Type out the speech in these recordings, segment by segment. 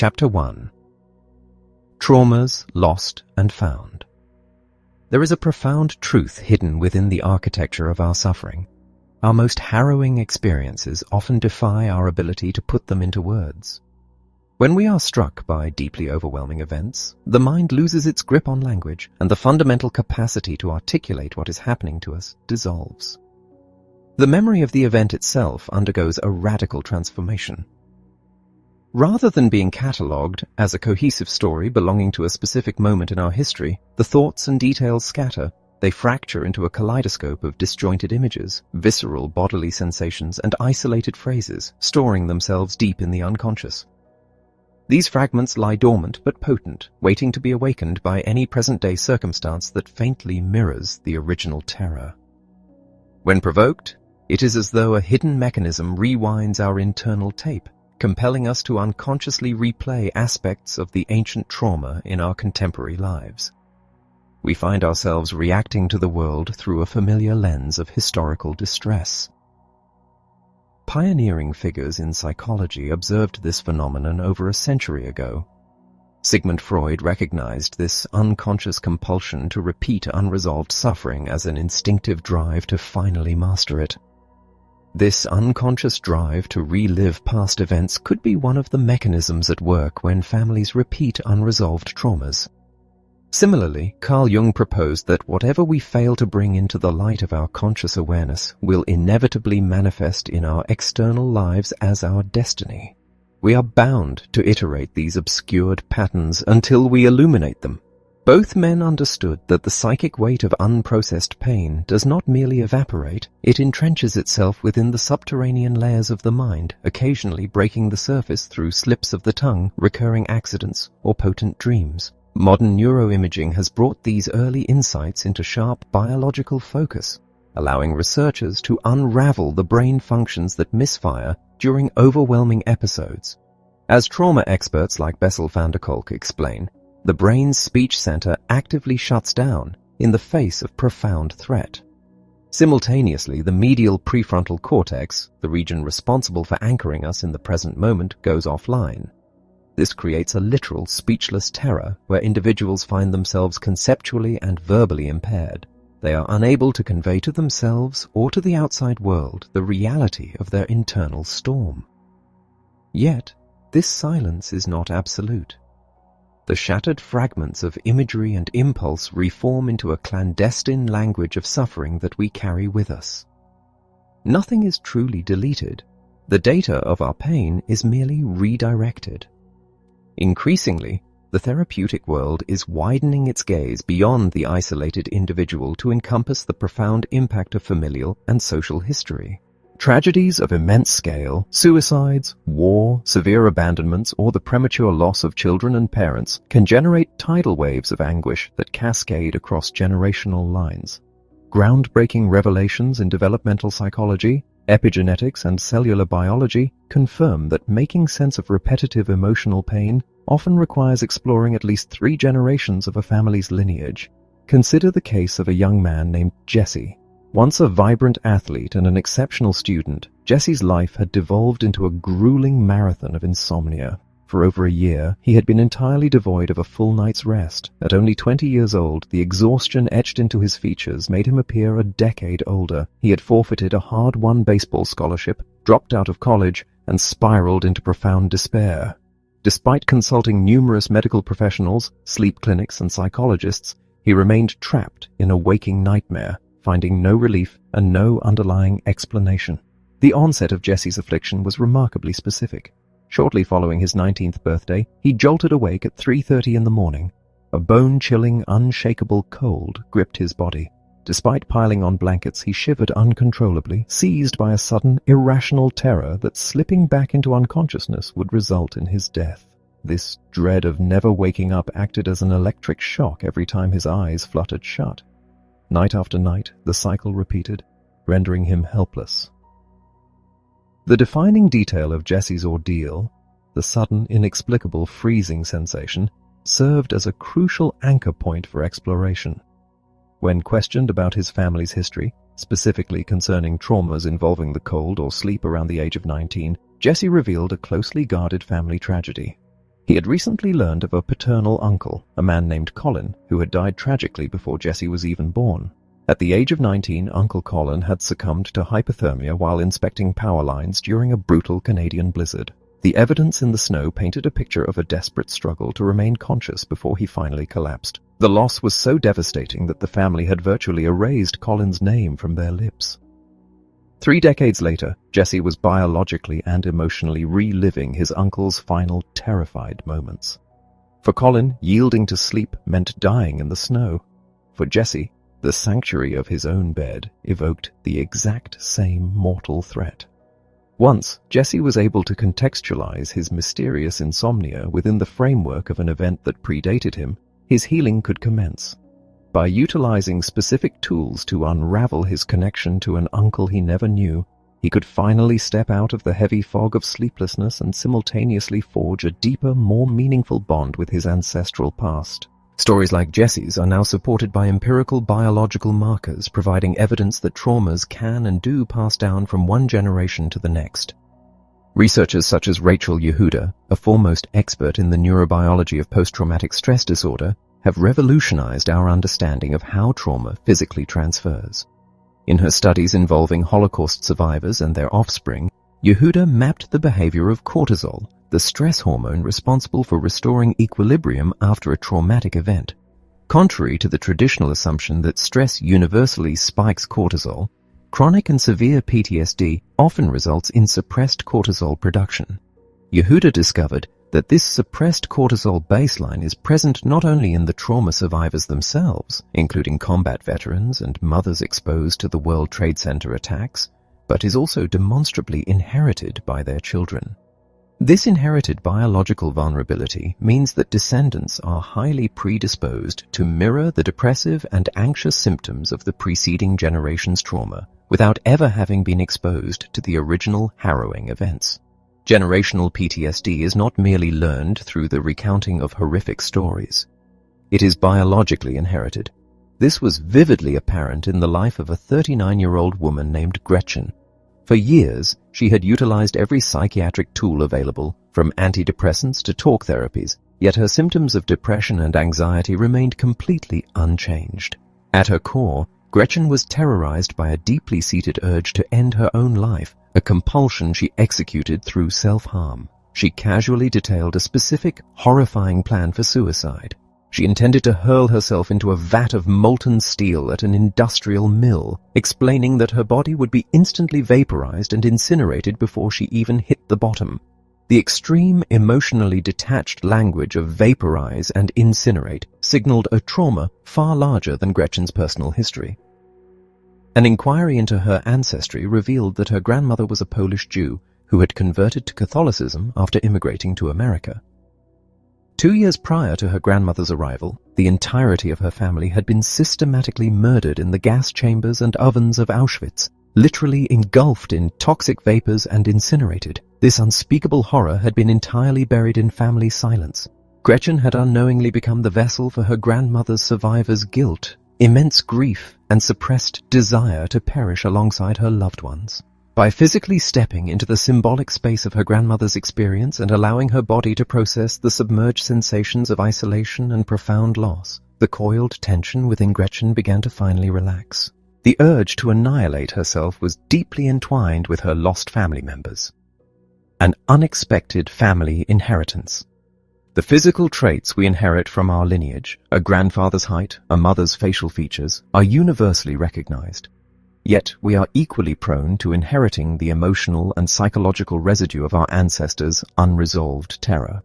Chapter 1. Traumas Lost and Found. There is a profound truth hidden within the architecture of our suffering. Our most harrowing experiences often defy our ability to put them into words. When we are struck by deeply overwhelming events, the mind loses its grip on language, and the fundamental capacity to articulate what is happening to us dissolves. The memory of the event itself undergoes a radical transformation. Rather than being catalogued as a cohesive story belonging to a specific moment in our history, the thoughts and details scatter. They fracture into a kaleidoscope of disjointed images, visceral bodily sensations, and isolated phrases, storing themselves deep in the unconscious. These fragments lie dormant but potent, waiting to be awakened by any present-day circumstance that faintly mirrors the original terror. When provoked, it is as though a hidden mechanism rewinds our internal tape, compelling us to unconsciously replay aspects of the ancient trauma in our contemporary lives. We find ourselves reacting to the world through a familiar lens of historical distress. Pioneering figures in psychology observed this phenomenon over a century ago. Sigmund Freud recognized this unconscious compulsion to repeat unresolved suffering as an instinctive drive to finally master it. This unconscious drive to relive past events could be one of the mechanisms at work when families repeat unresolved traumas. Similarly, Carl Jung proposed that whatever we fail to bring into the light of our conscious awareness will inevitably manifest in our external lives as our destiny. We are bound to iterate these obscured patterns until we illuminate them. Both men understood that the psychic weight of unprocessed pain does not merely evaporate, it entrenches itself within the subterranean layers of the mind, occasionally breaking the surface through slips of the tongue, recurring accidents, or potent dreams. Modern neuroimaging has brought these early insights into sharp biological focus, allowing researchers to unravel the brain functions that misfire during overwhelming episodes. As trauma experts like Bessel van der Kolk explain, the brain's speech center actively shuts down in the face of profound threat. Simultaneously, the medial prefrontal cortex, the region responsible for anchoring us in the present moment, goes offline. This creates a literal speechless terror where individuals find themselves conceptually and verbally impaired. They are unable to convey to themselves or to the outside world the reality of their internal storm. Yet, this silence is not absolute. The shattered fragments of imagery and impulse reform into a clandestine language of suffering that we carry with us. Nothing is truly deleted. The data of our pain is merely redirected. Increasingly, the therapeutic world is widening its gaze beyond the isolated individual to encompass the profound impact of familial and social history. Tragedies of immense scale, suicides, war, severe abandonments, or the premature loss of children and parents can generate tidal waves of anguish that cascade across generational lines. Groundbreaking revelations in developmental psychology, epigenetics, and cellular biology confirm that making sense of repetitive emotional pain often requires exploring at least 3 generations of a family's lineage. Consider the case of a young man named Jesse. Once a vibrant athlete and an exceptional student, Jesse's life had devolved into a grueling marathon of insomnia. For over a year, he had been entirely devoid of a full night's rest. At only 20 years old, the exhaustion etched into his features made him appear a decade older. He had forfeited a hard-won baseball scholarship, dropped out of college, and spiraled into profound despair. Despite consulting numerous medical professionals, sleep clinics, and psychologists, he remained trapped in a waking nightmare, finding no relief and no underlying explanation. The onset of Jesse's affliction was remarkably specific. Shortly following his 19th birthday, he jolted awake at 3:30 in the morning. A bone-chilling, unshakable cold gripped his body. Despite piling on blankets, he shivered uncontrollably, seized by a sudden, irrational terror that slipping back into unconsciousness would result in his death. This dread of never waking up acted as an electric shock every time his eyes fluttered shut. Night after night, the cycle repeated, rendering him helpless. The defining detail of Jesse's ordeal, the sudden, inexplicable freezing sensation, served as a crucial anchor point for exploration. When questioned about his family's history, specifically concerning traumas involving the cold or sleep around the age of 19, Jesse revealed a closely guarded family tragedy. He had recently learned of a paternal uncle, a man named Colin, who had died tragically before Jessie was even born. At the age of 19, Uncle Colin had succumbed to hypothermia while inspecting power lines during a brutal Canadian blizzard. The evidence in the snow painted a picture of a desperate struggle to remain conscious before he finally collapsed. The loss was so devastating that the family had virtually erased Colin's name from their lips. 3 decades later, Jessie was biologically and emotionally reliving his uncle's final terrified moments. For Colin, yielding to sleep meant dying in the snow. For Jessie, the sanctuary of his own bed evoked the exact same mortal threat. Once, Jessie was able to contextualize his mysterious insomnia within the framework of an event that predated him. His healing could commence. By utilizing specific tools to unravel his connection to an uncle he never knew, he could finally step out of the heavy fog of sleeplessness and simultaneously forge a deeper, more meaningful bond with his ancestral past. Stories like Jessie's are now supported by empirical biological markers providing evidence that traumas can and do pass down from one generation to the next. Researchers such as Rachel Yehuda, a foremost expert in the neurobiology of post-traumatic stress disorder, have revolutionized our understanding of how trauma physically transfers. In her studies involving Holocaust survivors and their offspring, Yehuda mapped the behavior of cortisol, the stress hormone responsible for restoring equilibrium after a traumatic event. Contrary to the traditional assumption that stress universally spikes cortisol, chronic and severe PTSD often results in suppressed cortisol production. Yehuda discovered that this suppressed cortisol baseline is present not only in the trauma survivors themselves, including combat veterans and mothers exposed to the World Trade Center attacks, but is also demonstrably inherited by their children. This inherited biological vulnerability means that descendants are highly predisposed to mirror the depressive and anxious symptoms of the preceding generation's trauma without ever having been exposed to the original harrowing events. Generational PTSD is not merely learned through the recounting of horrific stories. It is biologically inherited. This was vividly apparent in the life of a 39-year-old woman named Gretchen. For years, she had utilized every psychiatric tool available, from antidepressants to talk therapies, yet her symptoms of depression and anxiety remained completely unchanged. At her core, Gretchen was terrorized by a deeply seated urge to end her own life, a compulsion she executed through self-harm. She casually detailed a specific, horrifying plan for suicide. She intended to hurl herself into a vat of molten steel at an industrial mill, explaining that her body would be instantly vaporized and incinerated before she even hit the bottom. The extreme, emotionally detached language of vaporize and incinerate signaled a trauma far larger than Gretchen's personal history. An inquiry into her ancestry revealed that her grandmother was a Polish Jew who had converted to Catholicism after immigrating to America. 2 years prior to her grandmother's arrival, the entirety of her family had been systematically murdered in the gas chambers and ovens of Auschwitz, literally engulfed in toxic vapors and incinerated. This unspeakable horror had been entirely buried in family silence. Gretchen had unknowingly become the vessel for her grandmother's survivor's guilt, immense grief, and suppressed desire to perish alongside her loved ones. By physically stepping into the symbolic space of her grandmother's experience and allowing her body to process the submerged sensations of isolation and profound loss, the coiled tension within Gretchen began to finally relax. The urge to annihilate herself was deeply entwined with her lost family members. An unexpected family inheritance. The physical traits we inherit from our lineage, a grandfather's height, a mother's facial features, are universally recognized. Yet we are equally prone to inheriting the emotional and psychological residue of our ancestors' unresolved terror.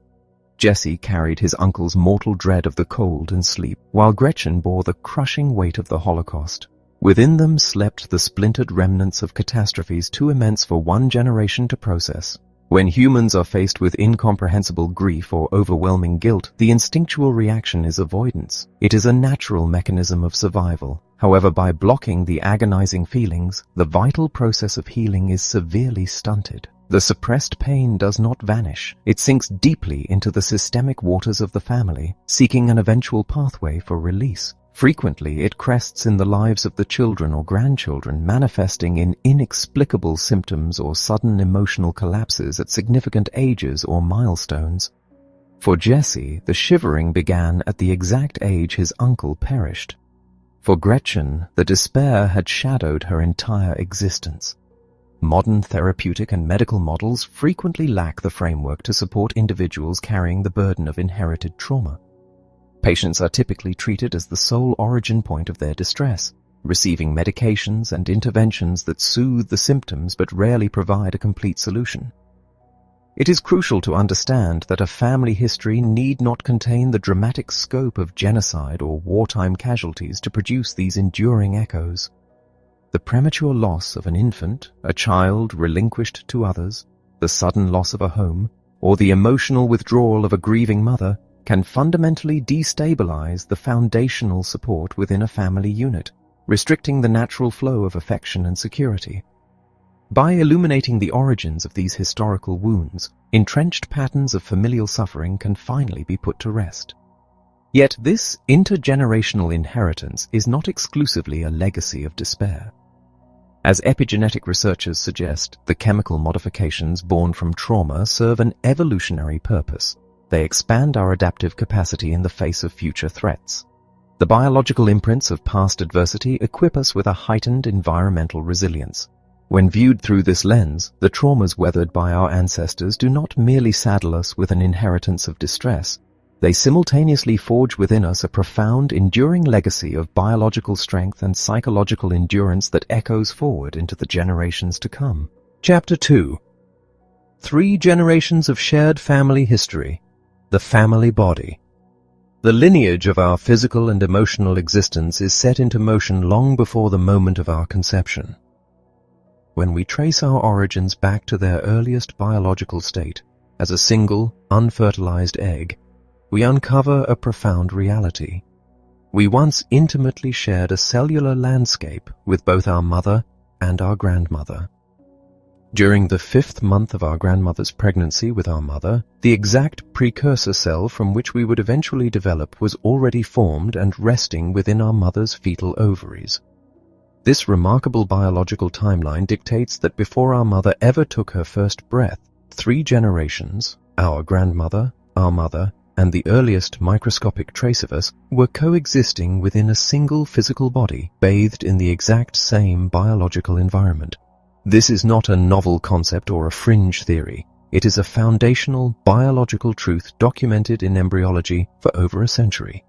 Jessie carried his uncle's mortal dread of the cold and sleep, while Gretchen bore the crushing weight of the Holocaust. Within them slept the splintered remnants of catastrophes too immense for one generation to process. When humans are faced with incomprehensible grief or overwhelming guilt, the instinctual reaction is avoidance. It is a natural mechanism of survival. However, by blocking the agonizing feelings, the vital process of healing is severely stunted. The suppressed pain does not vanish. It sinks deeply into the systemic waters of the family, seeking an eventual pathway for release. Frequently, it crests in the lives of the children or grandchildren, manifesting in inexplicable symptoms or sudden emotional collapses at significant ages or milestones. For Jesse, the shivering began at the exact age his uncle perished. For Gretchen, the despair had shadowed her entire existence. Modern therapeutic and medical models frequently lack the framework to support individuals carrying the burden of inherited trauma. Patients are typically treated as the sole origin point of their distress, receiving medications and interventions that soothe the symptoms but rarely provide a complete solution. It is crucial to understand that a family history need not contain the dramatic scope of genocide or wartime casualties to produce these enduring echoes. The premature loss of an infant, a child relinquished to others, the sudden loss of a home, or the emotional withdrawal of a grieving mother can fundamentally destabilize the foundational support within a family unit, restricting the natural flow of affection and security. By illuminating the origins of these historical wounds, entrenched patterns of familial suffering can finally be put to rest. Yet this intergenerational inheritance is not exclusively a legacy of despair. As epigenetic researchers suggest, the chemical modifications born from trauma serve an evolutionary purpose. They expand our adaptive capacity in the face of future threats. The biological imprints of past adversity equip us with a heightened environmental resilience. When viewed through this lens, the traumas weathered by our ancestors do not merely saddle us with an inheritance of distress. They simultaneously forge within us a profound, enduring legacy of biological strength and psychological endurance that echoes forward into the generations to come. Chapter 2. 3 Generations of Shared Family History. The Family Body. The lineage of our physical and emotional existence is set into motion long before the moment of our conception. When we trace our origins back to their earliest biological state, as a single, unfertilized egg, we uncover a profound reality. We once intimately shared a cellular landscape with both our mother and our grandmother. During the 5th month of our grandmother's pregnancy with our mother, the exact precursor cell from which we would eventually develop was already formed and resting within our mother's fetal ovaries. This remarkable biological timeline dictates that before our mother ever took her first breath, 3 generations, our grandmother, our mother, and the earliest microscopic trace of us, were coexisting within a single physical body, bathed in the exact same biological environment. This is not a novel concept or a fringe theory. It is a foundational biological truth documented in embryology for over a century.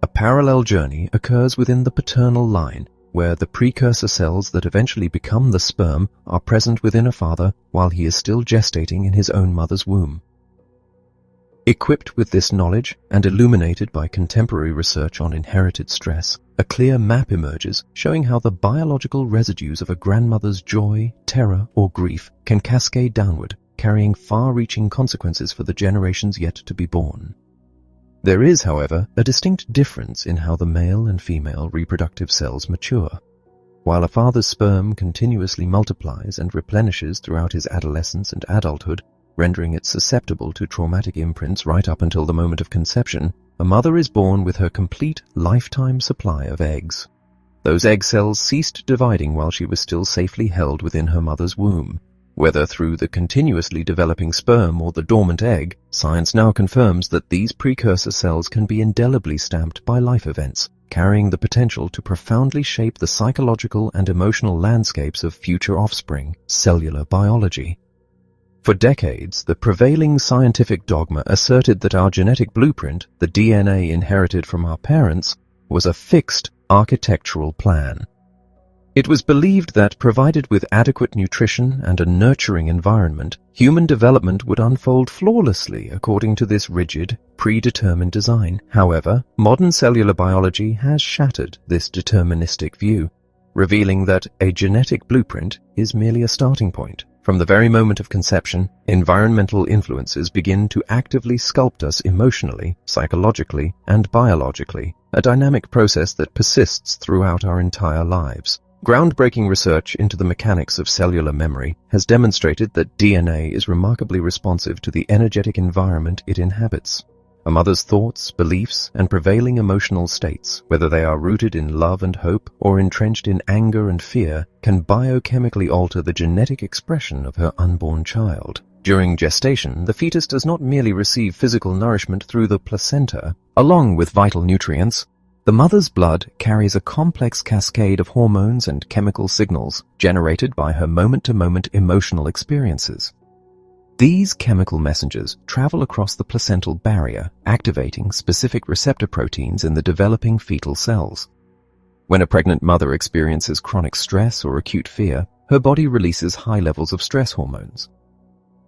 A parallel journey occurs within the paternal line, where the precursor cells that eventually become the sperm are present within a father while he is still gestating in his own mother's womb. Equipped with this knowledge and illuminated by contemporary research on inherited stress, a clear map emerges showing how the biological residues of a grandmother's joy, terror, or grief can cascade downward, carrying far-reaching consequences for the generations yet to be born. There is, however, a distinct difference in how the male and female reproductive cells mature. While a father's sperm continuously multiplies and replenishes throughout his adolescence and adulthood, rendering it susceptible to traumatic imprints right up until the moment of conception, a mother is born with her complete lifetime supply of eggs. Those egg cells ceased dividing while she was still safely held within her mother's womb. Whether through the continuously developing sperm or the dormant egg, science now confirms that these precursor cells can be indelibly stamped by life events, carrying the potential to profoundly shape the psychological and emotional landscapes of future offspring, cellular biology. For decades, the prevailing scientific dogma asserted that our genetic blueprint, the DNA inherited from our parents, was a fixed architectural plan. It was believed that, provided with adequate nutrition and a nurturing environment, human development would unfold flawlessly according to this rigid, predetermined design. However, modern cellular biology has shattered this deterministic view, revealing that a genetic blueprint is merely a starting point. From the very moment of conception, environmental influences begin to actively sculpt us emotionally, psychologically, and biologically, a dynamic process that persists throughout our entire lives. Groundbreaking research into the mechanics of cellular memory has demonstrated that DNA is remarkably responsive to the energetic environment it inhabits. A mother's thoughts, beliefs, and prevailing emotional states, whether they are rooted in love and hope or entrenched in anger and fear, can biochemically alter the genetic expression of her unborn child. During gestation, the fetus does not merely receive physical nourishment through the placenta. Along with vital nutrients, the mother's blood carries a complex cascade of hormones and chemical signals generated by her moment-to-moment emotional experiences. These chemical messengers travel across the placental barrier, activating specific receptor proteins in the developing fetal cells. When a pregnant mother experiences chronic stress or acute fear, her body releases high levels of stress hormones.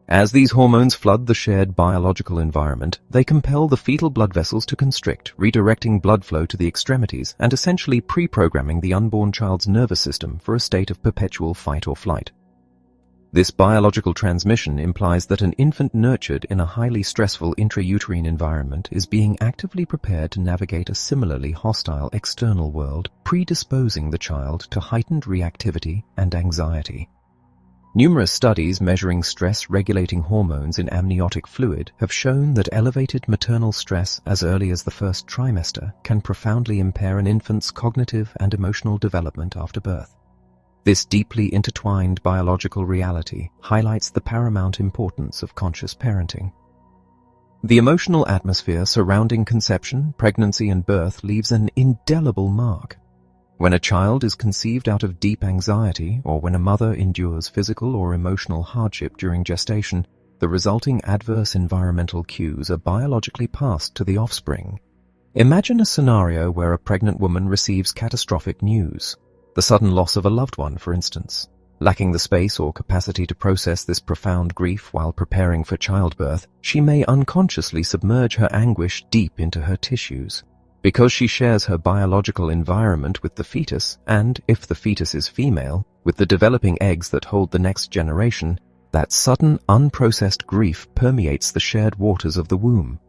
As these hormones flood the shared biological environment, they compel the fetal blood vessels to constrict, redirecting blood flow to the extremities and essentially pre-programming the unborn child's nervous system for a state of perpetual fight or flight. This biological transmission implies that an infant nurtured in a highly stressful intrauterine environment is being actively prepared to navigate a similarly hostile external world, predisposing the child to heightened reactivity and anxiety. Numerous studies measuring stress-regulating hormones in amniotic fluid have shown that elevated maternal stress as early as the first trimester can profoundly impair an infant's cognitive and emotional development after birth. This deeply intertwined biological reality highlights the paramount importance of conscious parenting. The emotional atmosphere surrounding conception, pregnancy, and birth leaves an indelible mark. When a child is conceived out of deep anxiety, or when a mother endures physical or emotional hardship during gestation, the resulting adverse environmental cues are biologically passed to the offspring. Imagine a scenario where a pregnant woman receives catastrophic news. The sudden loss of a loved one, for instance. Lacking the space or capacity to process this profound grief while preparing for childbirth, she may unconsciously submerge her anguish deep into her tissues. Because she shares her biological environment with the fetus, and, if the fetus is female, with the developing eggs that hold the next generation, that sudden, unprocessed grief permeates the shared waters of the womb.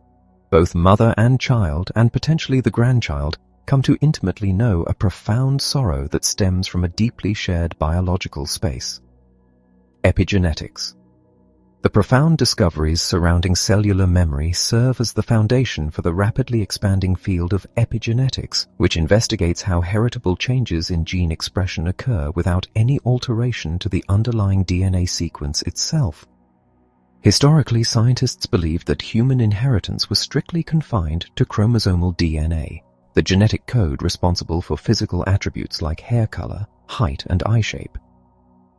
Both mother and child, and potentially the grandchild, come to intimately know a profound sorrow that stems from a deeply shared biological space. Epigenetics. The profound discoveries surrounding cellular memory serve as the foundation for the rapidly expanding field of epigenetics, which investigates how heritable changes in gene expression occur without any alteration to the underlying DNA sequence itself. Historically, scientists believed that human inheritance was strictly confined to chromosomal DNA, the genetic code responsible for physical attributes like hair color, height, and eye shape.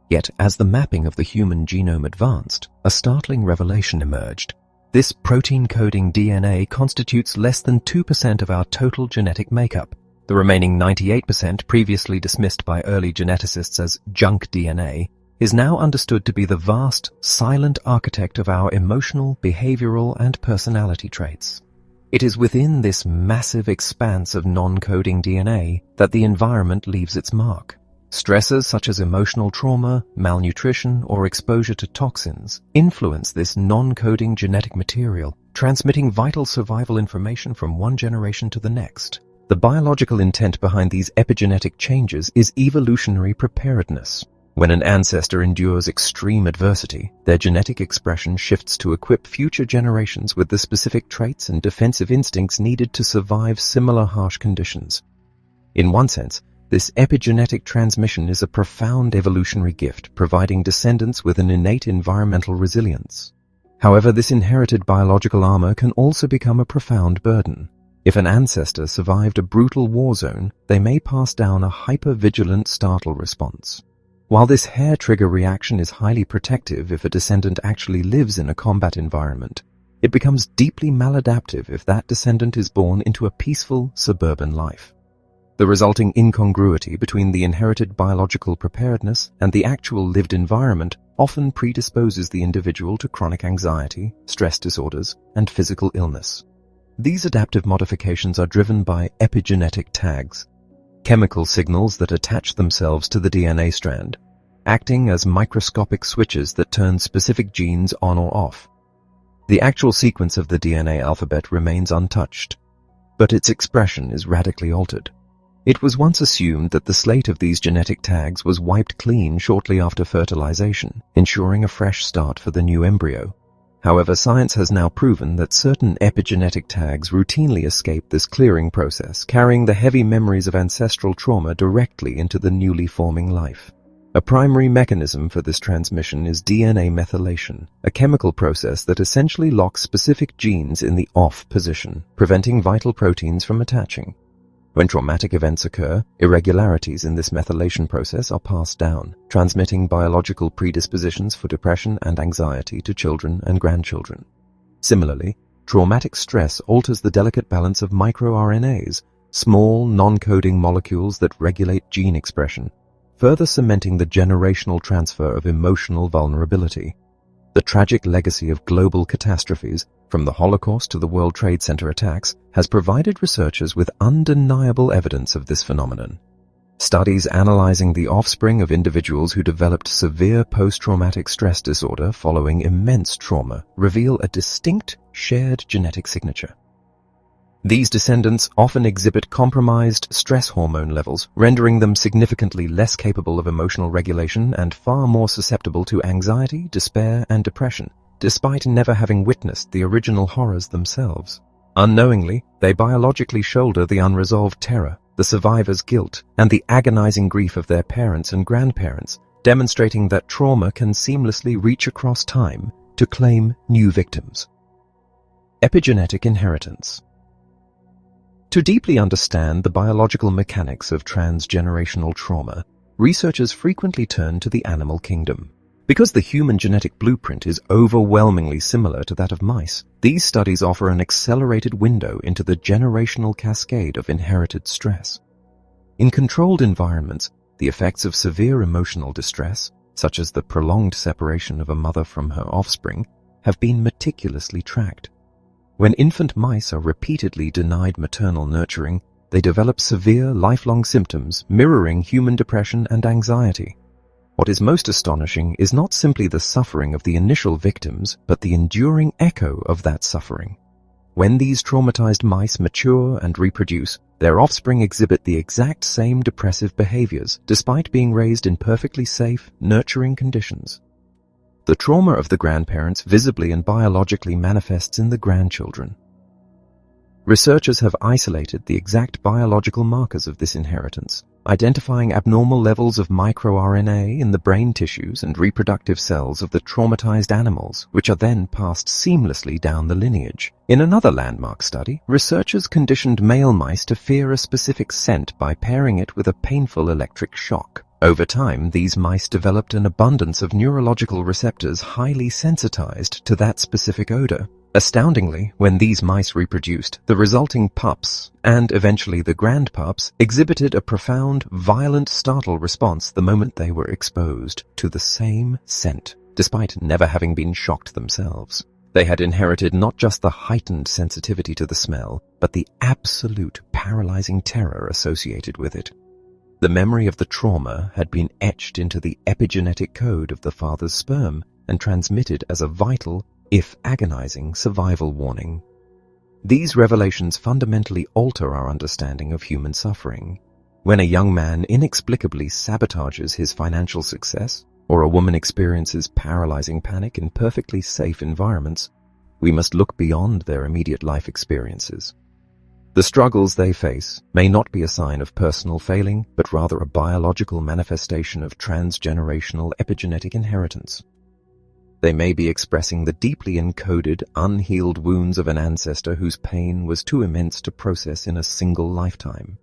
Yet, as the mapping of the human genome advanced, a startling revelation emerged. This protein-coding DNA constitutes less than 2% of our total genetic makeup. The remaining 98%, previously dismissed by early geneticists as junk DNA, is now understood to be the vast, silent architect of our emotional, behavioral, and personality traits. It is within this massive expanse of non-coding DNA that the environment leaves its mark. Stressors such as emotional trauma, malnutrition, or exposure to toxins influence this non-coding genetic material, transmitting vital survival information from one generation to the next. The biological intent behind these epigenetic changes is evolutionary preparedness. When an ancestor endures extreme adversity, their genetic expression shifts to equip future generations with the specific traits and defensive instincts needed to survive similar harsh conditions. In one sense, this epigenetic transmission is a profound evolutionary gift, providing descendants with an innate environmental resilience. However, this inherited biological armor can also become a profound burden. If an ancestor survived a brutal war zone, they may pass down a hyper-vigilant startle response. While this hair-trigger reaction is highly protective if a descendant actually lives in a combat environment, it becomes deeply maladaptive if that descendant is born into a peaceful, suburban life. The resulting incongruity between the inherited biological preparedness and the actual lived environment often predisposes the individual to chronic anxiety, stress disorders, and physical illness. These adaptive modifications are driven by epigenetic tags, chemical signals that attach themselves to the DNA strand, acting as microscopic switches that turn specific genes on or off. The actual sequence of the DNA alphabet remains untouched, but its expression is radically altered. It was once assumed that the slate of these genetic tags was wiped clean shortly after fertilization, ensuring a fresh start for the new embryo. However, science has now proven that certain epigenetic tags routinely escape this clearing process, carrying the heavy memories of ancestral trauma directly into the newly forming life. A primary mechanism for this transmission is DNA methylation, a chemical process that essentially locks specific genes in the off position, preventing vital proteins from attaching. When traumatic events occur, irregularities in this methylation process are passed down, transmitting biological predispositions for depression and anxiety to children and grandchildren. Similarly, traumatic stress alters the delicate balance of microRNAs, small, non-coding molecules that regulate gene expression, further cementing the generational transfer of emotional vulnerability. The tragic legacy of global catastrophes, from the Holocaust to the World Trade Center attacks, has provided researchers with undeniable evidence of this phenomenon. Studies analyzing the offspring of individuals who developed severe post-traumatic stress disorder following immense trauma reveal a distinct, shared genetic signature. These descendants often exhibit compromised stress hormone levels, rendering them significantly less capable of emotional regulation and far more susceptible to anxiety, despair, and depression, despite never having witnessed the original horrors themselves. Unknowingly, they biologically shoulder the unresolved terror, the survivor's guilt, and the agonizing grief of their parents and grandparents, demonstrating that trauma can seamlessly reach across time to claim new victims. Epigenetic inheritance. To deeply understand the biological mechanics of transgenerational trauma, researchers frequently turn to the animal kingdom. Because the human genetic blueprint is overwhelmingly similar to that of mice, these studies offer an accelerated window into the generational cascade of inherited stress. In controlled environments, the effects of severe emotional distress, such as the prolonged separation of a mother from her offspring, have been meticulously tracked. When infant mice are repeatedly denied maternal nurturing, they develop severe, lifelong symptoms mirroring human depression and anxiety. What is most astonishing is not simply the suffering of the initial victims, but the enduring echo of that suffering. When these traumatized mice mature and reproduce, their offspring exhibit the exact same depressive behaviors, despite being raised in perfectly safe, nurturing conditions. The trauma of the grandparents visibly and biologically manifests in the grandchildren. Researchers have isolated the exact biological markers of this inheritance, identifying abnormal levels of microRNA in the brain tissues and reproductive cells of the traumatized animals, which are then passed seamlessly down the lineage. In another landmark study, researchers conditioned male mice to fear a specific scent by pairing it with a painful electric shock. Over time, these mice developed an abundance of neurological receptors highly sensitized to that specific odor. Astoundingly, when these mice reproduced, the resulting pups, and eventually the grandpups, exhibited a profound, violent startle response the moment they were exposed to the same scent, despite never having been shocked themselves. They had inherited not just the heightened sensitivity to the smell, but the absolute paralyzing terror associated with it. The memory of the trauma had been etched into the epigenetic code of the father's sperm and transmitted as a vital, if agonizing, survival warning. These revelations fundamentally alter our understanding of human suffering. When a young man inexplicably sabotages his financial success, or a woman experiences paralyzing panic in perfectly safe environments, we must look beyond their immediate life experiences. The struggles they face may not be a sign of personal failing, but rather a biological manifestation of transgenerational epigenetic inheritance. They may be expressing the deeply encoded, unhealed wounds of an ancestor whose pain was too immense to process in a single lifetime.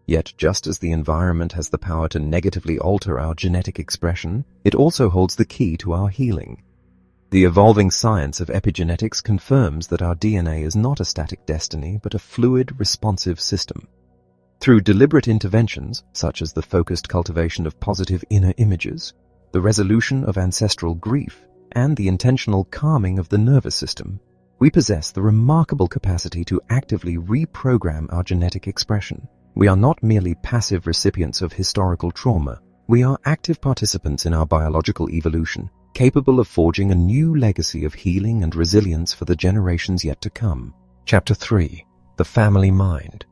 Yet, just as the environment has the power to negatively alter our genetic expression, it also holds the key to our healing. The evolving science of epigenetics confirms that our DNA is not a static destiny, but a fluid, responsive system. Through deliberate interventions, such as the focused cultivation of positive inner images, the resolution of ancestral grief, and the intentional calming of the nervous system, we possess the remarkable capacity to actively reprogram our genetic expression. We are not merely passive recipients of historical trauma, we are active participants in our biological evolution, capable of forging a new legacy of healing and resilience for the generations yet to come. Chapter 3. The Family Mind.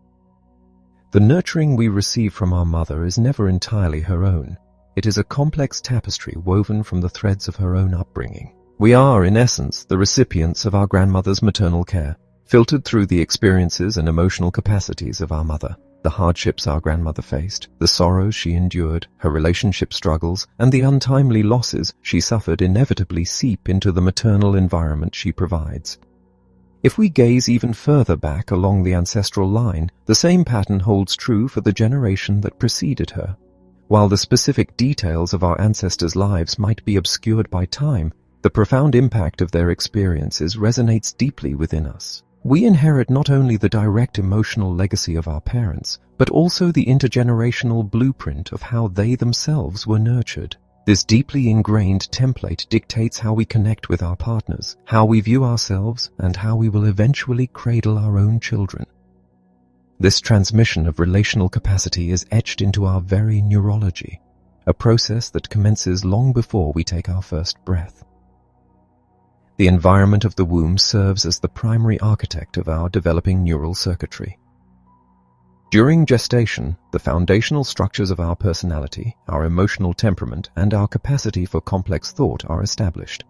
The nurturing we receive from our mother is never entirely her own. It is a complex tapestry woven from the threads of her own upbringing. We are, in essence, the recipients of our grandmother's maternal care, filtered through the experiences and emotional capacities of our mother. The hardships our grandmother faced, the sorrows she endured, her relationship struggles, and the untimely losses she suffered inevitably seep into the maternal environment she provides. If we gaze even further back along the ancestral line, the same pattern holds true for the generation that preceded her. While the specific details of our ancestors' lives might be obscured by time, the profound impact of their experiences resonates deeply within us. We inherit not only the direct emotional legacy of our parents, but also the intergenerational blueprint of how they themselves were nurtured. This deeply ingrained template dictates how we connect with our partners, how we view ourselves, and how we will eventually cradle our own children. This transmission of relational capacity is etched into our very neurology, a process that commences long before we take our first breath. The environment of the womb serves as the primary architect of our developing neural circuitry. During gestation, the foundational structures of our personality, our emotional temperament, and our capacity for complex thought are established.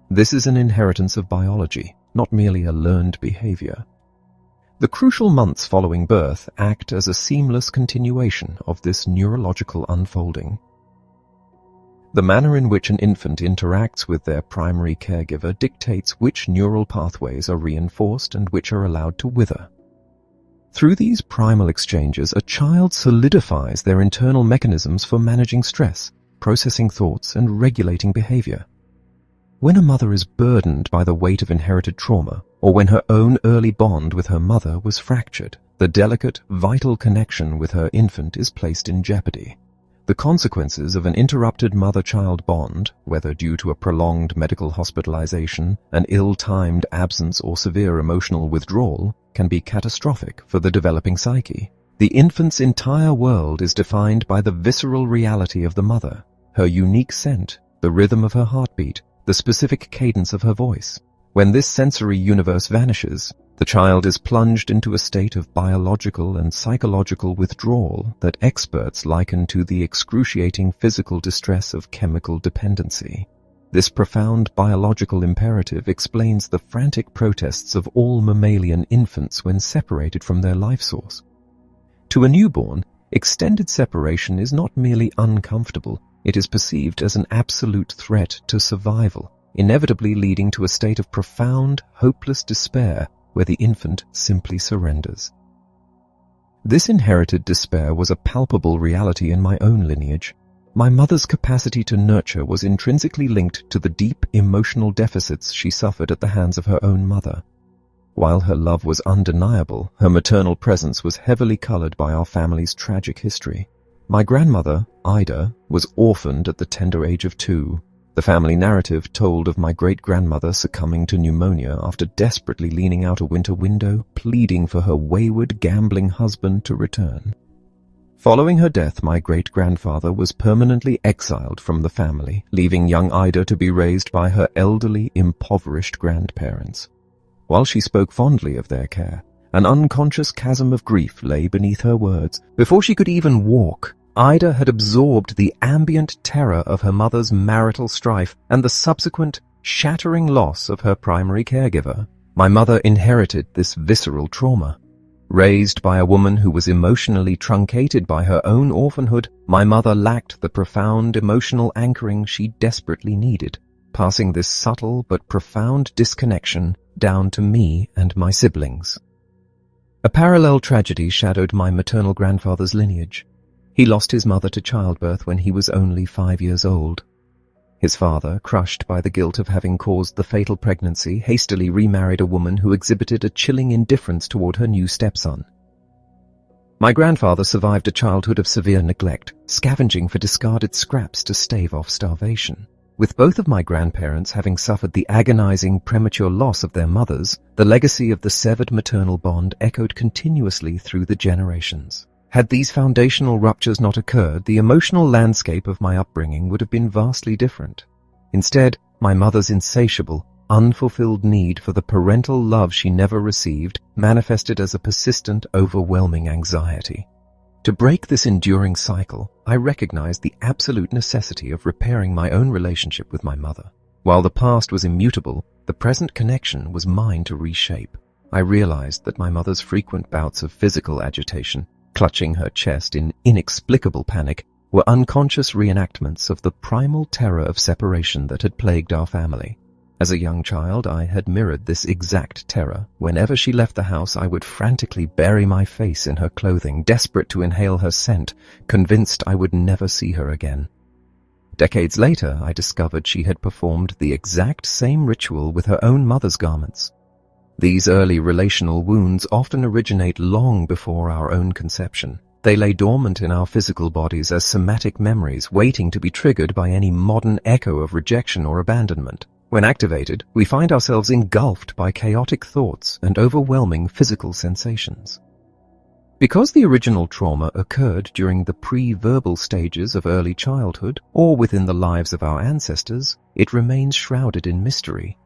This is an inheritance of biology, not merely a learned behavior. The crucial months following birth act as a seamless continuation of this neurological unfolding. The manner in which an infant interacts with their primary caregiver dictates which neural pathways are reinforced and which are allowed to wither. Through these primal exchanges, a child solidifies their internal mechanisms for managing stress, processing thoughts, and regulating behavior. When a mother is burdened by the weight of inherited trauma, or when her own early bond with her mother was fractured, the delicate, vital connection with her infant is placed in jeopardy. The consequences of an interrupted mother-child bond, whether due to a prolonged medical hospitalization, an ill-timed absence, or severe emotional withdrawal, can be catastrophic for the developing psyche. The infant's entire world is defined by the visceral reality of the mother, her unique scent, the rhythm of her heartbeat, the specific cadence of her voice. When this sensory universe vanishes, the child is plunged into a state of biological and psychological withdrawal that experts liken to the excruciating physical distress of chemical dependency. This profound biological imperative explains the frantic protests of all mammalian infants when separated from their life source. To a newborn, extended separation is not merely uncomfortable, it is perceived as an absolute threat to survival, inevitably leading to a state of profound, hopeless despair where the infant simply surrenders. This inherited despair was a palpable reality in my own lineage. My mother's capacity to nurture was intrinsically linked to the deep emotional deficits she suffered at the hands of her own mother. While her love was undeniable, her maternal presence was heavily colored by our family's tragic history. My grandmother, Ida, was orphaned at the tender age of 2. The family narrative told of my great-grandmother succumbing to pneumonia after desperately leaning out a winter window, pleading for her wayward, gambling husband to return. Following her death, my great-grandfather was permanently exiled from the family, leaving young Ida to be raised by her elderly, impoverished grandparents. While she spoke fondly of their care, an unconscious chasm of grief lay beneath her words. Before she could even walk, Ida had absorbed the ambient terror of her mother's marital strife and the subsequent shattering loss of her primary caregiver. My mother inherited this visceral trauma. Raised by a woman who was emotionally truncated by her own orphanhood, my mother lacked the profound emotional anchoring she desperately needed, passing this subtle but profound disconnection down to me and my siblings. A parallel tragedy shadowed my maternal grandfather's lineage. He lost his mother to childbirth when he was only 5 years old. His father, crushed by the guilt of having caused the fatal pregnancy, hastily remarried a woman who exhibited a chilling indifference toward her new stepson. My grandfather survived a childhood of severe neglect, scavenging for discarded scraps to stave off starvation. With both of my grandparents having suffered the agonizing premature loss of their mothers, the legacy of the severed maternal bond echoed continuously through the generations. Had these foundational ruptures not occurred, the emotional landscape of my upbringing would have been vastly different. Instead, my mother's insatiable, unfulfilled need for the parental love she never received manifested as a persistent, overwhelming anxiety. To break this enduring cycle, I recognized the absolute necessity of repairing my own relationship with my mother. While the past was immutable, the present connection was mine to reshape. I realized that my mother's frequent bouts of physical agitation, clutching her chest in inexplicable panic, were unconscious reenactments of the primal terror of separation that had plagued our family. As a young child, I had mirrored this exact terror. Whenever she left the house, I would frantically bury my face in her clothing, desperate to inhale her scent, convinced I would never see her again. Decades later, I discovered she had performed the exact same ritual with her own mother's garments. These early relational wounds often originate long before our own conception. They lay dormant in our physical bodies as somatic memories, waiting to be triggered by any modern echo of rejection or abandonment. When activated, we find ourselves engulfed by chaotic thoughts and overwhelming physical sensations. Because the original trauma occurred during the pre-verbal stages of early childhood or within the lives of our ancestors, it remains shrouded in mystery.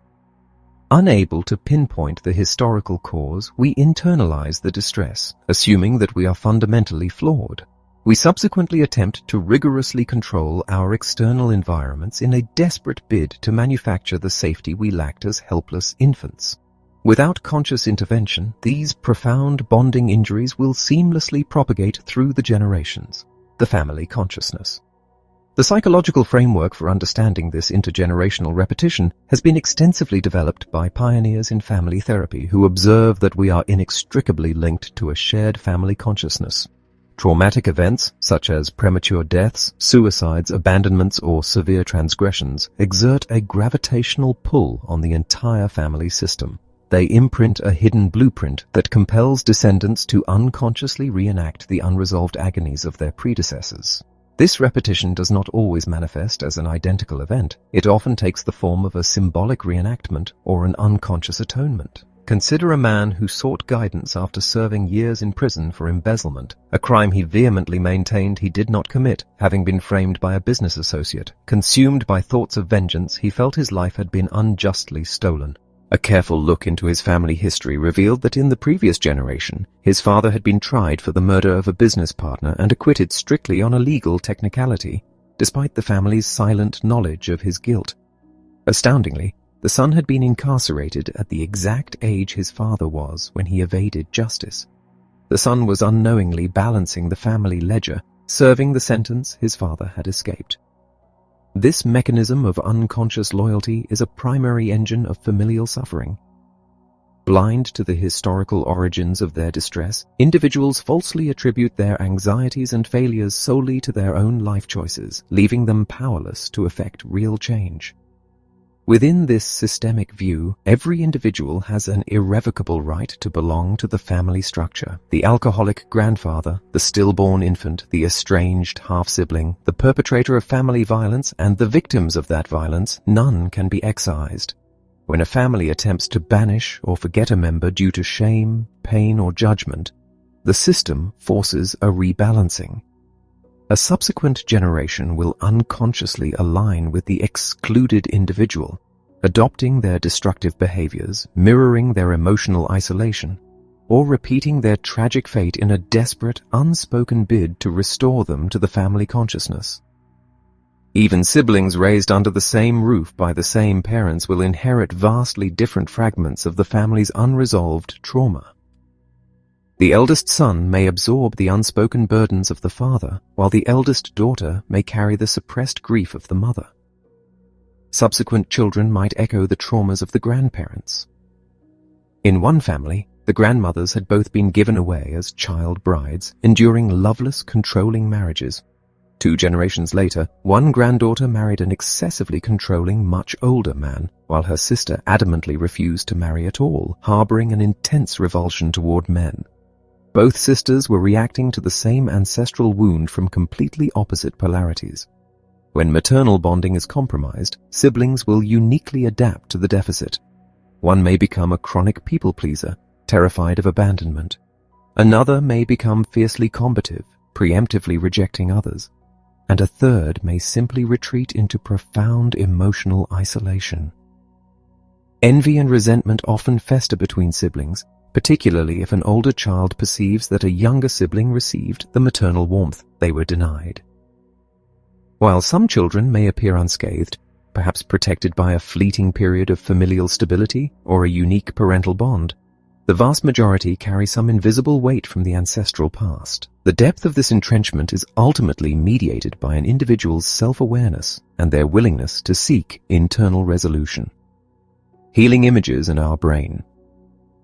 Unable to pinpoint the historical cause, we internalize the distress, assuming that we are fundamentally flawed. We subsequently attempt to rigorously control our external environments in a desperate bid to manufacture the safety we lacked as helpless infants. Without conscious intervention, these profound bonding injuries will seamlessly propagate through the generations. The family consciousness. The psychological framework for understanding this intergenerational repetition has been extensively developed by pioneers in family therapy who observe that we are inextricably linked to a shared family consciousness. Traumatic events, such as premature deaths, suicides, abandonments, or severe transgressions, exert a gravitational pull on the entire family system. They imprint a hidden blueprint that compels descendants to unconsciously reenact the unresolved agonies of their predecessors. This repetition does not always manifest as an identical event. It often takes the form of a symbolic reenactment or an unconscious atonement. Consider a man who sought guidance after serving years in prison for embezzlement, a crime he vehemently maintained he did not commit, having been framed by a business associate. Consumed by thoughts of vengeance, he felt his life had been unjustly stolen. A careful look into his family history revealed that in the previous generation, his father had been tried for the murder of a business partner and acquitted strictly on a legal technicality, despite the family's silent knowledge of his guilt. Astoundingly, the son had been incarcerated at the exact age his father was when he evaded justice. The son was unknowingly balancing the family ledger, serving the sentence his father had escaped. This mechanism of unconscious loyalty is a primary engine of familial suffering. Blind to the historical origins of their distress, individuals falsely attribute their anxieties and failures solely to their own life choices, leaving them powerless to effect real change. Within this systemic view, every individual has an irrevocable right to belong to the family structure. The alcoholic grandfather, the stillborn infant, the estranged half-sibling, the perpetrator of family violence, and the victims of that violence, none can be excised. When a family attempts to banish or forget a member due to shame, pain, or judgment, the system forces a rebalancing. A subsequent generation will unconsciously align with the excluded individual, adopting their destructive behaviors, mirroring their emotional isolation, or repeating their tragic fate in a desperate, unspoken bid to restore them to the family consciousness. Even siblings raised under the same roof by the same parents will inherit vastly different fragments of the family's unresolved trauma. The eldest son may absorb the unspoken burdens of the father, while the eldest daughter may carry the suppressed grief of the mother. Subsequent children might echo the traumas of the grandparents. In one family, the grandmothers had both been given away as child brides, enduring loveless, controlling marriages. 2 generations later, one granddaughter married an excessively controlling, much older man, while her sister adamantly refused to marry at all, harboring an intense revulsion toward men. Both sisters were reacting to the same ancestral wound from completely opposite polarities. When maternal bonding is compromised, siblings will uniquely adapt to the deficit. One may become a chronic people-pleaser, terrified of abandonment. Another may become fiercely combative, preemptively rejecting others. And a third may simply retreat into profound emotional isolation. Envy and resentment often fester between siblings, particularly if an older child perceives that a younger sibling received the maternal warmth they were denied. While some children may appear unscathed, perhaps protected by a fleeting period of familial stability or a unique parental bond, The vast majority carry some invisible weight from the ancestral past. The depth of this entrenchment is ultimately mediated by an individual's self-awareness and their willingness to seek internal resolution. Healing images in our brain.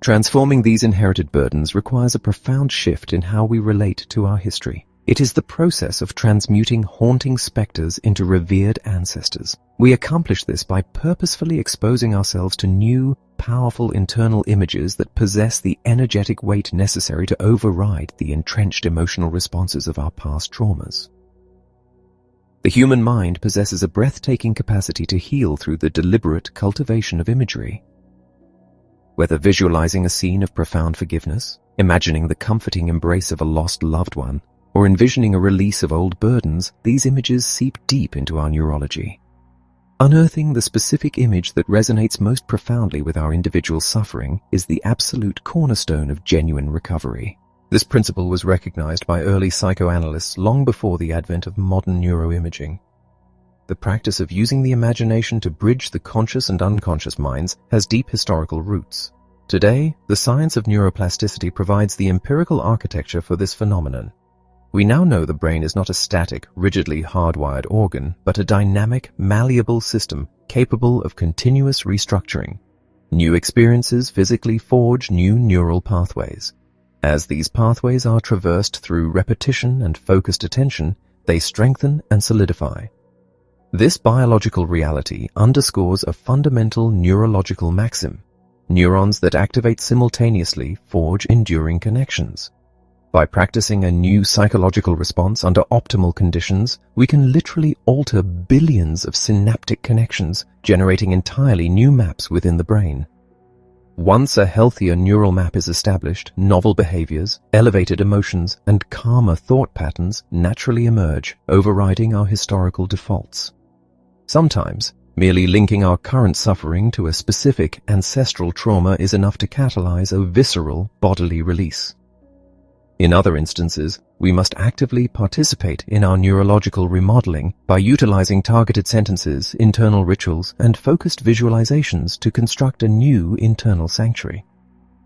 Transforming these inherited burdens requires a profound shift in how we relate to our history. It is the process of transmuting haunting specters into revered ancestors. We accomplish this by purposefully exposing ourselves to new, powerful internal images that possess the energetic weight necessary to override the entrenched emotional responses of our past traumas. The human mind possesses a breathtaking capacity to heal through the deliberate cultivation of imagery. Whether visualizing a scene of profound forgiveness, imagining the comforting embrace of a lost loved one, or envisioning a release of old burdens, these images seep deep into our neurology. Unearthing the specific image that resonates most profoundly with our individual suffering is the absolute cornerstone of genuine recovery. This principle was recognized by early psychoanalysts long before the advent of modern neuroimaging. The practice of using the imagination to bridge the conscious and unconscious minds has deep historical roots. Today, the science of neuroplasticity provides the empirical architecture for this phenomenon. We now know the brain is not a static, rigidly hardwired organ, but a dynamic, malleable system capable of continuous restructuring. New experiences physically forge new neural pathways. As these pathways are traversed through repetition and focused attention, they strengthen and solidify. This biological reality underscores a fundamental neurological maxim. Neurons that activate simultaneously forge enduring connections. By practicing a new psychological response under optimal conditions, we can literally alter billions of synaptic connections, generating entirely new maps within the brain. Once a healthier neural map is established, novel behaviors, elevated emotions, and calmer thought patterns naturally emerge, overriding our historical defaults. Sometimes, merely linking our current suffering to a specific ancestral trauma is enough to catalyze a visceral bodily release. In other instances, we must actively participate in our neurological remodeling by utilizing targeted sentences, internal rituals, and focused visualizations to construct a new internal sanctuary.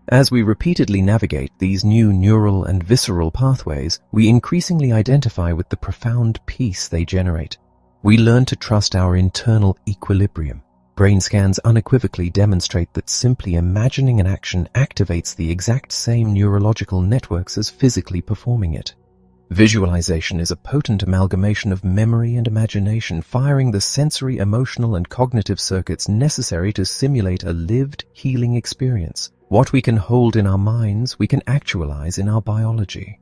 As we repeatedly navigate these new neural and visceral pathways, we increasingly identify with the profound peace they generate. We learn to trust our internal equilibrium. Brain scans unequivocally demonstrate that simply imagining an action activates the exact same neurological networks as physically performing it. Visualization is a potent amalgamation of memory and imagination, firing the sensory, emotional, and cognitive circuits necessary to simulate a lived, healing experience. What we can hold in our minds, we can actualize in our biology.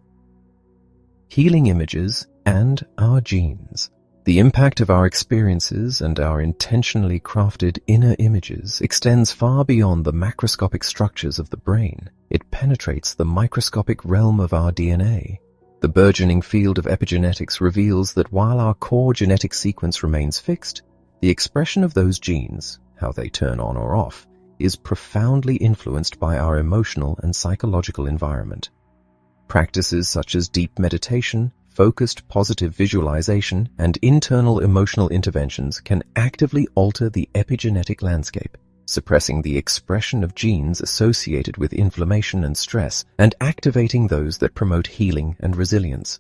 Healing images and our genes. The impact of our experiences and our intentionally crafted inner images extends far beyond the macroscopic structures of the brain. It penetrates the microscopic realm of our DNA. The burgeoning field of epigenetics reveals that while our core genetic sequence remains fixed, the expression of those genes, how they turn on or off, is profoundly influenced by our emotional and psychological environment. Practices such as deep meditation, focused positive visualization, and internal emotional interventions can actively alter the epigenetic landscape, suppressing the expression of genes associated with inflammation and stress, and activating those that promote healing and resilience.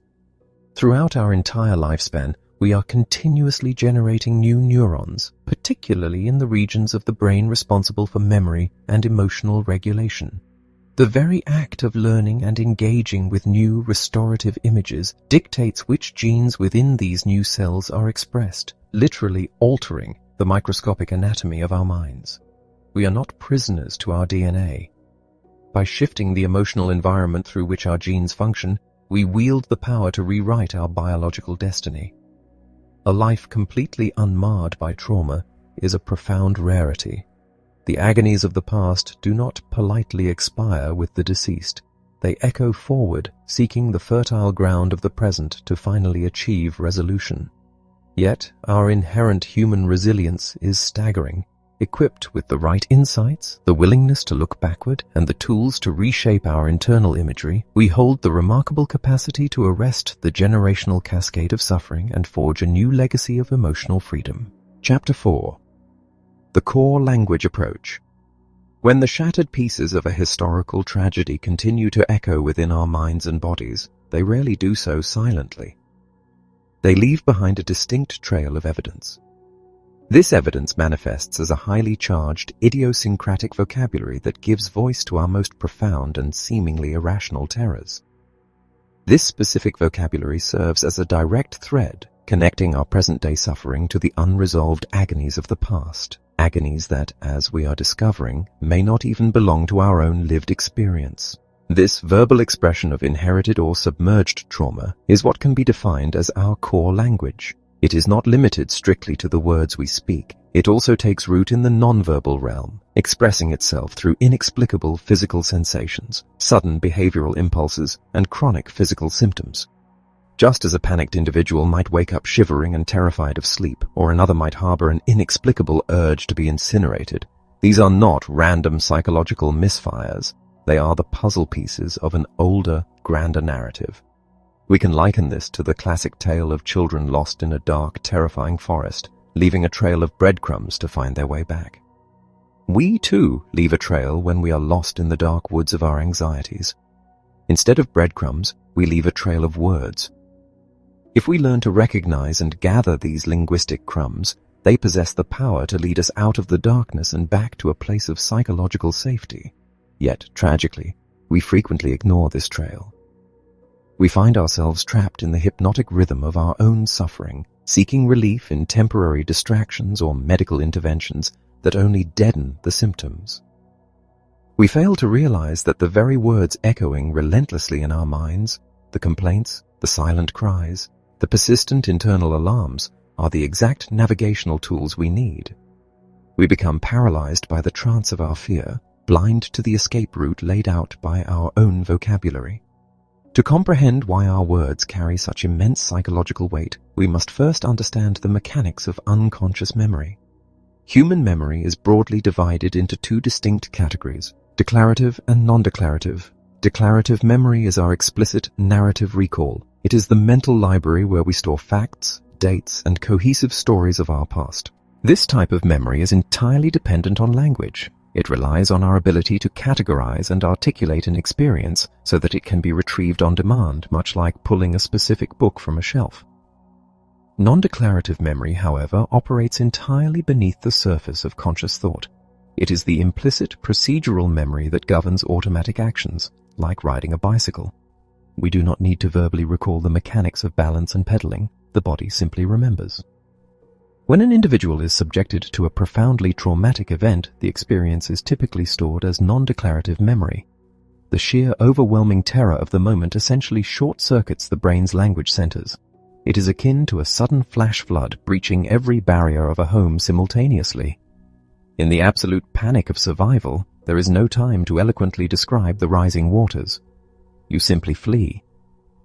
Throughout our entire lifespan, we are continuously generating new neurons, particularly in the regions of the brain responsible for memory and emotional regulation. The very act of learning and engaging with new restorative images dictates which genes within these new cells are expressed, literally altering the microscopic anatomy of our minds. We are not prisoners to our DNA. By shifting the emotional environment through which our genes function, we wield the power to rewrite our biological destiny. A life completely unmarred by trauma is a profound rarity. The agonies of the past do not politely expire with the deceased. They echo forward, seeking the fertile ground of the present to finally achieve resolution. Yet, our inherent human resilience is staggering. Equipped with the right insights, the willingness to look backward, and the tools to reshape our internal imagery, we hold the remarkable capacity to arrest the generational cascade of suffering and forge a new legacy of emotional freedom. Chapter 4. The Core Language Approach. When the shattered pieces of a historical tragedy continue to echo within our minds and bodies, they rarely do so silently. They leave behind a distinct trail of evidence. This evidence manifests as a highly charged, idiosyncratic vocabulary that gives voice to our most profound and seemingly irrational terrors. This specific vocabulary serves as a direct thread connecting our present-day suffering to the unresolved agonies of the past, agonies that, as we are discovering, may not even belong to our own lived experience. This verbal expression of inherited or submerged trauma is what can be defined as our core language. It is not limited strictly to the words we speak. It also takes root in the nonverbal realm, expressing itself through inexplicable physical sensations, sudden behavioral impulses, and chronic physical symptoms. Just as a panicked individual might wake up shivering and terrified of sleep, or another might harbor an inexplicable urge to be incinerated, these are not random psychological misfires. They are the puzzle pieces of an older, grander narrative. We can liken this to the classic tale of children lost in a dark, terrifying forest, leaving a trail of breadcrumbs to find their way back. We, too, leave a trail when we are lost in the dark woods of our anxieties. Instead of breadcrumbs, we leave a trail of words. If we learn to recognize and gather these linguistic crumbs, they possess the power to lead us out of the darkness and back to a place of psychological safety. Yet, tragically, we frequently ignore this trail. We find ourselves trapped in the hypnotic rhythm of our own suffering, seeking relief in temporary distractions or medical interventions that only deaden the symptoms. We fail to realize that the very words echoing relentlessly in our minds, the complaints, the silent cries, the persistent internal alarms, are the exact navigational tools we need. We become paralyzed by the trance of our fear, blind to the escape route laid out by our own vocabulary. To comprehend why our words carry such immense psychological weight, we must first understand the mechanics of unconscious memory. Human memory is broadly divided into two distinct categories, declarative and non-declarative. Declarative memory is our explicit narrative recall. It is the mental library where we store facts, dates, and cohesive stories of our past. This type of memory is entirely dependent on language. It relies on our ability to categorize and articulate an experience so that it can be retrieved on demand, much like pulling a specific book from a shelf. Non-declarative memory, however, operates entirely beneath the surface of conscious thought. It is the implicit procedural memory that governs automatic actions, like riding a bicycle. We do not need to verbally recall the mechanics of balance and pedaling. The body simply remembers. When an individual is subjected to a profoundly traumatic event, the experience is typically stored as non-declarative memory. The sheer overwhelming terror of the moment essentially short-circuits the brain's language centers. It is akin to a sudden flash flood breaching every barrier of a home simultaneously. In the absolute panic of survival, there is no time to eloquently describe the rising waters. You simply flee.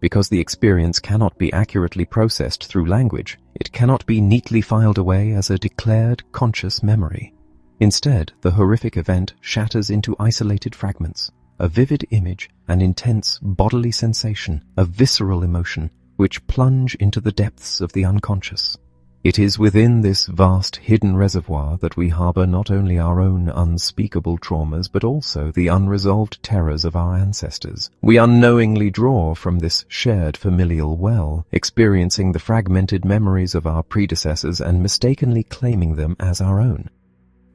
Because the experience cannot be accurately processed through language, it cannot be neatly filed away as a declared conscious memory. Instead, the horrific event shatters into isolated fragments, a vivid image, an intense bodily sensation, a visceral emotion, which plunge into the depths of the unconscious. It is within this vast hidden reservoir that we harbor not only our own unspeakable traumas but also the unresolved terrors of our ancestors. We unknowingly draw from this shared familial well, experiencing the fragmented memories of our predecessors and mistakenly claiming them as our own.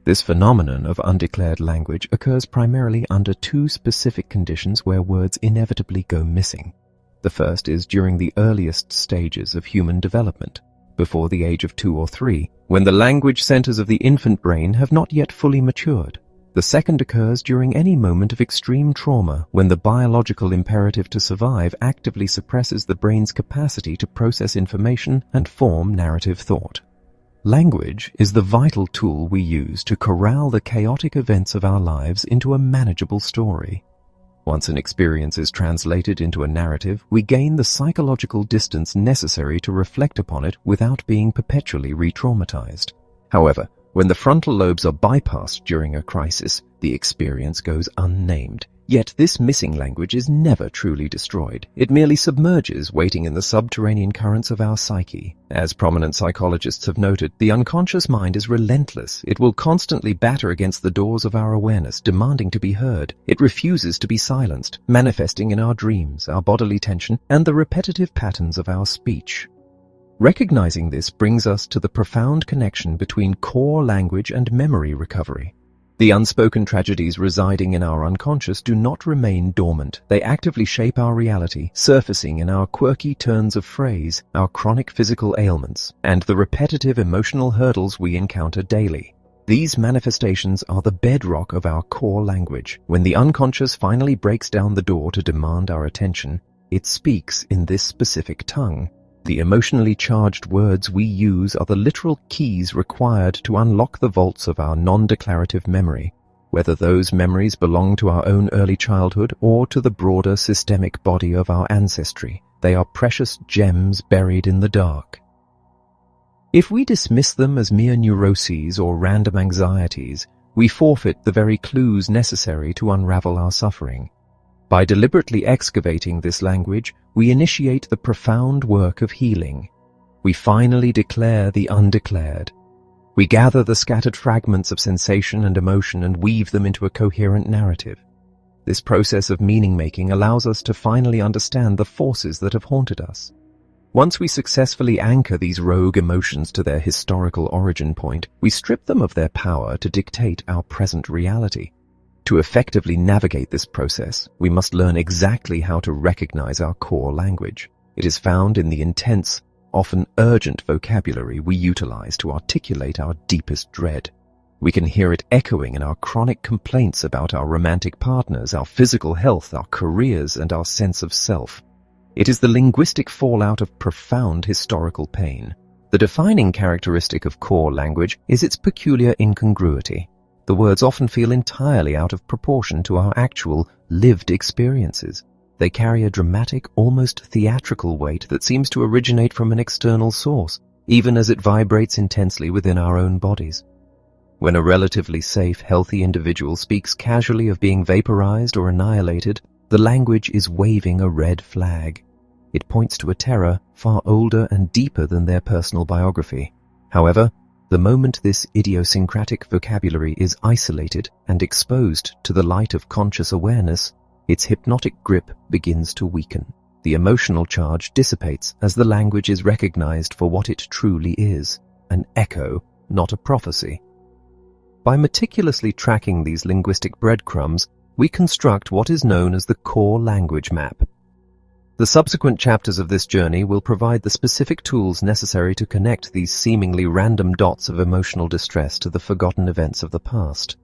This phenomenon of undeclared language occurs primarily under two specific conditions where words inevitably go missing. The first is during the earliest stages of human development, before the age of 2 or 3, when the language centers of the infant brain have not yet fully matured. The second occurs during any moment of extreme trauma, when the biological imperative to survive actively suppresses the brain's capacity to process information and form narrative thought. Language is the vital tool we use to corral the chaotic events of our lives into a manageable story. Once an experience is translated into a narrative, we gain the psychological distance necessary to reflect upon it without being perpetually re-traumatized. However, when the frontal lobes are bypassed during a crisis, The experience goes unnamed. Yet this missing language is never truly destroyed. It merely submerges, waiting in the subterranean currents of our psyche. As prominent psychologists have noted, the unconscious mind is relentless. It will constantly batter against the doors of our awareness, demanding to be heard. It refuses to be silenced, manifesting in our dreams, our bodily tension, and the repetitive patterns of our speech. Recognizing this brings us to the profound connection between core language and memory recovery. The unspoken tragedies residing in our unconscious do not remain dormant. They actively shape our reality, surfacing in our quirky turns of phrase, our chronic physical ailments, and the repetitive emotional hurdles we encounter daily. These manifestations are the bedrock of our core language. When the unconscious finally breaks down the door to demand our attention, it speaks in this specific tongue. The emotionally charged words we use are the literal keys required to unlock the vaults of our non-declarative memory, whether those memories belong to our own early childhood or to the broader systemic body of our ancestry. They are precious gems buried in the dark. If we dismiss them as mere neuroses or random anxieties, we forfeit the very clues necessary to unravel our suffering. By deliberately excavating this language, we initiate the profound work of healing. We finally declare the undeclared. We gather the scattered fragments of sensation and emotion and weave them into a coherent narrative. This process of meaning-making allows us to finally understand the forces that have haunted us. Once we successfully anchor these rogue emotions to their historical origin point, we strip them of their power to dictate our present reality. To effectively navigate this process, we must learn exactly how to recognize our core language. It is found in the intense, often urgent vocabulary we utilize to articulate our deepest dread. We can hear it echoing in our chronic complaints about our romantic partners, our physical health, our careers, and our sense of self. It is the linguistic fallout of profound historical pain. The defining characteristic of core language is its peculiar incongruity. The words often feel entirely out of proportion to our actual, lived experiences. They carry a dramatic, almost theatrical weight that seems to originate from an external source, even as it vibrates intensely within our own bodies. When a relatively safe, healthy individual speaks casually of being vaporized or annihilated, the language is waving a red flag. It points to a terror far older and deeper than their personal biography. However, the moment this idiosyncratic vocabulary is isolated and exposed to the light of conscious awareness, its hypnotic grip begins to weaken. The emotional charge dissipates as the language is recognized for what it truly is, an echo, not a prophecy. By meticulously tracking these linguistic breadcrumbs, we construct what is known as the core language map. The subsequent chapters of this journey will provide the specific tools necessary to connect these seemingly random dots of emotional distress to the forgotten events of the past.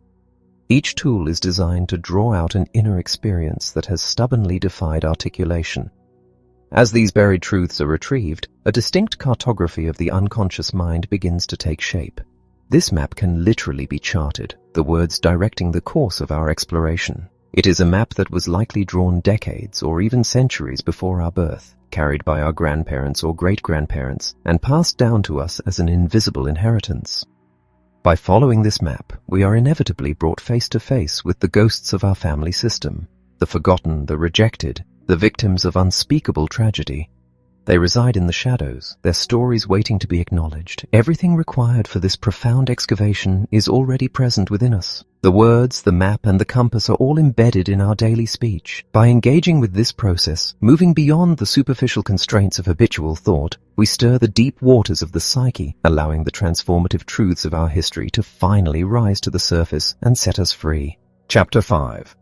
Each tool is designed to draw out an inner experience that has stubbornly defied articulation. As these buried truths are retrieved, a distinct cartography of the unconscious mind begins to take shape. This map can literally be charted, the words directing the course of our exploration. It is a map that was likely drawn decades or even centuries before our birth, carried by our grandparents or great-grandparents, and passed down to us as an invisible inheritance. By following this map, we are inevitably brought face to face with the ghosts of our family system, the forgotten, the rejected, the victims of unspeakable tragedy. They reside in the shadows, their stories waiting to be acknowledged. Everything required for this profound excavation is already present within us. The words, the map, and the compass are all embedded in our daily speech. By engaging with this process, moving beyond the superficial constraints of habitual thought, we stir the deep waters of the psyche, allowing the transformative truths of our history to finally rise to the surface and set us free. Chapter 5.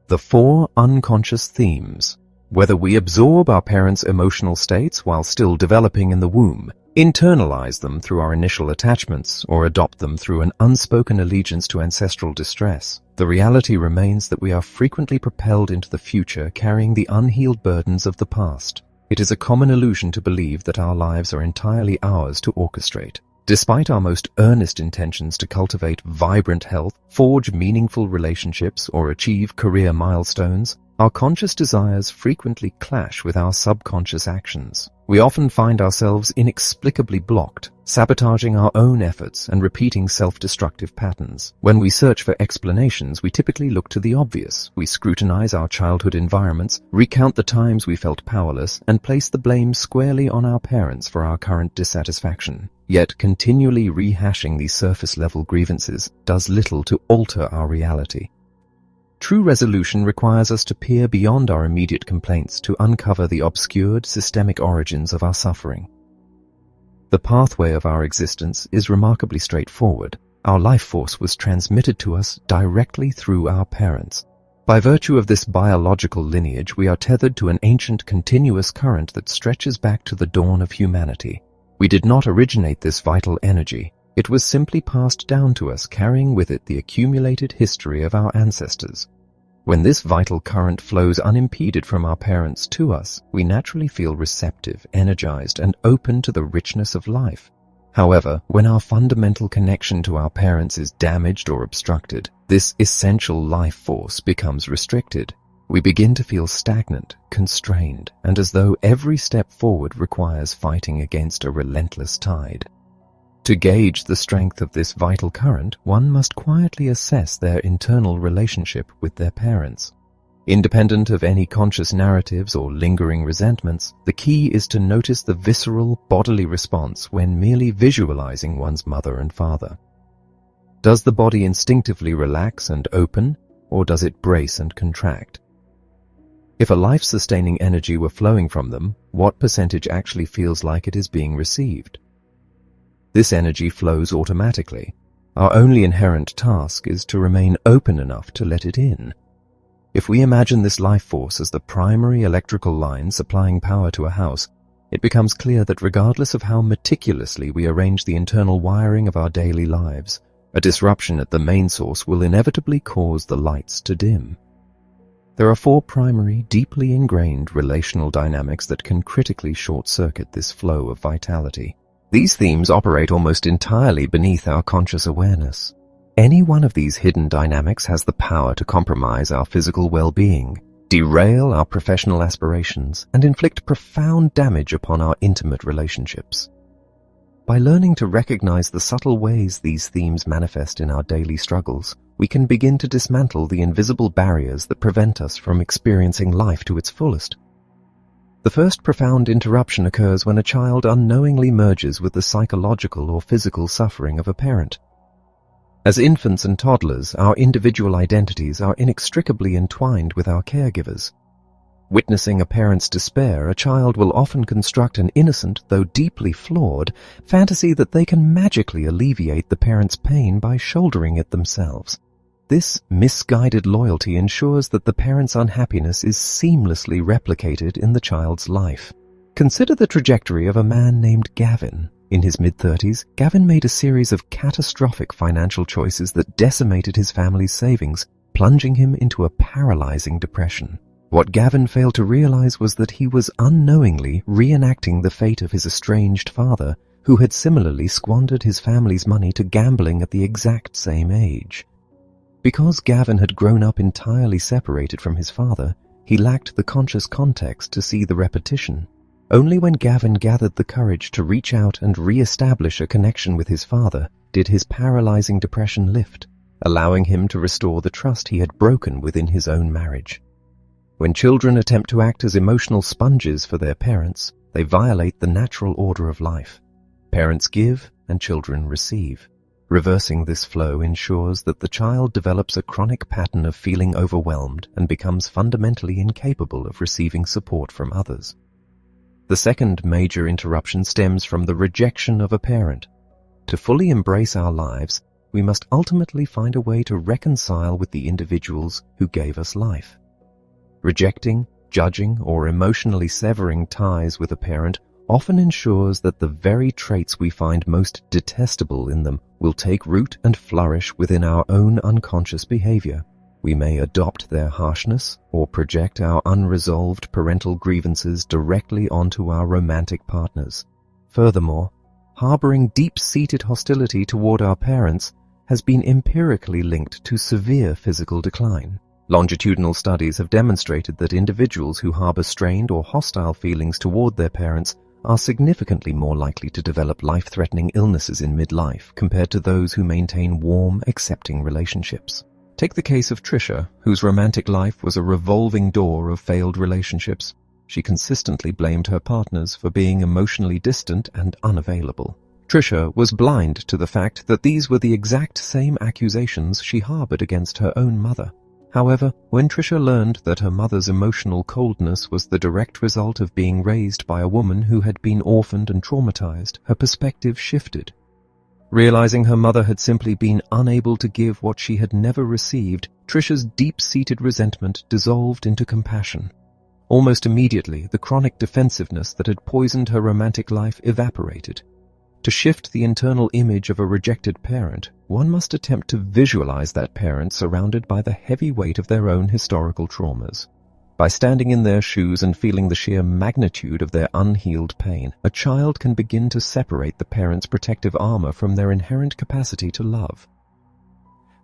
The 4 Unconscious Themes. Whether we absorb our parents' emotional states while still developing in the womb, internalize them through our initial attachments, or adopt them through an unspoken allegiance to ancestral distress, the reality remains that we are frequently propelled into the future carrying the unhealed burdens of the past. It is a common illusion to believe that our lives are entirely ours to orchestrate. Despite our most earnest intentions to cultivate vibrant health, forge meaningful relationships, or achieve career milestones, Our conscious desires frequently clash with our subconscious actions. We often find ourselves inexplicably blocked, sabotaging our own efforts and repeating self-destructive patterns. When we search for explanations, we typically look to the obvious. We scrutinize our childhood environments, recount the times we felt powerless, and place the blame squarely on our parents for our current dissatisfaction. Yet continually rehashing these surface-level grievances does little to alter our reality. True resolution requires us to peer beyond our immediate complaints to uncover the obscured systemic origins of our suffering. The pathway of our existence is remarkably straightforward. Our life force was transmitted to us directly through our parents. By virtue of this biological lineage, we are tethered to an ancient continuous current that stretches back to the dawn of humanity. We did not originate this vital energy. It was simply passed down to us, carrying with it the accumulated history of our ancestors. When this vital current flows unimpeded from our parents to us, we naturally feel receptive, energized, and open to the richness of life. However, when our fundamental connection to our parents is damaged or obstructed, this essential life force becomes restricted. We begin to feel stagnant, constrained, and as though every step forward requires fighting against a relentless tide. To gauge the strength of this vital current, one must quietly assess their internal relationship with their parents. Independent of any conscious narratives or lingering resentments, the key is to notice the visceral, bodily response when merely visualizing one's mother and father. Does the body instinctively relax and open, or does it brace and contract? If a life-sustaining energy were flowing from them, what percentage actually feels like it is being received? This energy flows automatically. Our only inherent task is to remain open enough to let it in. If we imagine this life force as the primary electrical line supplying power to a house, it becomes clear that regardless of how meticulously we arrange the internal wiring of our daily lives, a disruption at the main source will inevitably cause the lights to dim. There are 4 primary, deeply ingrained relational dynamics that can critically short-circuit this flow of vitality. These themes operate almost entirely beneath our conscious awareness. Any one of these hidden dynamics has the power to compromise our physical well-being, derail our professional aspirations, and inflict profound damage upon our intimate relationships. By learning to recognize the subtle ways these themes manifest in our daily struggles, we can begin to dismantle the invisible barriers that prevent us from experiencing life to its fullest. The first profound interruption occurs when a child unknowingly merges with the psychological or physical suffering of a parent. As infants and toddlers, our individual identities are inextricably entwined with our caregivers. Witnessing a parent's despair, a child will often construct an innocent, though deeply flawed, fantasy that they can magically alleviate the parent's pain by shouldering it themselves. This misguided loyalty ensures that the parent's unhappiness is seamlessly replicated in the child's life. Consider the trajectory of a man named Gavin. In his mid-30s, Gavin made a series of catastrophic financial choices that decimated his family's savings, plunging him into a paralyzing depression. What Gavin failed to realize was that he was unknowingly reenacting the fate of his estranged father, who had similarly squandered his family's money to gambling at the exact same age. Because Gavin had grown up entirely separated from his father, he lacked the conscious context to see the repetition. Only when Gavin gathered the courage to reach out and re-establish a connection with his father did his paralyzing depression lift, allowing him to restore the trust he had broken within his own marriage. When children attempt to act as emotional sponges for their parents, they violate the natural order of life. Parents give and children receive. Reversing this flow ensures that the child develops a chronic pattern of feeling overwhelmed and becomes fundamentally incapable of receiving support from others. The second major interruption stems from the rejection of a parent. To fully embrace our lives, we must ultimately find a way to reconcile with the individuals who gave us life. Rejecting, judging, or emotionally severing ties with a parent often ensures that the very traits we find most detestable in them will take root and flourish within our own unconscious behavior. We may adopt their harshness or project our unresolved parental grievances directly onto our romantic partners. Furthermore, harboring deep-seated hostility toward our parents has been empirically linked to severe physical decline. Longitudinal studies have demonstrated that individuals who harbor strained or hostile feelings toward their parents are significantly more likely to develop life-threatening illnesses in midlife compared to those who maintain warm, accepting relationships. Take the case of Tricia, whose romantic life was a revolving door of failed relationships. She consistently blamed her partners for being emotionally distant and unavailable. Tricia was blind to the fact that these were the exact same accusations she harbored against her own mother. However, when Tricia learned that her mother's emotional coldness was the direct result of being raised by a woman who had been orphaned and traumatized, her perspective shifted. Realizing her mother had simply been unable to give what she had never received, Tricia's deep-seated resentment dissolved into compassion. Almost immediately, the chronic defensiveness that had poisoned her romantic life evaporated. To shift the internal image of a rejected parent, one must attempt to visualize that parent surrounded by the heavy weight of their own historical traumas. By standing in their shoes and feeling the sheer magnitude of their unhealed pain, a child can begin to separate the parent's protective armor from their inherent capacity to love.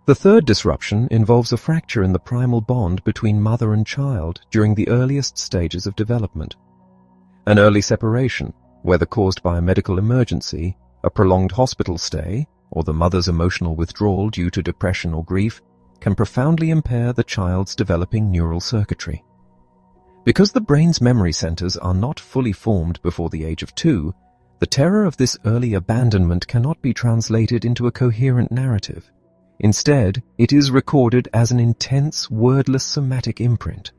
The third disruption involves a fracture in the primal bond between mother and child during the earliest stages of development. An early separation, whether caused by a medical emergency, a prolonged hospital stay, or the mother's emotional withdrawal due to depression or grief, can profoundly impair the child's developing neural circuitry. Because the brain's memory centers are not fully formed before the age of 2, the terror of this early abandonment cannot be translated into a coherent narrative. Instead, it is recorded as an intense, wordless somatic imprint.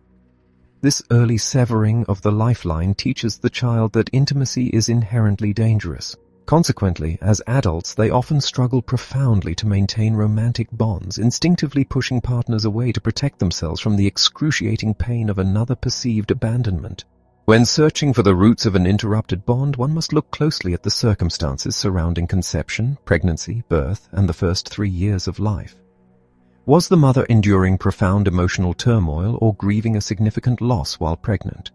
This early severing of the lifeline teaches the child that intimacy is inherently dangerous. Consequently, as adults, they often struggle profoundly to maintain romantic bonds, instinctively pushing partners away to protect themselves from the excruciating pain of another perceived abandonment. When searching for the roots of an interrupted bond, one must look closely at the circumstances surrounding conception, pregnancy, birth, and the first 3 years of life. Was the mother enduring profound emotional turmoil or grieving a significant loss while pregnant?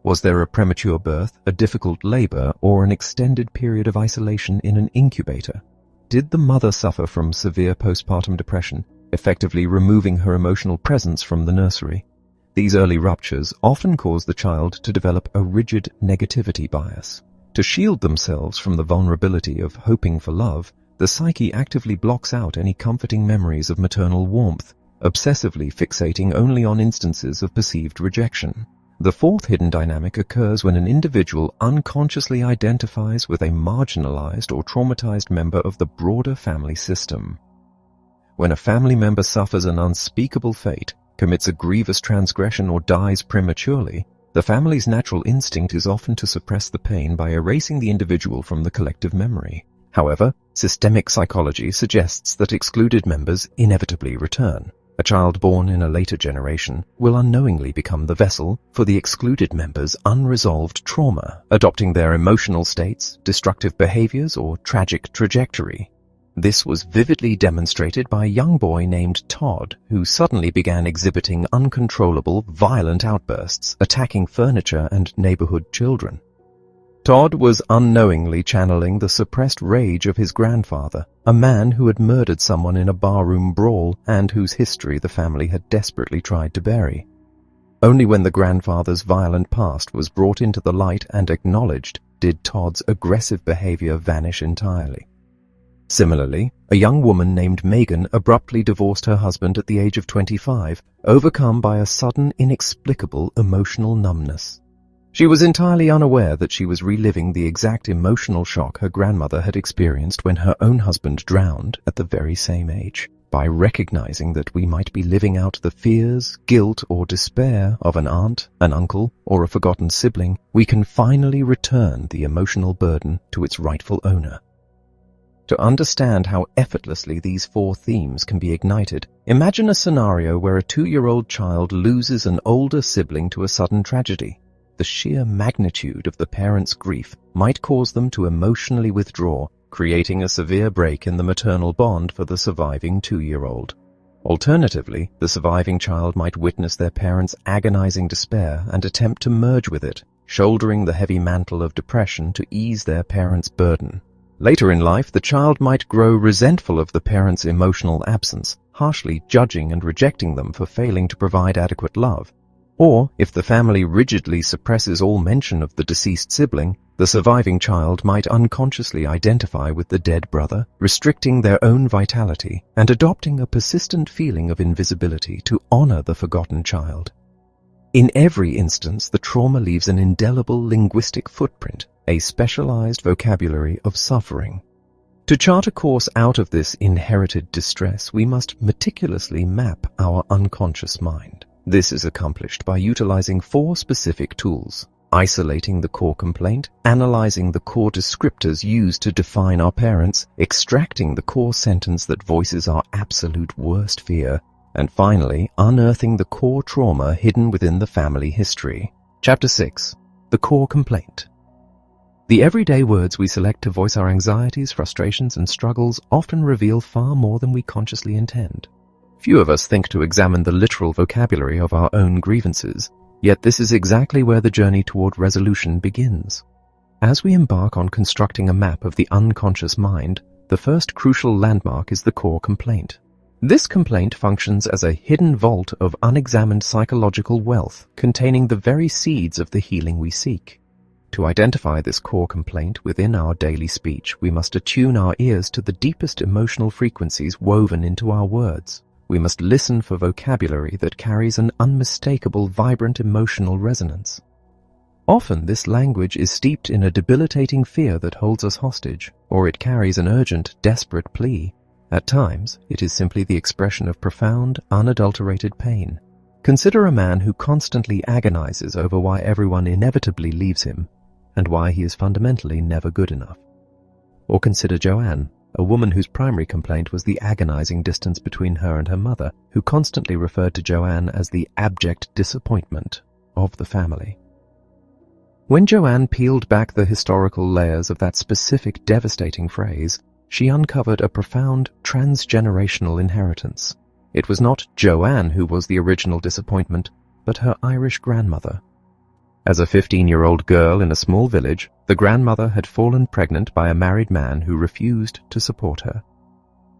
Was there a premature birth, a difficult labor, or an extended period of isolation in an incubator? Did the mother suffer from severe postpartum depression, effectively removing her emotional presence from the nursery? These early ruptures often cause the child to develop a rigid negativity bias. To shield themselves from the vulnerability of hoping for love, the psyche actively blocks out any comforting memories of maternal warmth, obsessively fixating only on instances of perceived rejection. The fourth hidden dynamic occurs when an individual unconsciously identifies with a marginalized or traumatized member of the broader family system. When a family member suffers an unspeakable fate, commits a grievous transgression, or dies prematurely, the family's natural instinct is often to suppress the pain by erasing the individual from the collective memory. However, systemic psychology suggests that excluded members inevitably return. A child born in a later generation will unknowingly become the vessel for the excluded member's unresolved trauma, adopting their emotional states, destructive behaviors, or tragic trajectory. This was vividly demonstrated by a young boy named Todd, who suddenly began exhibiting uncontrollable, violent outbursts, attacking furniture and neighborhood children. Todd was unknowingly channeling the suppressed rage of his grandfather, a man who had murdered someone in a barroom brawl and whose history the family had desperately tried to bury. Only when the grandfather's violent past was brought into the light and acknowledged did Todd's aggressive behavior vanish entirely. Similarly, a young woman named Megan abruptly divorced her husband at the age of 25, overcome by a sudden, inexplicable emotional numbness. She was entirely unaware that she was reliving the exact emotional shock her grandmother had experienced when her own husband drowned at the very same age. By recognizing that we might be living out the fears, guilt, or despair of an aunt, an uncle, or a forgotten sibling, we can finally return the emotional burden to its rightful owner. To understand how effortlessly these 4 themes can be ignited, imagine a scenario where a 2-year-old child loses an older sibling to a sudden tragedy. The sheer magnitude of the parent's grief might cause them to emotionally withdraw, creating a severe break in the maternal bond for the surviving 2-year-old. Alternatively, the surviving child might witness their parents' agonizing despair and attempt to merge with it, shouldering the heavy mantle of depression to ease their parents' burden. Later in life, the child might grow resentful of the parent's emotional absence, harshly judging and rejecting them for failing to provide adequate love. Or, if the family rigidly suppresses all mention of the deceased sibling, the surviving child might unconsciously identify with the dead brother, restricting their own vitality and adopting a persistent feeling of invisibility to honor the forgotten child. In every instance, the trauma leaves an indelible linguistic footprint, a specialized vocabulary of suffering. To chart a course out of this inherited distress, we must meticulously map our unconscious mind. This is accomplished by utilizing 4 specific tools: isolating the core complaint, analyzing the core descriptors used to define our parents, extracting the core sentence that voices our absolute worst fear, and finally, unearthing the core trauma hidden within the family history. Chapter 6. The Core Complaint. The everyday words we select to voice our anxieties, frustrations, and struggles often reveal far more than we consciously intend. Few of us think to examine the literal vocabulary of our own grievances, yet this is exactly where the journey toward resolution begins. As we embark on constructing a map of the unconscious mind, the first crucial landmark is the core complaint. This complaint functions as a hidden vault of unexamined psychological wealth, containing the very seeds of the healing we seek. To identify this core complaint within our daily speech, we must attune our ears to the deepest emotional frequencies woven into our words. We must listen for vocabulary that carries an unmistakable, vibrant emotional resonance. Often this language is steeped in a debilitating fear that holds us hostage, or it carries an urgent, desperate plea. At times, it is simply the expression of profound, unadulterated pain. Consider a man who constantly agonizes over why everyone inevitably leaves him, and why he is fundamentally never good enough. Or consider Joanne, a woman whose primary complaint was the agonizing distance between her and her mother, who constantly referred to Joanne as the abject disappointment of the family. When Joanne peeled back the historical layers of that specific devastating phrase, she uncovered a profound transgenerational inheritance. It was not Joanne who was the original disappointment, but her Irish grandmother. As a 15-year-old girl in a small village, the grandmother had fallen pregnant by a married man who refused to support her.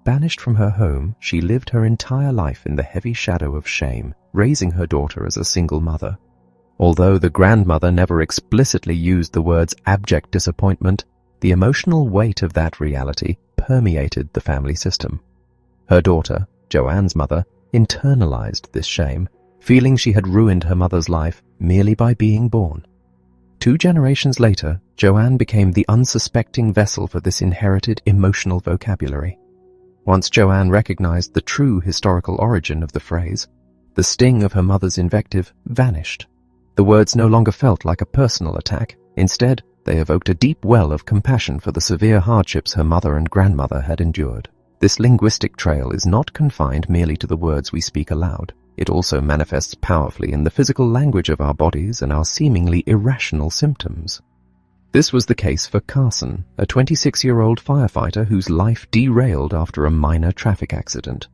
Banished from her home, she lived her entire life in the heavy shadow of shame, raising her daughter as a single mother. Although the grandmother never explicitly used the words abject disappointment, the emotional weight of that reality permeated the family system. Her daughter, Joanne's mother, internalized this shame, feeling she had ruined her mother's life merely by being born. 2 generations later, Joanne became the unsuspecting vessel for this inherited emotional vocabulary. Once Joanne recognized the true historical origin of the phrase, the sting of her mother's invective vanished. The words no longer felt like a personal attack. Instead, they evoked a deep well of compassion for the severe hardships her mother and grandmother had endured. This linguistic trail is not confined merely to the words we speak aloud. It also manifests powerfully in the physical language of our bodies and our seemingly irrational symptoms. This was the case for Carson, a 26-year-old firefighter whose life derailed after a minor traffic accident.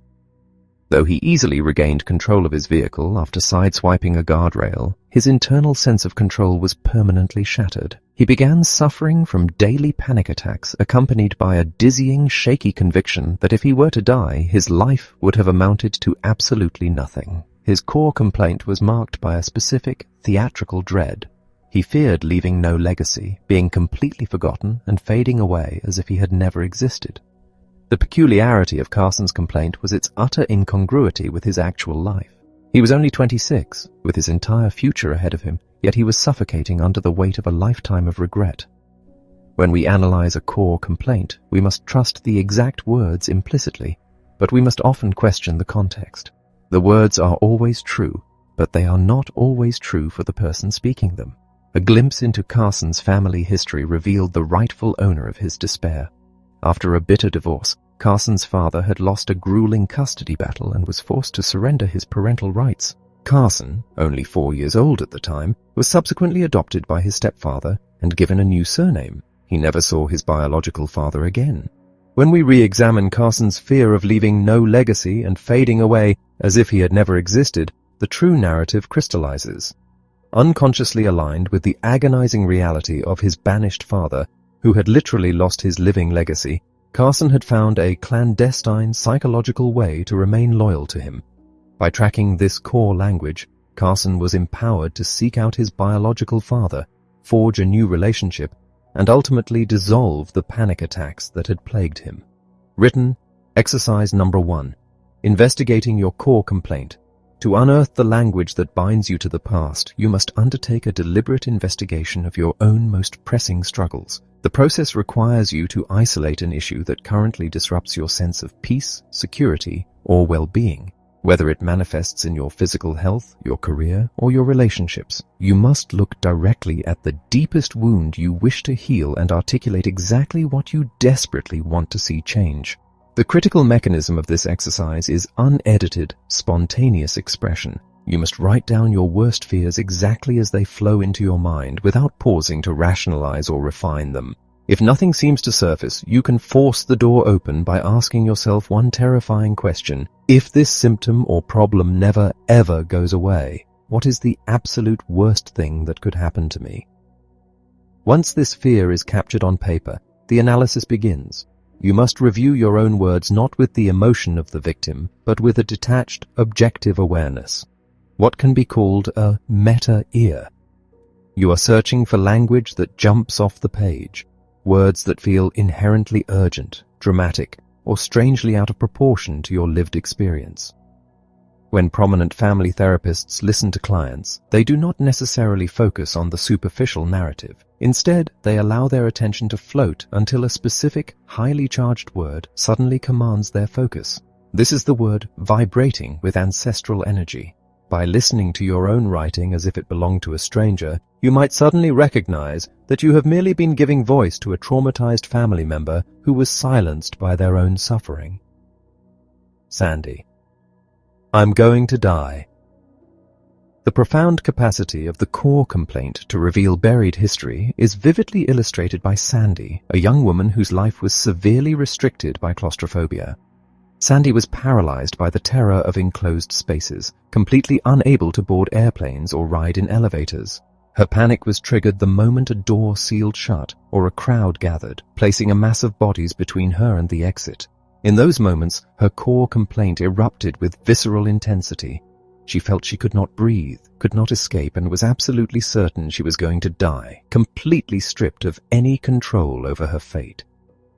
Though he easily regained control of his vehicle after sideswiping a guardrail, his internal sense of control was permanently shattered. He began suffering from daily panic attacks accompanied by a dizzying, shaky conviction that if he were to die, his life would have amounted to absolutely nothing. His core complaint was marked by a specific, theatrical dread. He feared leaving no legacy, being completely forgotten and fading away as if he had never existed. The peculiarity of Carson's complaint was its utter incongruity with his actual life. He was only 26, with his entire future ahead of him, yet he was suffocating under the weight of a lifetime of regret. When we analyze a core complaint, we must trust the exact words implicitly, but we must often question the context. The words are always true, but they are not always true for the person speaking them. A glimpse into Carson's family history revealed the rightful owner of his despair. After a bitter divorce, Carson's father had lost a grueling custody battle and was forced to surrender his parental rights. Carson, only 4 years old at the time, was subsequently adopted by his stepfather and given a new surname. He never saw his biological father again. When we re-examine Carson's fear of leaving no legacy and fading away as if he had never existed, the true narrative crystallizes. Unconsciously aligned with the agonizing reality of his banished father, who had literally lost his living legacy, Carson had found a clandestine psychological way to remain loyal to him. By tracking this core language, Carson was empowered to seek out his biological father, forge a new relationship, and ultimately dissolve the panic attacks that had plagued him. Written, Exercise number 1. Investigating your core complaint. To unearth the language that binds you to the past, you must undertake a deliberate investigation of your own most pressing struggles. The process requires you to isolate an issue that currently disrupts your sense of peace, security, or well-being. Whether it manifests in your physical health, your career, or your relationships, you must look directly at the deepest wound you wish to heal and articulate exactly what you desperately want to see change. The critical mechanism of this exercise is unedited, spontaneous expression. You must write down your worst fears exactly as they flow into your mind without pausing to rationalize or refine them. If nothing seems to surface, you can force the door open by asking yourself one terrifying question. If this symptom or problem never, ever goes away, what is the absolute worst thing that could happen to me? Once this fear is captured on paper, the analysis begins. You must review your own words not with the emotion of the victim, but with a detached, objective awareness. What can be called a meta-ear? You are searching for language that jumps off the page, words that feel inherently urgent, dramatic, or strangely out of proportion to your lived experience. When prominent family therapists listen to clients, they do not necessarily focus on the superficial narrative. Instead, they allow their attention to float until a specific, highly charged word suddenly commands their focus. This is the word vibrating with ancestral energy. By listening to your own writing as if it belonged to a stranger, you might suddenly recognize that you have merely been giving voice to a traumatized family member who was silenced by their own suffering. Sandy. I'm going to die. The profound capacity of the core complaint to reveal buried history is vividly illustrated by Sandy, a young woman whose life was severely restricted by claustrophobia. Sandy was paralyzed by the terror of enclosed spaces, completely unable to board airplanes or ride in elevators. Her panic was triggered the moment a door sealed shut or a crowd gathered, placing a mass of bodies between her and the exit. In those moments, her core complaint erupted with visceral intensity. She felt she could not breathe, could not escape, and was absolutely certain she was going to die, completely stripped of any control over her fate.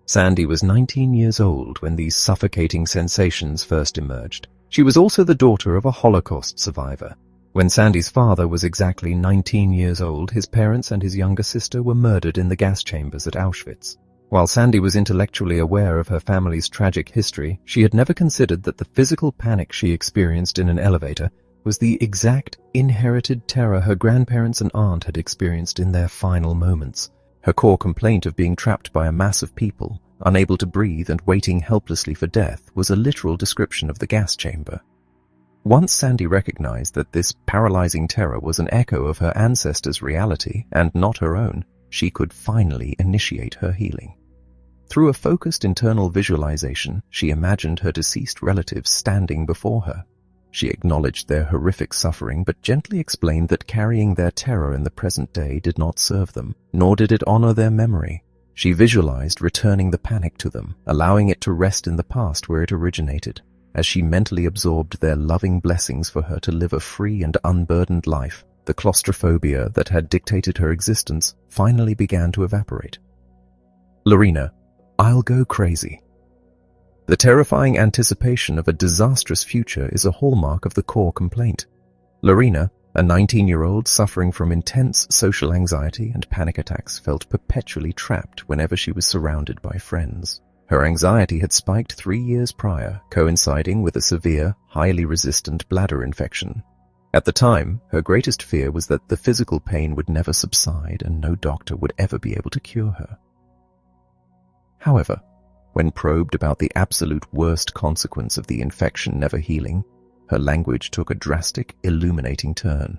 Sandy was 19 years old when these suffocating sensations first emerged. She was also the daughter of a Holocaust survivor. When Sandy's father was exactly 19 years old, his parents and his younger sister were murdered in the gas chambers at Auschwitz. While Sandy was intellectually aware of her family's tragic history, she had never considered that the physical panic she experienced in an elevator was the exact inherited terror her grandparents and aunt had experienced in their final moments. Her core complaint of being trapped by a mass of people, unable to breathe and waiting helplessly for death, was a literal description of the gas chamber. Once Sandy recognized that this paralyzing terror was an echo of her ancestors' reality and not her own, she could finally initiate her healing. Through a focused internal visualization, she imagined her deceased relatives standing before her. She acknowledged their horrific suffering, but gently explained that carrying their terror in the present day did not serve them, nor did it honor their memory. She visualized returning the panic to them, allowing it to rest in the past where it originated. As she mentally absorbed their loving blessings for her to live a free and unburdened life, the claustrophobia that had dictated her existence finally began to evaporate. Lorena, I'll go crazy. The terrifying anticipation of a disastrous future is a hallmark of the core complaint. Lorena, a 19-year-old suffering from intense social anxiety and panic attacks, felt perpetually trapped whenever she was surrounded by friends. Her anxiety had spiked 3 years prior, coinciding with a severe, highly resistant bladder infection. At the time, her greatest fear was that the physical pain would never subside and no doctor would ever be able to cure her. However, when probed about the absolute worst consequence of the infection never healing, her language took a drastic, illuminating turn.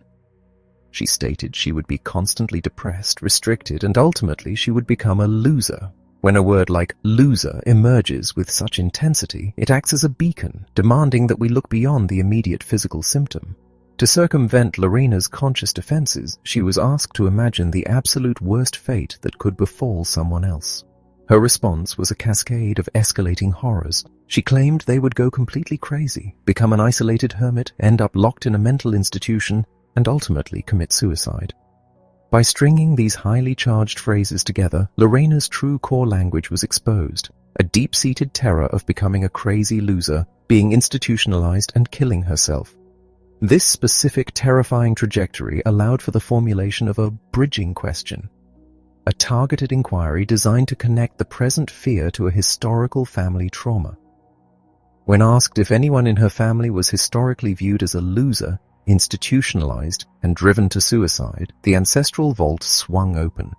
She stated she would be constantly depressed, restricted, and ultimately she would become a loser. When a word like loser emerges with such intensity, it acts as a beacon, demanding that we look beyond the immediate physical symptom. To circumvent Lorena's conscious defenses, she was asked to imagine the absolute worst fate that could befall someone else. Her response was a cascade of escalating horrors. She claimed they would go completely crazy, become an isolated hermit, end up locked in a mental institution, and ultimately commit suicide. By stringing these highly charged phrases together, Lorena's true core language was exposed, a deep-seated terror of becoming a crazy loser, being institutionalized and killing herself. This specific terrifying trajectory allowed for the formulation of a bridging question, a targeted inquiry designed to connect the present fear to a historical family trauma. When asked if anyone in her family was historically viewed as a loser, institutionalized, and driven to suicide, the ancestral vault swung open.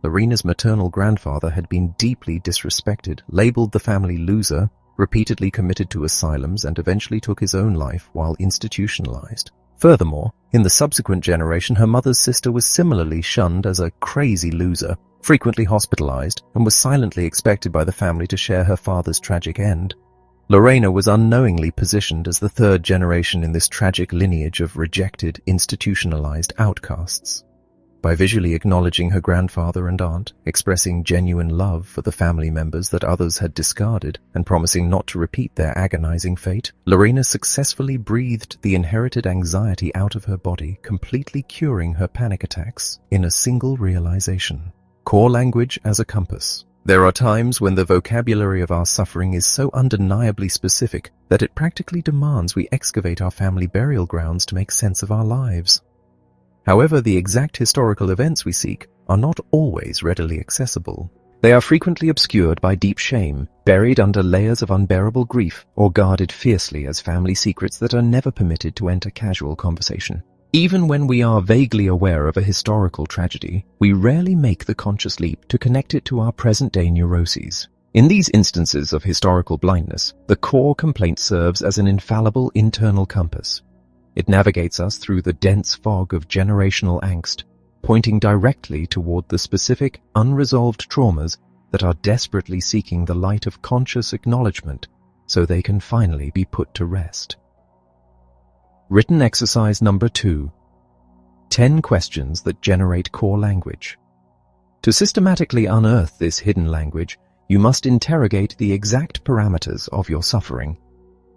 Lorena's maternal grandfather had been deeply disrespected, labeled the family loser, repeatedly committed to asylums, and eventually took his own life while institutionalized. Furthermore, in the subsequent generation, her mother's sister was similarly shunned as a crazy loser, frequently hospitalized, and was silently expected by the family to share her father's tragic end. Lorena was unknowingly positioned as the third generation in this tragic lineage of rejected, institutionalized outcasts. By visually acknowledging her grandfather and aunt, expressing genuine love for the family members that others had discarded, and promising not to repeat their agonizing fate, Lorena successfully breathed the inherited anxiety out of her body, completely curing her panic attacks in a single realization. Core language as a compass. There are times when the vocabulary of our suffering is so undeniably specific that it practically demands we excavate our family burial grounds to make sense of our lives. However, the exact historical events we seek are not always readily accessible. They are frequently obscured by deep shame, buried under layers of unbearable grief, or guarded fiercely as family secrets that are never permitted to enter casual conversation. Even when we are vaguely aware of a historical tragedy, we rarely make the conscious leap to connect it to our present-day neuroses. In these instances of historical blindness, the core complaint serves as an infallible internal compass. It navigates us through the dense fog of generational angst, pointing directly toward the specific, unresolved traumas that are desperately seeking the light of conscious acknowledgement so they can finally be put to rest. Written exercise number 2. 10 questions that generate core language. To systematically unearth this hidden language, you must interrogate the exact parameters of your suffering.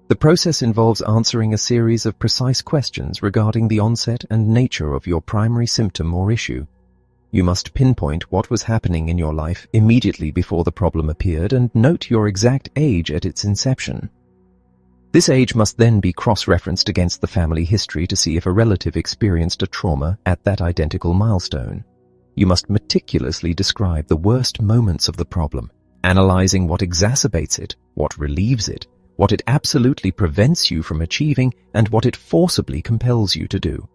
The process involves answering a series of precise questions regarding the onset and nature of your primary symptom or issue. You must pinpoint what was happening in your life immediately before the problem appeared and note your exact age at its inception. This age must then be cross-referenced against the family history to see if a relative experienced a trauma at that identical milestone. You must meticulously describe the worst moments of the problem, analyzing what exacerbates it, what relieves it, what it absolutely prevents you from achieving, and what it forcibly compels you to do.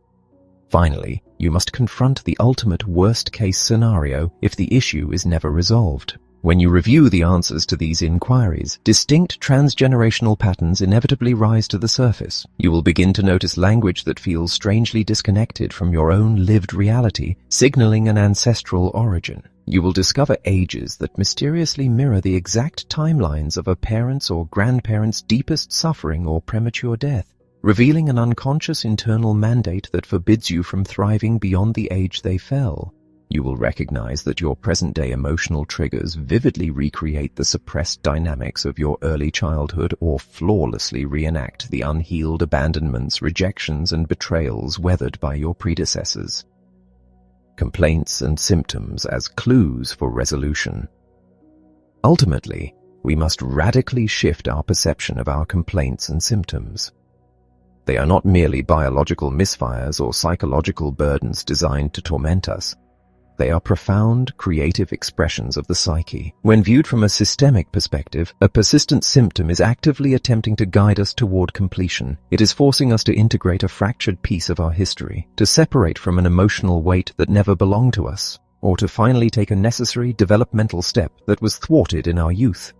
Finally, you must confront the ultimate worst-case scenario if the issue is never resolved. When you review the answers to these inquiries, distinct transgenerational patterns inevitably rise to the surface. You will begin to notice language that feels strangely disconnected from your own lived reality, signaling an ancestral origin. You will discover ages that mysteriously mirror the exact timelines of a parent's or grandparent's deepest suffering or premature death, revealing an unconscious internal mandate that forbids you from thriving beyond the age they fell. You will recognize that your present-day emotional triggers vividly recreate the suppressed dynamics of your early childhood or flawlessly reenact the unhealed abandonments, rejections, and betrayals weathered by your predecessors. Complaints and symptoms as clues for resolution. Ultimately, we must radically shift our perception of our complaints and symptoms. They are not merely biological misfires or psychological burdens designed to torment us. They are profound, creative expressions of the psyche. When viewed from a systemic perspective, a persistent symptom is actively attempting to guide us toward completion. It is forcing us to integrate a fractured piece of our history, to separate from an emotional weight that never belonged to us, or to finally take a necessary developmental step that was thwarted in our youth.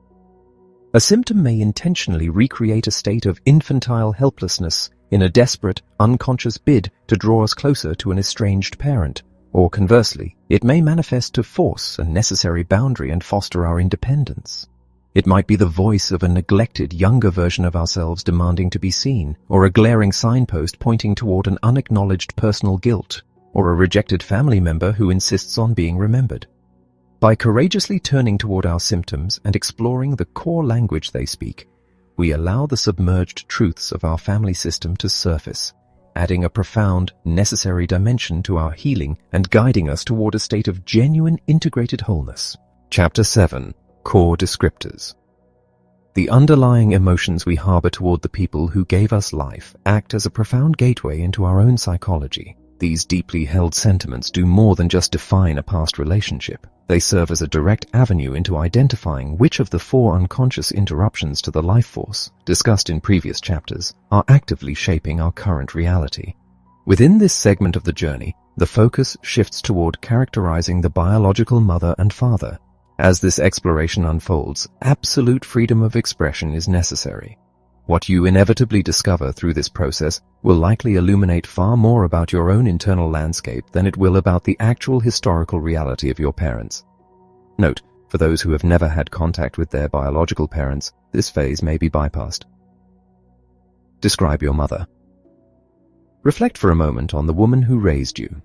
A symptom may intentionally recreate a state of infantile helplessness in a desperate, unconscious bid to draw us closer to an estranged parent. Or conversely, it may manifest to force a necessary boundary and foster our independence. It might be the voice of a neglected younger version of ourselves demanding to be seen, or a glaring signpost pointing toward an unacknowledged personal guilt, or a rejected family member who insists on being remembered. By courageously turning toward our symptoms and exploring the core language they speak, we allow the submerged truths of our family system to surface, adding a profound, necessary dimension to our healing and guiding us toward a state of genuine integrated wholeness. Chapter 7. Core Descriptors. The underlying emotions we harbor toward the people who gave us life act as a profound gateway into our own psychology. These deeply held sentiments do more than just define a past relationship. They serve as a direct avenue into identifying which of the 4 unconscious interruptions to the life force, discussed in previous chapters, are actively shaping our current reality. Within this segment of the journey, the focus shifts toward characterizing the biological mother and father. As this exploration unfolds, absolute freedom of expression is necessary. What you inevitably discover through this process will likely illuminate far more about your own internal landscape than it will about the actual historical reality of your parents. Note, for those who have never had contact with their biological parents, this phase may be bypassed. Describe your mother. Reflect for a moment on the woman who raised you.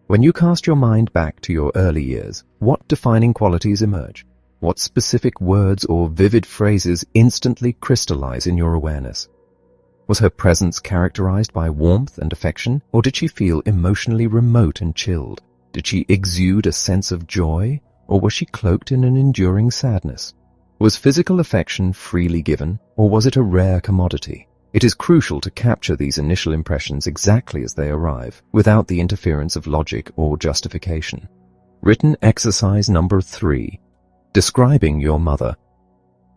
When you cast your mind back to your early years, what defining qualities emerge? What specific words or vivid phrases instantly crystallize in your awareness? Was her presence characterized by warmth and affection, or did she feel emotionally remote and chilled? Did she exude a sense of joy, or was she cloaked in an enduring sadness? Was physical affection freely given, or was it a rare commodity? It is crucial to capture these initial impressions exactly as they arrive, without the interference of logic or justification. Written exercise number 3. Describing your mother.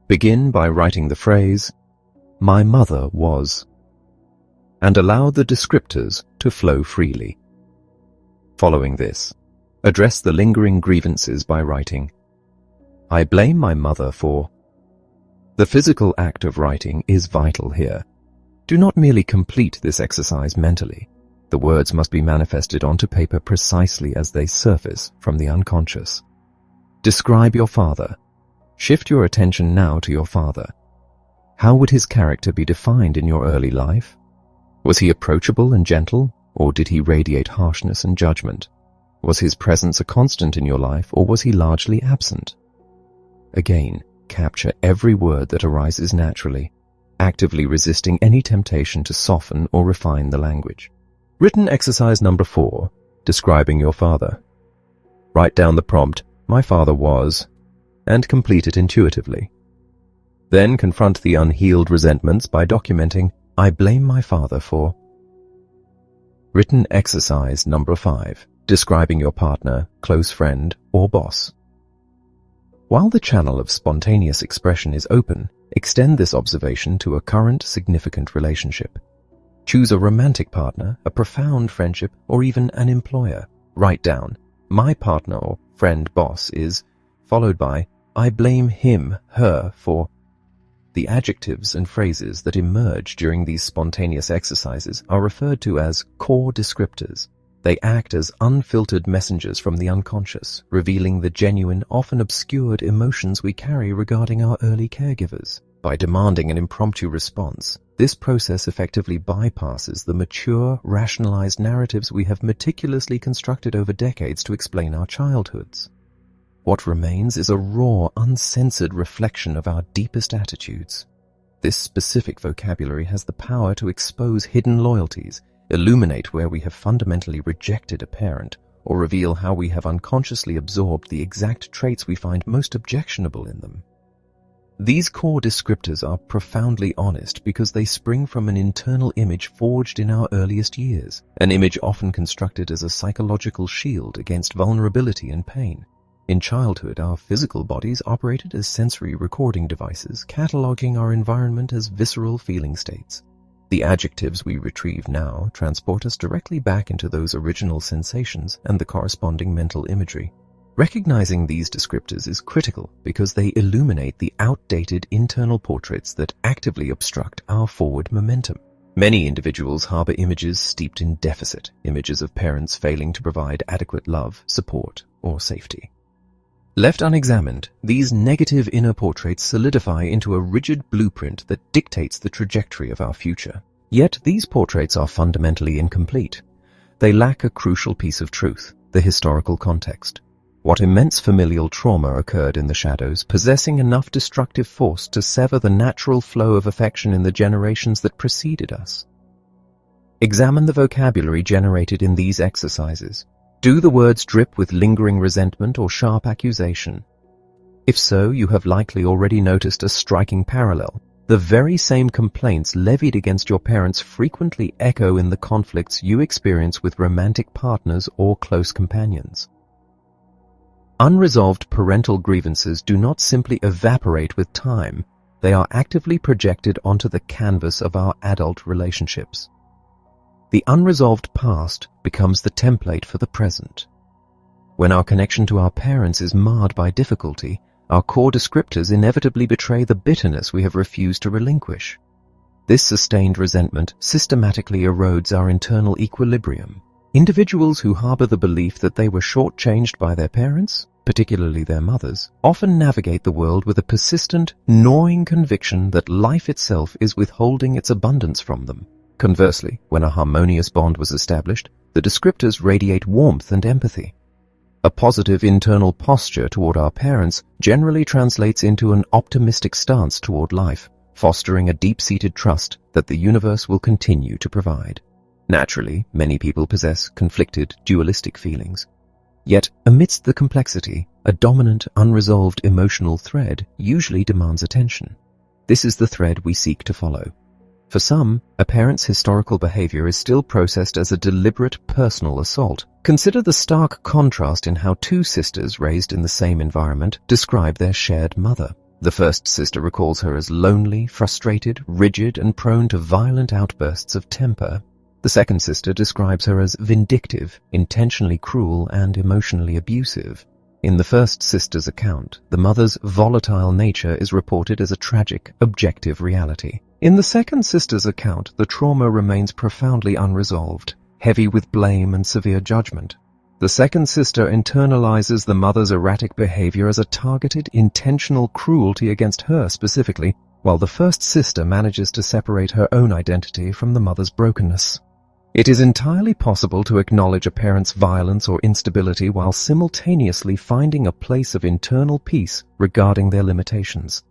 Begin by writing the phrase, "My mother was," and allow the descriptors to flow freely. Following this, address the lingering grievances by writing, "I blame my mother for." The physical act of writing is vital here. Do not merely complete this exercise mentally. The words must be manifested onto paper precisely as they surface from the unconscious. Describe your father. Shift your attention now to your father. How would his character be defined in your early life? Was he approachable and gentle, or did he radiate harshness and judgment? Was his presence a constant in your life, or was he largely absent? Again, capture every word that arises naturally, actively resisting any temptation to soften or refine the language. Written exercise number 4. Describing your father. Write down the prompt, "My father was," and complete it intuitively. Then confront the unhealed resentments by documenting, "I blame my father for." Written exercise number 5. Describing your partner, close friend, or boss. While the channel of spontaneous expression is open, extend this observation to a current significant relationship. Choose a romantic partner, a profound friendship, or even an employer. Write down, "My partner or friend boss is," followed by, "I blame him, her for." The adjectives and phrases that emerge during these spontaneous exercises are referred to as core descriptors. They act as unfiltered messengers from the unconscious, revealing the genuine, often obscured emotions we carry regarding our early caregivers. By demanding an impromptu response, this process effectively bypasses the mature, rationalized narratives we have meticulously constructed over decades to explain our childhoods. What remains is a raw, uncensored reflection of our deepest attitudes. This specific vocabulary has the power to expose hidden loyalties, illuminate where we have fundamentally rejected a parent, or reveal how we have unconsciously absorbed the exact traits we find most objectionable in them. These core descriptors are profoundly honest because they spring from an internal image forged in our earliest years, an image often constructed as a psychological shield against vulnerability and pain. In childhood, our physical bodies operated as sensory recording devices, cataloging our environment as visceral feeling states. The adjectives we retrieve now transport us directly back into those original sensations and the corresponding mental imagery. Recognizing these descriptors is critical because they illuminate the outdated internal portraits that actively obstruct our forward momentum. Many individuals harbor images steeped in deficit, images of parents failing to provide adequate love, support, or safety. Left unexamined, these negative inner portraits solidify into a rigid blueprint that dictates the trajectory of our future. Yet these portraits are fundamentally incomplete. They lack a crucial piece of truth, the historical context. What immense familial trauma occurred in the shadows, possessing enough destructive force to sever the natural flow of affection in the generations that preceded us? Examine the vocabulary generated in these exercises. Do the words drip with lingering resentment or sharp accusation? If so, you have likely already noticed a striking parallel. The very same complaints levied against your parents frequently echo in the conflicts you experience with romantic partners or close companions. Unresolved parental grievances do not simply evaporate with time, they are actively projected onto the canvas of our adult relationships. The unresolved past becomes the template for the present. When our connection to our parents is marred by difficulty, our core descriptors inevitably betray the bitterness we have refused to relinquish. This sustained resentment systematically erodes our internal equilibrium. Individuals who harbor the belief that they were shortchanged by their parents, particularly their mothers, often navigate the world with a persistent, gnawing conviction that life itself is withholding its abundance from them. Conversely, when a harmonious bond was established, the descriptors radiate warmth and empathy. A positive internal posture toward our parents generally translates into an optimistic stance toward life, fostering a deep-seated trust that the universe will continue to provide. Naturally, many people possess conflicted, dualistic feelings. Yet, amidst the complexity, a dominant, unresolved emotional thread usually demands attention. This is the thread we seek to follow. For some, a parent's historical behavior is still processed as a deliberate personal assault. Consider the stark contrast in how two sisters raised in the same environment describe their shared mother. The first sister recalls her as lonely, frustrated, rigid, and prone to violent outbursts of temper. The second sister describes her as vindictive, intentionally cruel, and emotionally abusive. In the first sister's account, the mother's volatile nature is reported as a tragic, objective reality. In the second sister's account, the trauma remains profoundly unresolved, heavy with blame and severe judgment. The second sister internalizes the mother's erratic behavior as a targeted, intentional cruelty against her specifically, while the first sister manages to separate her own identity from the mother's brokenness. It is entirely possible to acknowledge a parent's violence or instability while simultaneously finding a place of internal peace regarding their limitations.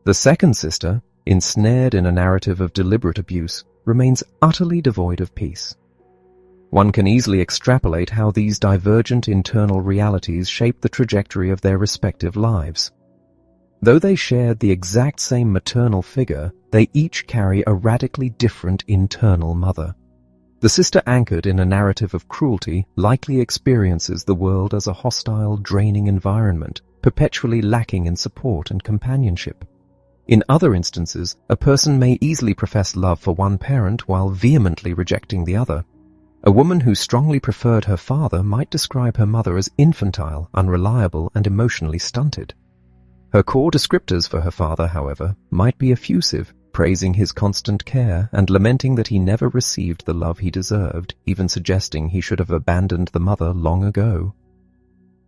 The second sister, ensnared in a narrative of deliberate abuse, remains utterly devoid of peace. One can easily extrapolate how these divergent internal realities shape the trajectory of their respective lives. Though they shared the exact same maternal figure, they each carry a radically different internal mother. The sister anchored in a narrative of cruelty likely experiences the world as a hostile, draining environment, perpetually lacking in support and companionship. In other instances, a person may easily profess love for one parent while vehemently rejecting the other. A woman who strongly preferred her father might describe her mother as infantile, unreliable, and emotionally stunted. Her core descriptors for her father, however, might be effusive, praising his constant care and lamenting that he never received the love he deserved, even suggesting he should have abandoned the mother long ago.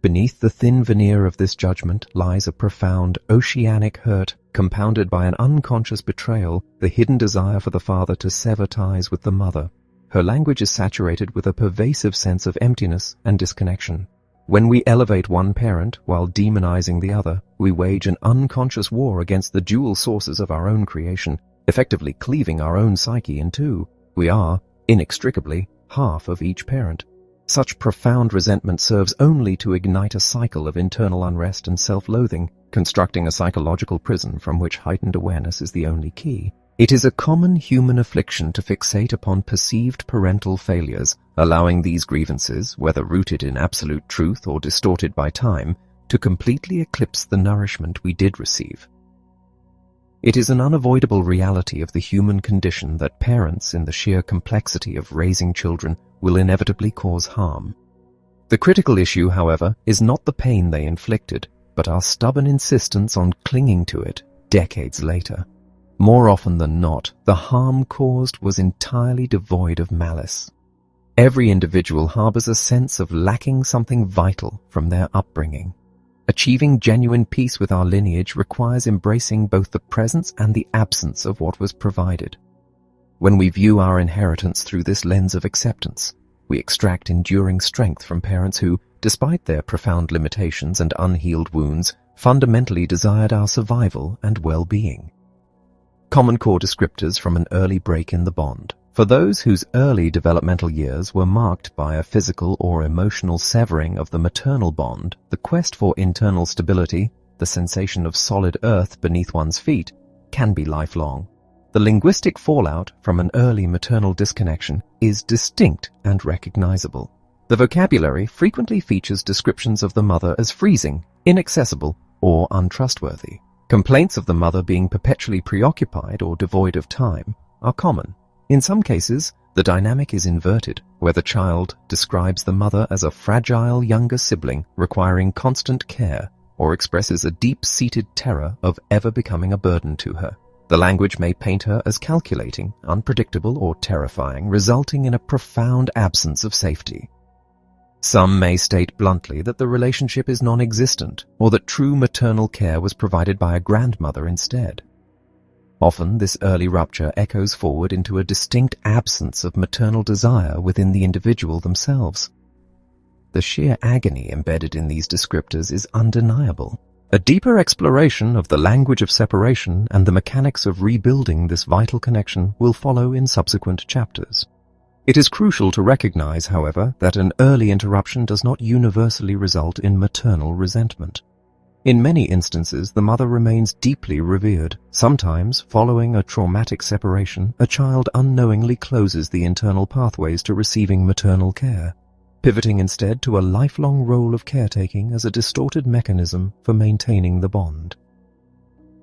Beneath the thin veneer of this judgment lies a profound, oceanic hurt, compounded by an unconscious betrayal, the hidden desire for the father to sever ties with the mother. Her language is saturated with a pervasive sense of emptiness and disconnection. When we elevate one parent while demonizing the other, we wage an unconscious war against the dual sources of our own creation, effectively cleaving our own psyche in two. We are, inextricably, half of each parent. Such profound resentment serves only to ignite a cycle of internal unrest and self-loathing, constructing a psychological prison from which heightened awareness is the only key. It is a common human affliction to fixate upon perceived parental failures, allowing these grievances, whether rooted in absolute truth or distorted by time, to completely eclipse the nourishment we did receive. It is an unavoidable reality of the human condition that parents, in the sheer complexity of raising children, will inevitably cause harm. The critical issue, however, is not the pain they inflicted, but our stubborn insistence on clinging to it decades later. More often than not, the harm caused was entirely devoid of malice. Every individual harbors a sense of lacking something vital from their upbringing. Achieving genuine peace with our lineage requires embracing both the presence and the absence of what was provided. When we view our inheritance through this lens of acceptance, We extract enduring strength from parents who, despite their profound limitations and unhealed wounds, fundamentally desired our survival and well-being. Common core descriptors from an early break in the bond. For those whose early developmental years were marked by a physical or emotional severing of the maternal bond, the quest for internal stability, the sensation of solid earth beneath one's feet, can be lifelong. The linguistic fallout from an early maternal disconnection is distinct and recognizable. The vocabulary frequently features descriptions of the mother as freezing, inaccessible, or untrustworthy. Complaints of the mother being perpetually preoccupied or devoid of time are common. In some cases, the dynamic is inverted, where the child describes the mother as a fragile younger sibling requiring constant care, or expresses a deep-seated terror of ever becoming a burden to her. The language may paint her as calculating, unpredictable, or terrifying, resulting in a profound absence of safety. Some may state bluntly that the relationship is non-existent, or that true maternal care was provided by a grandmother instead. Often, this early rupture echoes forward into a distinct absence of maternal desire within the individual themselves. The sheer agony embedded in these descriptors is undeniable. A deeper exploration of the language of separation and the mechanics of rebuilding this vital connection will follow in subsequent chapters. It is crucial to recognize, however, that an early interruption does not universally result in maternal resentment. In many instances, the mother remains deeply revered. Sometimes, following a traumatic separation, a child unknowingly closes the internal pathways to receiving maternal care, pivoting instead to a lifelong role of caretaking as a distorted mechanism for maintaining the bond.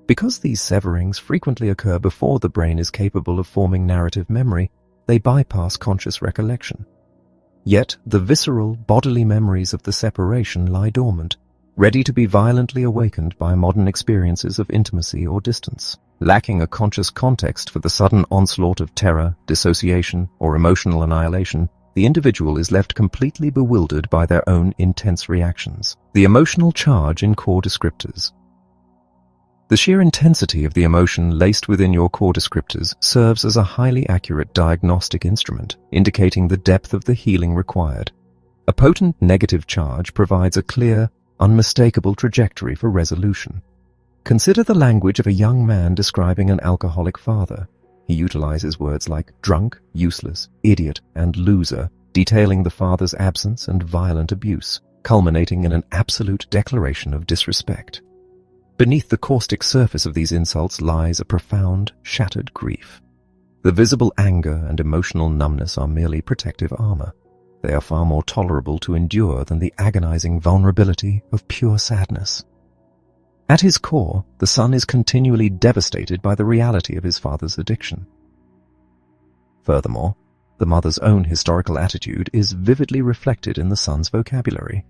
Because these severings frequently occur before the brain is capable of forming narrative memory, they bypass conscious recollection. Yet, the visceral, bodily memories of the separation lie dormant, ready to be violently awakened by modern experiences of intimacy or distance. Lacking a conscious context for the sudden onslaught of terror, dissociation, or emotional annihilation, the individual is left completely bewildered by their own intense reactions. The emotional charge in core descriptors. The sheer intensity of the emotion laced within your core descriptors serves as a highly accurate diagnostic instrument, indicating the depth of the healing required. A potent negative charge provides a clear, unmistakable trajectory for resolution. Consider the language of a young man describing an alcoholic father. He utilizes words like drunk, useless, idiot, and loser, detailing the father's absence and violent abuse, culminating in an absolute declaration of disrespect. Beneath the caustic surface of these insults lies a profound, shattered grief. The visible anger and emotional numbness are merely protective armor. They are far more tolerable to endure than the agonizing vulnerability of pure sadness. At his core, the son is continually devastated by the reality of his father's addiction. Furthermore, the mother's own historical attitude is vividly reflected in the son's vocabulary.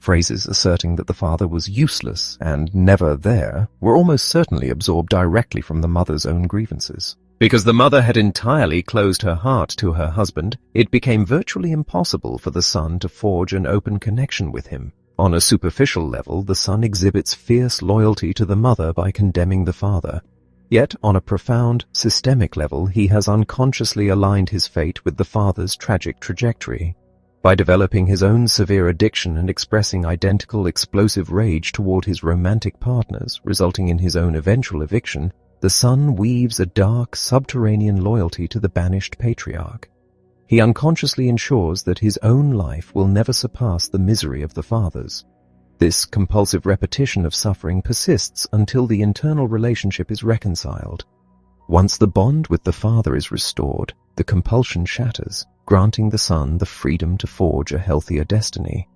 Phrases asserting that the father was useless and never there were almost certainly absorbed directly from the mother's own grievances. Because the mother had entirely closed her heart to her husband, it became virtually impossible for the son to forge an open connection with him. On a superficial level, the son exhibits fierce loyalty to the mother by condemning the father. Yet, on a profound, systemic level, he has unconsciously aligned his fate with the father's tragic trajectory. By developing his own severe addiction and expressing identical explosive rage toward his romantic partners, resulting in his own eventual eviction, the son weaves a dark, subterranean loyalty to the banished patriarch. He unconsciously ensures that his own life will never surpass the misery of the father's. This compulsive repetition of suffering persists until the internal relationship is reconciled. Once the bond with the father is restored, the compulsion shatters, granting the son the freedom to forge a healthier destiny.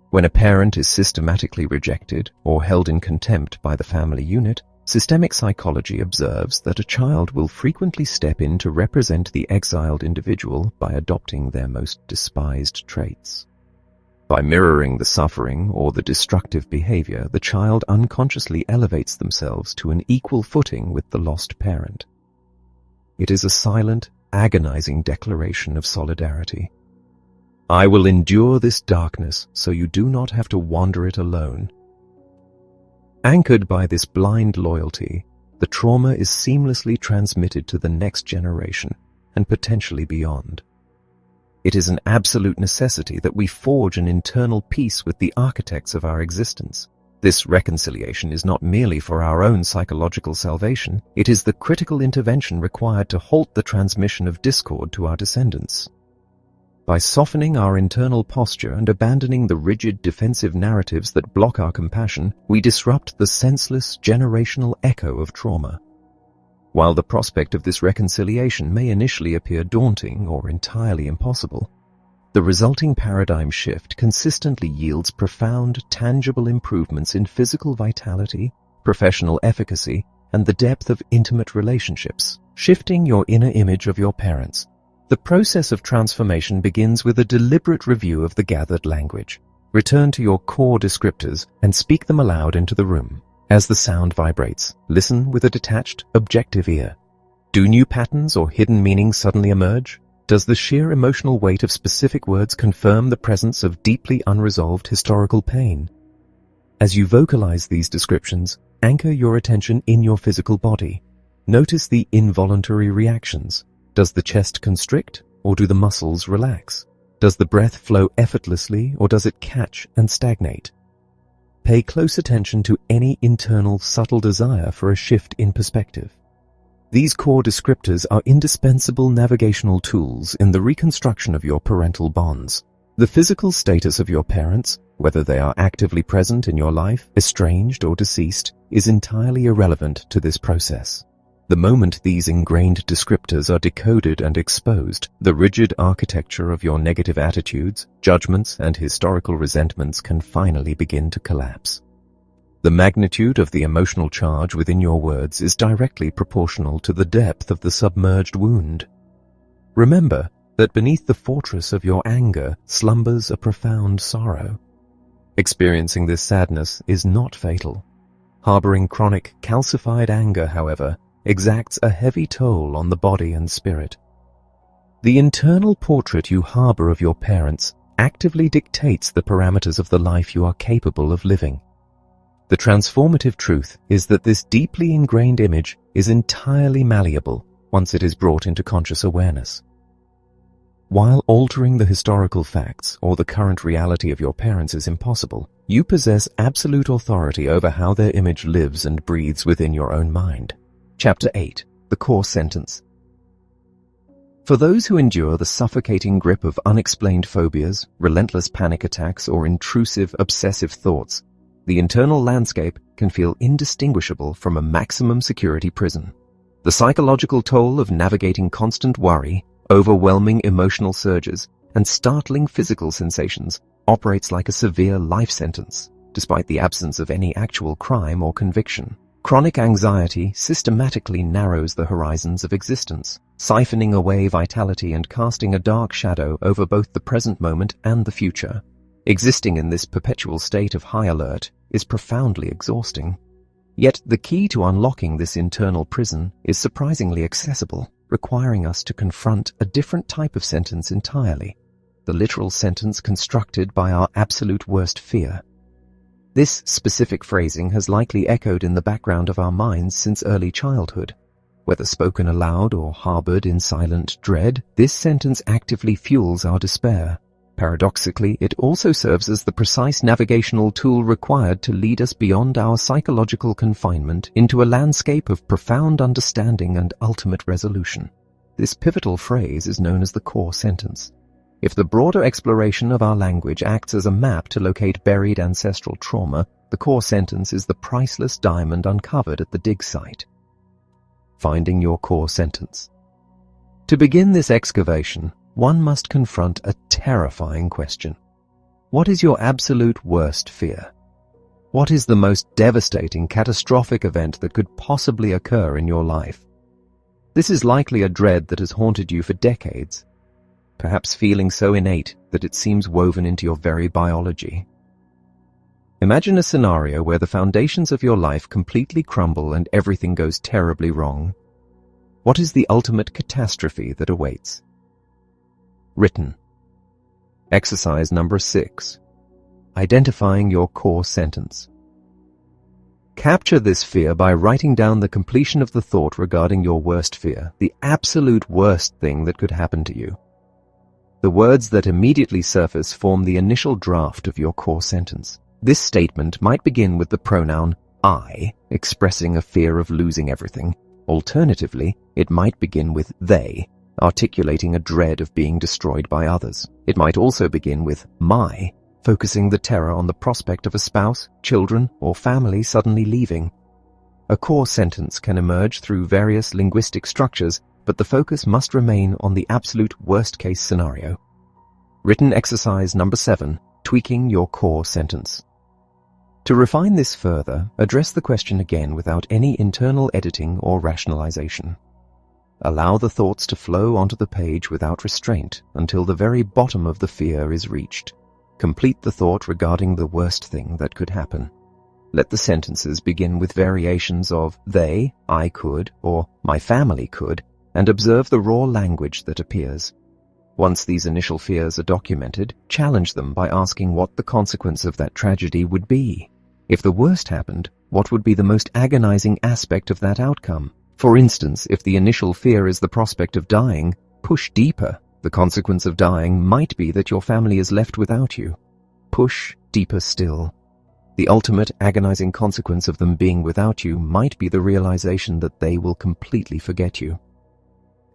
When a parent is systematically rejected or held in contempt by the family unit, systemic psychology observes that a child will frequently step in to represent the exiled individual by adopting their most despised traits. By mirroring the suffering or the destructive behavior, the child unconsciously elevates themselves to an equal footing with the lost parent. It is a silent, agonizing declaration of solidarity. I will endure this darkness so you do not have to wander it alone. Anchored by this blind loyalty, the trauma is seamlessly transmitted to the next generation and potentially beyond. It is an absolute necessity that we forge an internal peace with the architects of our existence. This reconciliation is not merely for our own psychological salvation, it is the critical intervention required to halt the transmission of discord to our descendants. By softening our internal posture and abandoning the rigid defensive narratives that block our compassion, we disrupt the senseless generational echo of trauma. While the prospect of this reconciliation may initially appear daunting or entirely impossible, the resulting paradigm shift consistently yields profound, tangible improvements in physical vitality, professional efficacy, and the depth of intimate relationships, shifting your inner image of your parents. The process of transformation begins with a deliberate review of the gathered language. Return to your core descriptors and speak them aloud into the room. As the sound vibrates, listen with a detached, objective ear. Do new patterns or hidden meanings suddenly emerge? Does the sheer emotional weight of specific words confirm the presence of deeply unresolved historical pain? As you vocalize these descriptions, anchor your attention in your physical body. Notice the involuntary reactions. Does the chest constrict, or do the muscles relax? Does the breath flow effortlessly, or does it catch and stagnate? Pay close attention to any internal, subtle desire for a shift in perspective. These core descriptors are indispensable navigational tools in the reconstruction of your parental bonds. The physical status of your parents, whether they are actively present in your life, estranged or deceased, is entirely irrelevant to this process. The moment these ingrained descriptors are decoded and exposed, the rigid architecture of your negative attitudes, judgments, and historical resentments can finally begin to collapse. The magnitude of the emotional charge within your words is directly proportional to the depth of the submerged wound. Remember that beneath the fortress of your anger slumbers a profound sorrow. Experiencing this sadness is not fatal. Harboring chronic, calcified anger, however, exacts a heavy toll on the body and spirit. The internal portrait you harbor of your parents actively dictates the parameters of the life you are capable of living. The transformative truth is that this deeply ingrained image is entirely malleable once it is brought into conscious awareness. While altering the historical facts or the current reality of your parents is impossible, you possess absolute authority over how their image lives and breathes within your own mind. Chapter 8. The Core Sentence. For those who endure the suffocating grip of unexplained phobias, relentless panic attacks, or intrusive, obsessive thoughts, the internal landscape can feel indistinguishable from a maximum security prison. The psychological toll of navigating constant worry, overwhelming emotional surges, and startling physical sensations operates like a severe life sentence, despite the absence of any actual crime or conviction. Chronic anxiety systematically narrows the horizons of existence, siphoning away vitality and casting a dark shadow over both the present moment and the future. Existing in this perpetual state of high alert is profoundly exhausting. Yet the key to unlocking this internal prison is surprisingly accessible, requiring us to confront a different type of sentence entirely, the literal sentence constructed by our absolute worst fear. This specific phrasing has likely echoed in the background of our minds since early childhood. Whether spoken aloud or harbored in silent dread, this sentence actively fuels our despair. Paradoxically, it also serves as the precise navigational tool required to lead us beyond our psychological confinement into a landscape of profound understanding and ultimate resolution. This pivotal phrase is known as the core sentence. If the broader exploration of our language acts as a map to locate buried ancestral trauma, the core sentence is the priceless diamond uncovered at the dig site. Finding your core sentence. To begin this excavation, one must confront a terrifying question. What is your absolute worst fear? What is the most devastating, catastrophic event that could possibly occur in your life? This is likely a dread that has haunted you for decades, perhaps feeling so innate that it seems woven into your very biology. Imagine a scenario where the foundations of your life completely crumble and everything goes terribly wrong. What is the ultimate catastrophe that awaits? Written. Exercise number 6. Identifying your core sentence. Capture this fear by writing down the completion of the thought regarding your worst fear, the absolute worst thing that could happen to you. The words that immediately surface form the initial draft of your core sentence. This statement might begin with the pronoun I, expressing a fear of losing everything. Alternatively, it might begin with they, articulating a dread of being destroyed by others. It might also begin with my, focusing the terror on the prospect of a spouse, children, or family suddenly leaving. A core sentence can emerge through various linguistic structures, but the focus must remain on the absolute worst-case scenario. Written exercise number 7, tweaking your core sentence. To refine this further, address the question again without any internal editing or rationalization. Allow the thoughts to flow onto the page without restraint until the very bottom of the fear is reached. Complete the thought regarding the worst thing that could happen. Let the sentences begin with variations of they, I could, or my family could, and observe the raw language that appears. Once these initial fears are documented, challenge them by asking what the consequence of that tragedy would be. If the worst happened, what would be the most agonizing aspect of that outcome? For instance, if the initial fear is the prospect of dying, push deeper. The consequence of dying might be that your family is left without you. Push deeper still. The ultimate agonizing consequence of them being without you might be the realization that they will completely forget you.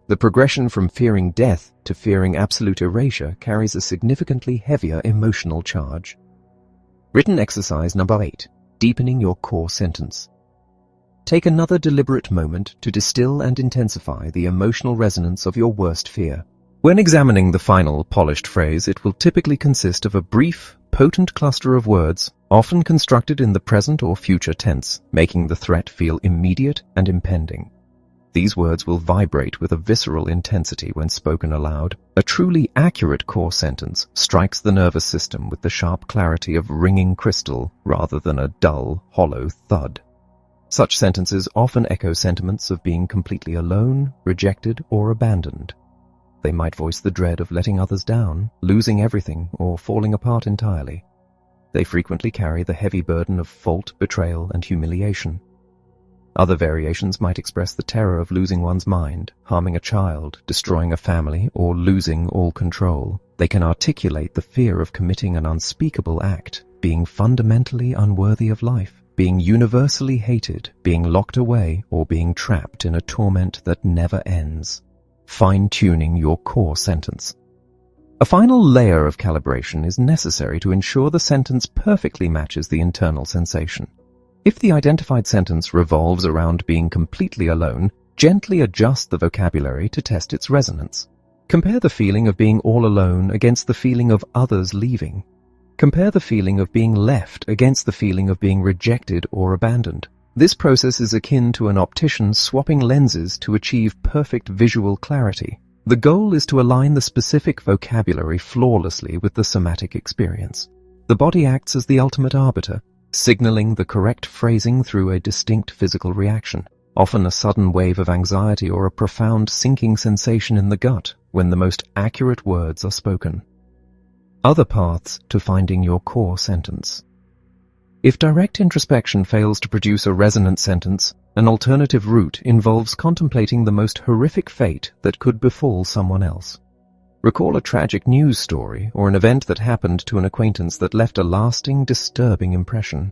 The progression from fearing death to fearing absolute erasure carries a significantly heavier emotional charge. Written exercise number 8, deepening your core sentence. Take another deliberate moment to distill and intensify the emotional resonance of your worst fear. When examining the final, polished phrase, it will typically consist of a brief, potent cluster of words, often constructed in the present or future tense, making the threat feel immediate and impending. These words will vibrate with a visceral intensity when spoken aloud. A truly accurate core sentence strikes the nervous system with the sharp clarity of ringing crystal rather than a dull, hollow thud. Such sentences often echo sentiments of being completely alone, rejected, or abandoned. They might voice the dread of letting others down, losing everything, or falling apart entirely. They frequently carry the heavy burden of fault, betrayal, and humiliation. Other variations might express the terror of losing one's mind, harming a child, destroying a family, or losing all control. They can articulate the fear of committing an unspeakable act, being fundamentally unworthy of life, being universally hated, being locked away, or being trapped in a torment that never ends. Fine-tuning your core sentence. A final layer of calibration is necessary to ensure the sentence perfectly matches the internal sensation. If the identified sentence revolves around being completely alone, gently adjust the vocabulary to test its resonance. Compare the feeling of being all alone against the feeling of others leaving. Compare the feeling of being left against the feeling of being rejected or abandoned. This process is akin to an optician swapping lenses to achieve perfect visual clarity. The goal is to align the specific vocabulary flawlessly with the somatic experience. The body acts as the ultimate arbiter, signaling the correct phrasing through a distinct physical reaction, often a sudden wave of anxiety or a profound sinking sensation in the gut when the most accurate words are spoken. Other paths to finding your core sentence. If direct introspection fails to produce a resonant sentence, an alternative route involves contemplating the most horrific fate that could befall someone else. Recall a tragic news story or an event that happened to an acquaintance that left a lasting, disturbing impression.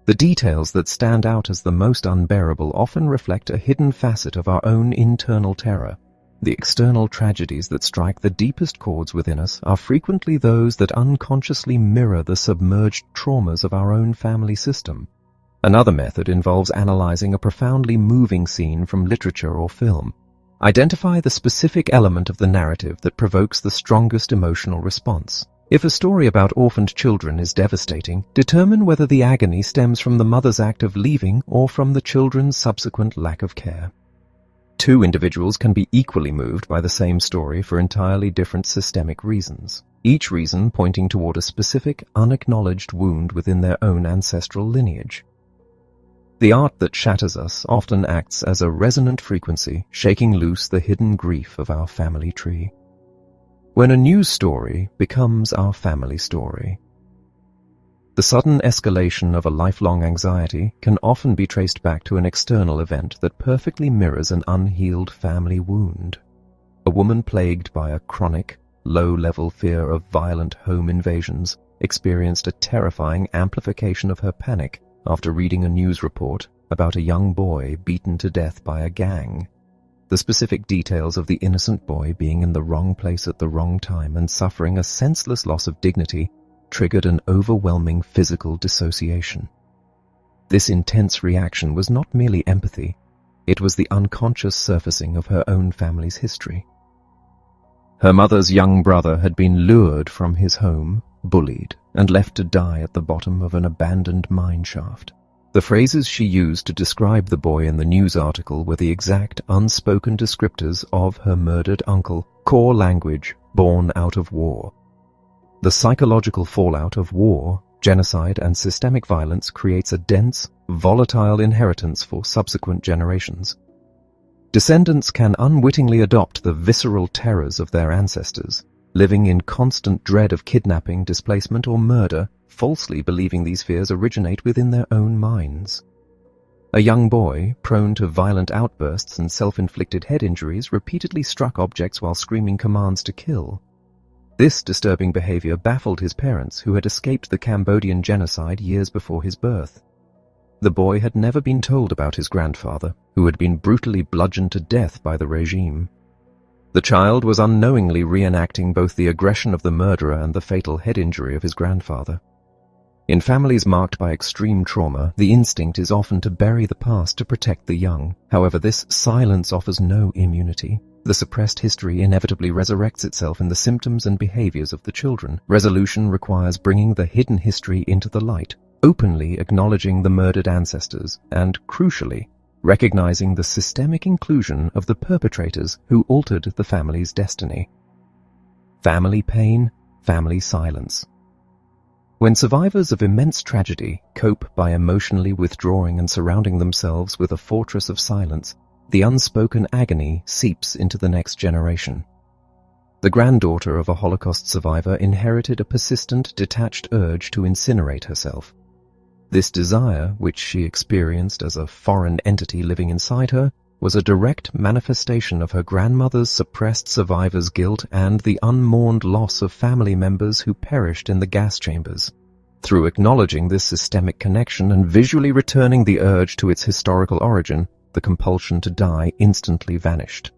The details that stand out as the most unbearable often reflect a hidden facet of our own internal terror. The external tragedies that strike the deepest chords within us are frequently those that unconsciously mirror the submerged traumas of our own family system. Another method involves analyzing a profoundly moving scene from literature or film. Identify the specific element of the narrative that provokes the strongest emotional response. If a story about orphaned children is devastating, determine whether the agony stems from the mother's act of leaving or from the children's subsequent lack of care. Two individuals can be equally moved by the same story for entirely different systemic reasons, each reason pointing toward a specific, unacknowledged wound within their own ancestral lineage. The art that shatters us often acts as a resonant frequency, shaking loose the hidden grief of our family tree. When a news story becomes our family story. The sudden escalation of a lifelong anxiety can often be traced back to an external event that perfectly mirrors an unhealed family wound. A woman plagued by a chronic, low-level fear of violent home invasions, experienced a terrifying amplification of her panic after reading a news report about a young boy beaten to death by a gang. The specific details of the innocent boy being in the wrong place at the wrong time and suffering a senseless loss of dignity triggered an overwhelming physical dissociation. This intense reaction was not merely empathy, it was the unconscious surfacing of her own family's history. Her mother's young brother had been lured from his home, bullied, and left to die at the bottom of an abandoned mine shaft. The phrases she used to describe the boy in the news article were the exact unspoken descriptors of her murdered uncle, core language born out of war. The psychological fallout of war, genocide, and systemic violence creates a dense, volatile inheritance for subsequent generations. Descendants can unwittingly adopt the visceral terrors of their ancestors, living in constant dread of kidnapping, displacement, or murder, falsely believing these fears originate within their own minds. A young boy, prone to violent outbursts and self-inflicted head injuries, repeatedly struck objects while screaming commands to kill. This disturbing behavior baffled his parents, who had escaped the Cambodian genocide years before his birth. The boy had never been told about his grandfather, who had been brutally bludgeoned to death by the regime. The child was unknowingly reenacting both the aggression of the murderer and the fatal head injury of his grandfather. In families marked by extreme trauma, the instinct is often to bury the past to protect the young. However, this silence offers no immunity. The suppressed history inevitably resurrects itself in the symptoms and behaviors of the children. Resolution requires bringing the hidden history into the light, openly acknowledging the murdered ancestors, and, crucially, recognizing the systemic inclusion of the perpetrators who altered the family's destiny. Family pain, family silence. When survivors of immense tragedy cope by emotionally withdrawing and surrounding themselves with a fortress of silence, the unspoken agony seeps into the next generation. The granddaughter of a Holocaust survivor inherited a persistent, detached urge to incinerate herself. This desire, which she experienced as a foreign entity living inside her, was a direct manifestation of her grandmother's suppressed survivor's guilt and the unmourned loss of family members who perished in the gas chambers. Through acknowledging this systemic connection and visually returning the urge to its historical origin, the compulsion to die instantly vanished.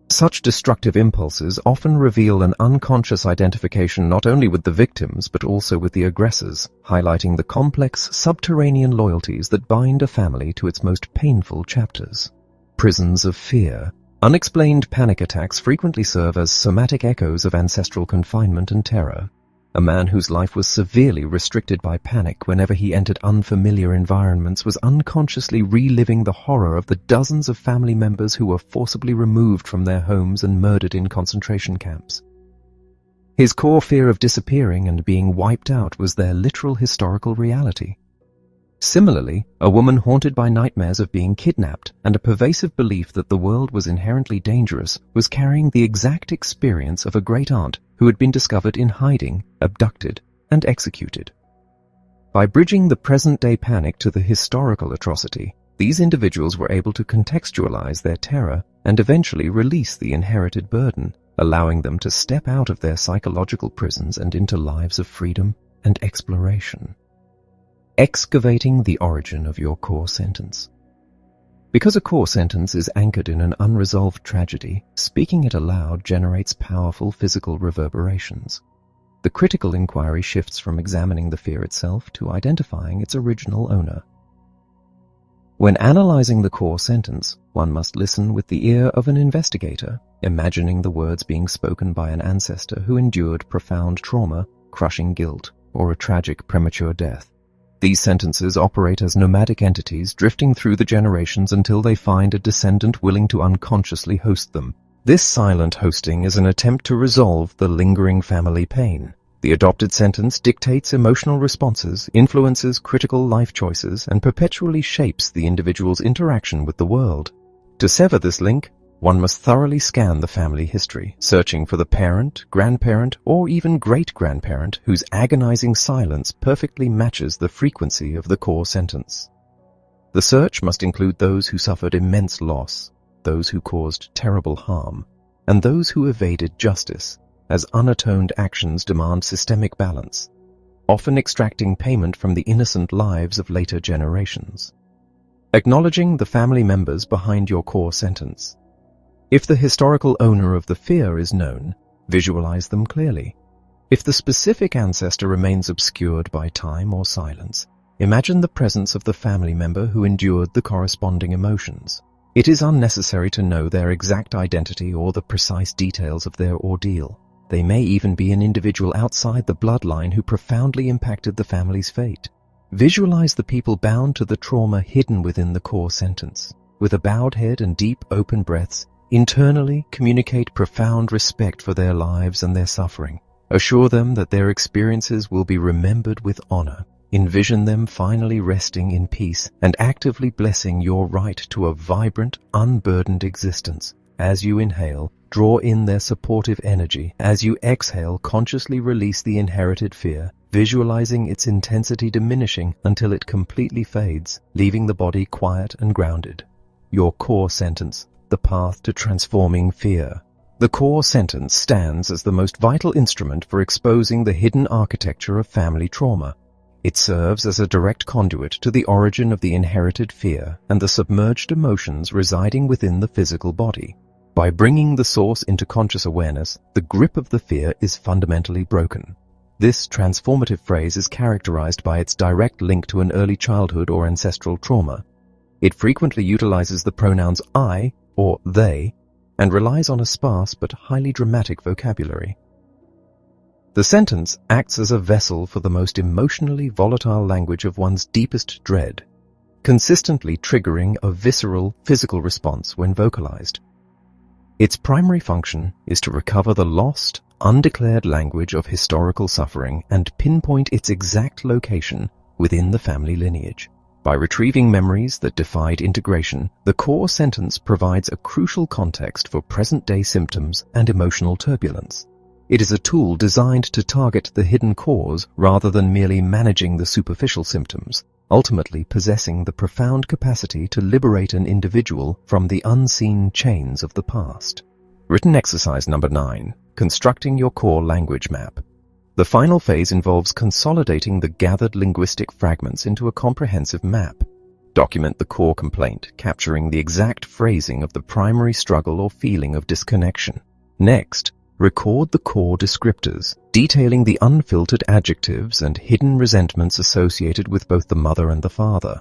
Such destructive impulses often reveal an unconscious identification not only with the victims but also with the aggressors, highlighting the complex subterranean loyalties that bind a family to its most painful chapters. Prisons of fear. Unexplained panic attacks frequently serve as somatic echoes of ancestral confinement and terror. A man whose life was severely restricted by panic whenever he entered unfamiliar environments was unconsciously reliving the horror of the dozens of family members who were forcibly removed from their homes and murdered in concentration camps. His core fear of disappearing and being wiped out was their literal historical reality. Similarly, a woman haunted by nightmares of being kidnapped and a pervasive belief that the world was inherently dangerous was carrying the exact experience of a great-aunt who had been discovered in hiding, abducted, and executed. By bridging the present-day panic to the historical atrocity, these individuals were able to contextualize their terror and eventually release the inherited burden, allowing them to step out of their psychological prisons and into lives of freedom and exploration. Excavating the origin of your core sentence. Because a core sentence is anchored in an unresolved tragedy, speaking it aloud generates powerful physical reverberations. The critical inquiry shifts from examining the fear itself to identifying its original owner. When analyzing the core sentence, one must listen with the ear of an investigator, imagining the words being spoken by an ancestor who endured profound trauma, crushing guilt, or a tragic premature death. These sentences operate as nomadic entities drifting through the generations until they find a descendant willing to unconsciously host them. This silent hosting is an attempt to resolve the lingering family pain. The adopted sentence dictates emotional responses, influences critical life choices, and perpetually shapes the individual's interaction with the world. To sever this link, one must thoroughly scan the family history, searching for the parent, grandparent, or even great-grandparent whose agonizing silence perfectly matches the frequency of the core sentence. The search must include those who suffered immense loss, those who caused terrible harm, and those who evaded justice, as unatoned actions demand systemic balance, often extracting payment from the innocent lives of later generations. Acknowledging the family members behind your core sentence. If the historical owner of the fear is known, visualize them clearly. If the specific ancestor remains obscured by time or silence, imagine the presence of the family member who endured the corresponding emotions. It is unnecessary to know their exact identity or the precise details of their ordeal. They may even be an individual outside the bloodline who profoundly impacted the family's fate. Visualize the people bound to the trauma hidden within the core sentence. With a bowed head and deep, open breaths, internally communicate profound respect for their lives and their suffering. Assure them that their experiences will be remembered with honor. Envision them finally resting in peace and actively blessing your right to a vibrant, unburdened existence. As you inhale, draw in their supportive energy. As you exhale, consciously release the inherited fear, visualizing its intensity diminishing until it completely fades, leaving the body quiet and grounded. Your core sentence, the path to transforming fear. The core sentence stands as the most vital instrument for exposing the hidden architecture of family trauma. It serves as a direct conduit to the origin of the inherited fear and the submerged emotions residing within the physical body. By bringing the source into conscious awareness, the grip of the fear is fundamentally broken. This transformative phrase is characterized by its direct link to an early childhood or ancestral trauma. It frequently utilizes the pronouns I or they and relies on a sparse but highly dramatic vocabulary. The sentence acts as a vessel for the most emotionally volatile language of one's deepest dread, consistently triggering a visceral, physical response when vocalized. Its primary function is to recover the lost, undeclared language of historical suffering and pinpoint its exact location within the family lineage. By retrieving memories that defied integration, the core sentence provides a crucial context for present-day symptoms and emotional turbulence. It is a tool designed to target the hidden cause rather than merely managing the superficial symptoms, ultimately possessing the profound capacity to liberate an individual from the unseen chains of the past. Written exercise number 9. Constructing your core language map. The final phase involves consolidating the gathered linguistic fragments into a comprehensive map. Document the core complaint, capturing the exact phrasing of the primary struggle or feeling of disconnection. Next, record the core descriptors, detailing the unfiltered adjectives and hidden resentments associated with both the mother and the father.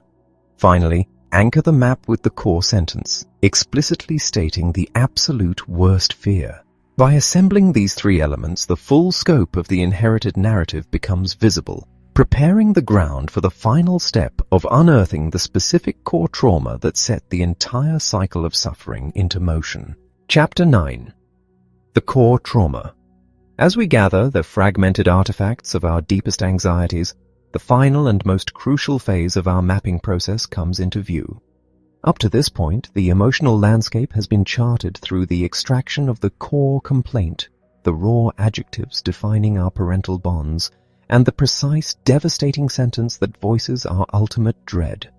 Finally, anchor the map with the core sentence, explicitly stating the absolute worst fear. By assembling these three elements, the full scope of the inherited narrative becomes visible, preparing the ground for the final step of unearthing the specific core trauma that set the entire cycle of suffering into motion. Chapter 9. The core trauma. As we gather the fragmented artifacts of our deepest anxieties, the final and most crucial phase of our mapping process comes into view. Up to this point, the emotional landscape has been charted through the extraction of the core complaint, the raw adjectives defining our parental bonds, and the precise, devastating sentence that voices our ultimate dread.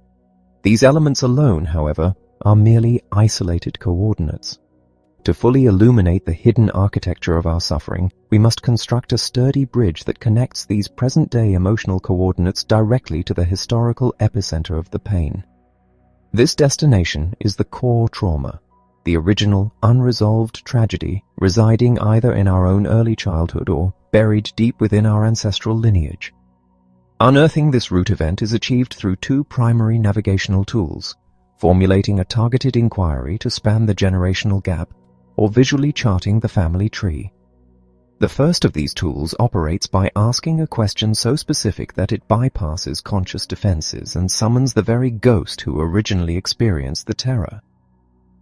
These elements alone, however, are merely isolated coordinates. To fully illuminate the hidden architecture of our suffering, we must construct a sturdy bridge that connects these present-day emotional coordinates directly to the historical epicenter of the pain. This destination is the core trauma, the original, unresolved tragedy residing either in our own early childhood or buried deep within our ancestral lineage. Unearthing this root event is achieved through two primary navigational tools: formulating a targeted inquiry to span the generational gap, or visually charting the family tree. The first of these tools operates by asking a question so specific that it bypasses conscious defenses and summons the very ghost who originally experienced the terror.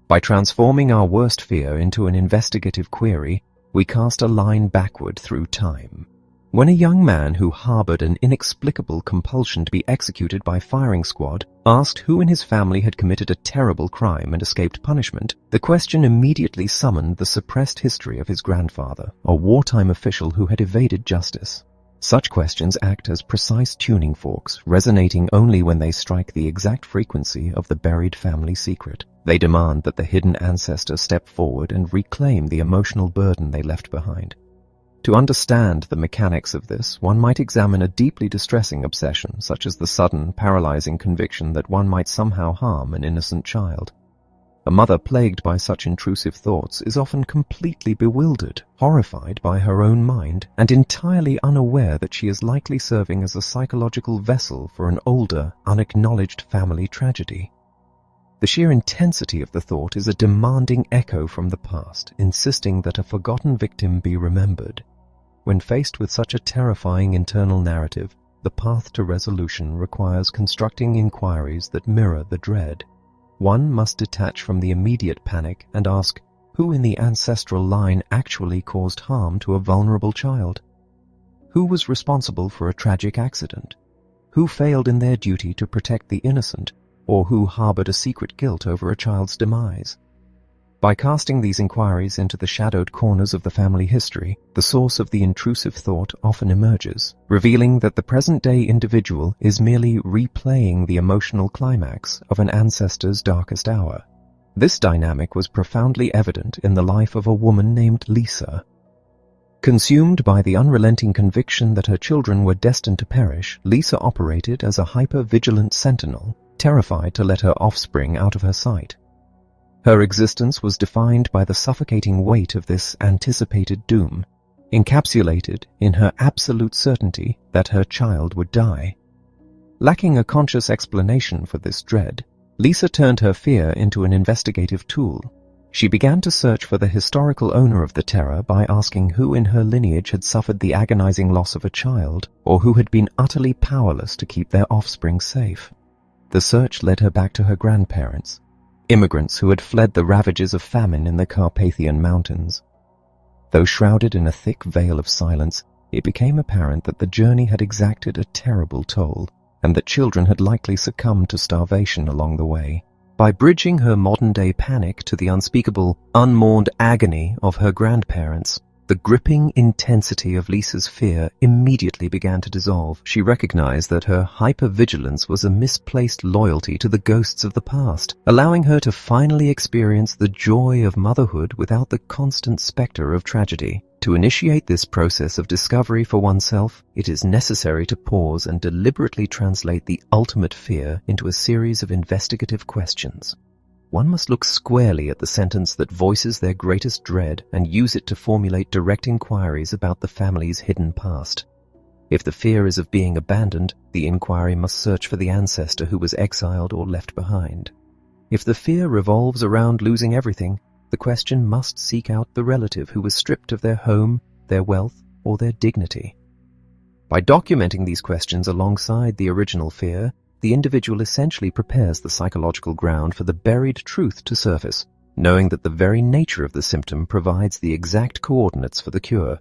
By transforming our worst fear into an investigative query, we cast a line backward through time. When a young man who harbored an inexplicable compulsion to be executed by firing squad asked who in his family had committed a terrible crime and escaped punishment, the question immediately summoned the suppressed history of his grandfather, a wartime official who had evaded justice. Such questions act as precise tuning forks, resonating only when they strike the exact frequency of the buried family secret. They demand that the hidden ancestor step forward and reclaim the emotional burden they left behind. To understand the mechanics of this, one might examine a deeply distressing obsession, such as the sudden, paralyzing conviction that one might somehow harm an innocent child. A mother plagued by such intrusive thoughts is often completely bewildered, horrified by her own mind, and entirely unaware that she is likely serving as a psychological vessel for an older, unacknowledged family tragedy. The sheer intensity of the thought is a demanding echo from the past, insisting that a forgotten victim be remembered. When faced with such a terrifying internal narrative, the path to resolution requires constructing inquiries that mirror the dread. One must detach from the immediate panic and ask, who in the ancestral line actually caused harm to a vulnerable child? Who was responsible for a tragic accident? Who failed in their duty to protect the innocent, or who harbored a secret guilt over a child's demise? By casting these inquiries into the shadowed corners of the family history, the source of the intrusive thought often emerges, revealing that the present-day individual is merely replaying the emotional climax of an ancestor's darkest hour. This dynamic was profoundly evident in the life of a woman named Lisa. Consumed by the unrelenting conviction that her children were destined to perish, Lisa operated as a hyper-vigilant sentinel, terrified to let her offspring out of her sight. Her existence was defined by the suffocating weight of this anticipated doom, encapsulated in her absolute certainty that her child would die. Lacking a conscious explanation for this dread, Lisa turned her fear into an investigative tool. She began to search for the historical owner of the terror by asking who in her lineage had suffered the agonizing loss of a child, or who had been utterly powerless to keep their offspring safe. The search led her back to her grandparents, immigrants who had fled the ravages of famine in the Carpathian Mountains. Though shrouded in a thick veil of silence, it became apparent that the journey had exacted a terrible toll, and that children had likely succumbed to starvation along the way. By bridging her modern-day panic to the unspeakable, unmourned agony of her grandparents, the gripping intensity of Lisa's fear immediately began to dissolve. She recognized that her hypervigilance was a misplaced loyalty to the ghosts of the past, allowing her to finally experience the joy of motherhood without the constant specter of tragedy. To initiate this process of discovery for oneself, it is necessary to pause and deliberately translate the ultimate fear into a series of investigative questions. One must look squarely at the sentence that voices their greatest dread and use it to formulate direct inquiries about the family's hidden past. If the fear is of being abandoned, the inquiry must search for the ancestor who was exiled or left behind. If the fear revolves around losing everything, the question must seek out the relative who was stripped of their home, their wealth, or their dignity. By documenting these questions alongside the original fear, the individual essentially prepares the psychological ground for the buried truth to surface, knowing that the very nature of the symptom provides the exact coordinates for the cure.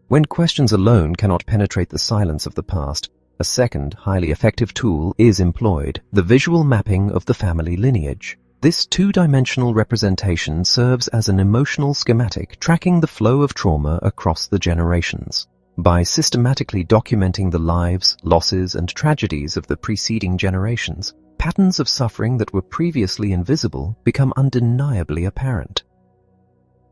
When questions alone cannot penetrate the silence of the past, a second, highly effective tool is employed: the visual mapping of the family lineage. This two-dimensional representation serves as an emotional schematic tracking the flow of trauma across the generations. By systematically documenting the lives, losses, and tragedies of the preceding generations, patterns of suffering that were previously invisible become undeniably apparent.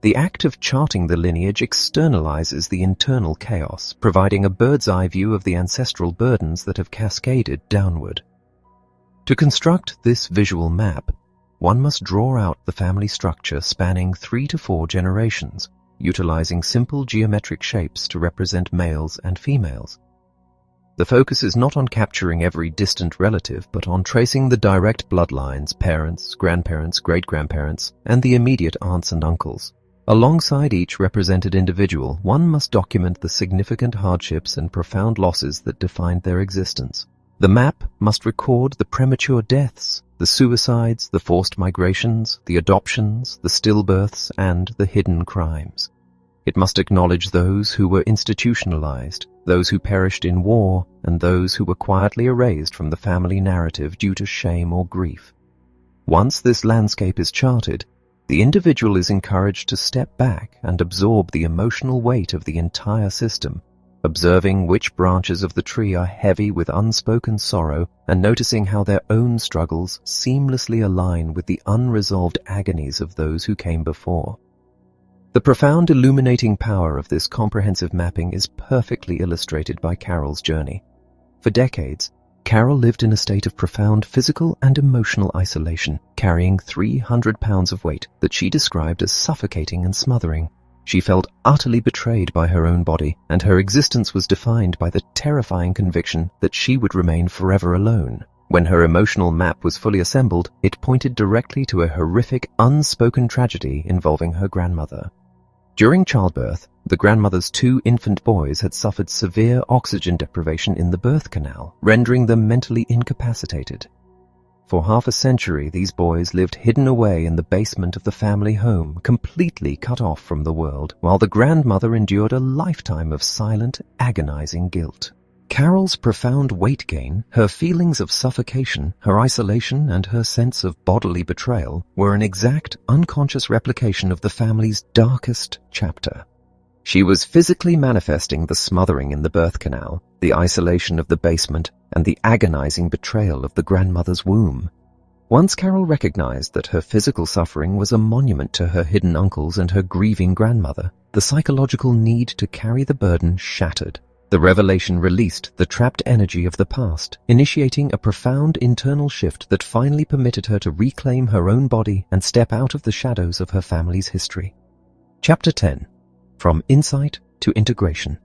The act of charting the lineage externalizes the internal chaos, providing a bird's-eye view of the ancestral burdens that have cascaded downward. To construct this visual map, one must draw out the family structure spanning 3 to 4 generations, utilizing simple geometric shapes to represent males and females. The focus is not on capturing every distant relative, but on tracing the direct bloodlines, parents, grandparents, great-grandparents, and the immediate aunts and uncles. Alongside each represented individual, one must document the significant hardships and profound losses that defined their existence. The map must record the premature deaths, the suicides, the forced migrations, the adoptions, the stillbirths, and the hidden crimes. It must acknowledge those who were institutionalized, those who perished in war, and those who were quietly erased from the family narrative due to shame or grief. Once this landscape is charted, the individual is encouraged to step back and absorb the emotional weight of the entire system, observing which branches of the tree are heavy with unspoken sorrow and noticing how their own struggles seamlessly align with the unresolved agonies of those who came before. The profound illuminating power of this comprehensive mapping is perfectly illustrated by Carol's journey. For decades, Carol lived in a state of profound physical and emotional isolation, carrying 300 pounds of weight that she described as suffocating and smothering. She felt utterly betrayed by her own body, and her existence was defined by the terrifying conviction that she would remain forever alone. When her emotional map was fully assembled, it pointed directly to a horrific, unspoken tragedy involving her grandmother. During childbirth, the grandmother's 2 infant boys had suffered severe oxygen deprivation in the birth canal, rendering them mentally incapacitated. For half a century, these boys lived hidden away in the basement of the family home, completely cut off from the world, while the grandmother endured a lifetime of silent, agonizing guilt. Carol's profound weight gain, her feelings of suffocation, her isolation, and her sense of bodily betrayal were an exact, unconscious replication of the family's darkest chapter. She was physically manifesting the smothering in the birth canal, the isolation of the basement, and the agonizing betrayal of the grandmother's womb. Once Carol recognized that her physical suffering was a monument to her hidden uncles and her grieving grandmother, the psychological need to carry the burden shattered. The revelation released the trapped energy of the past, initiating a profound internal shift that finally permitted her to reclaim her own body and step out of the shadows of her family's history. Chapter 10. From Insight to Integration.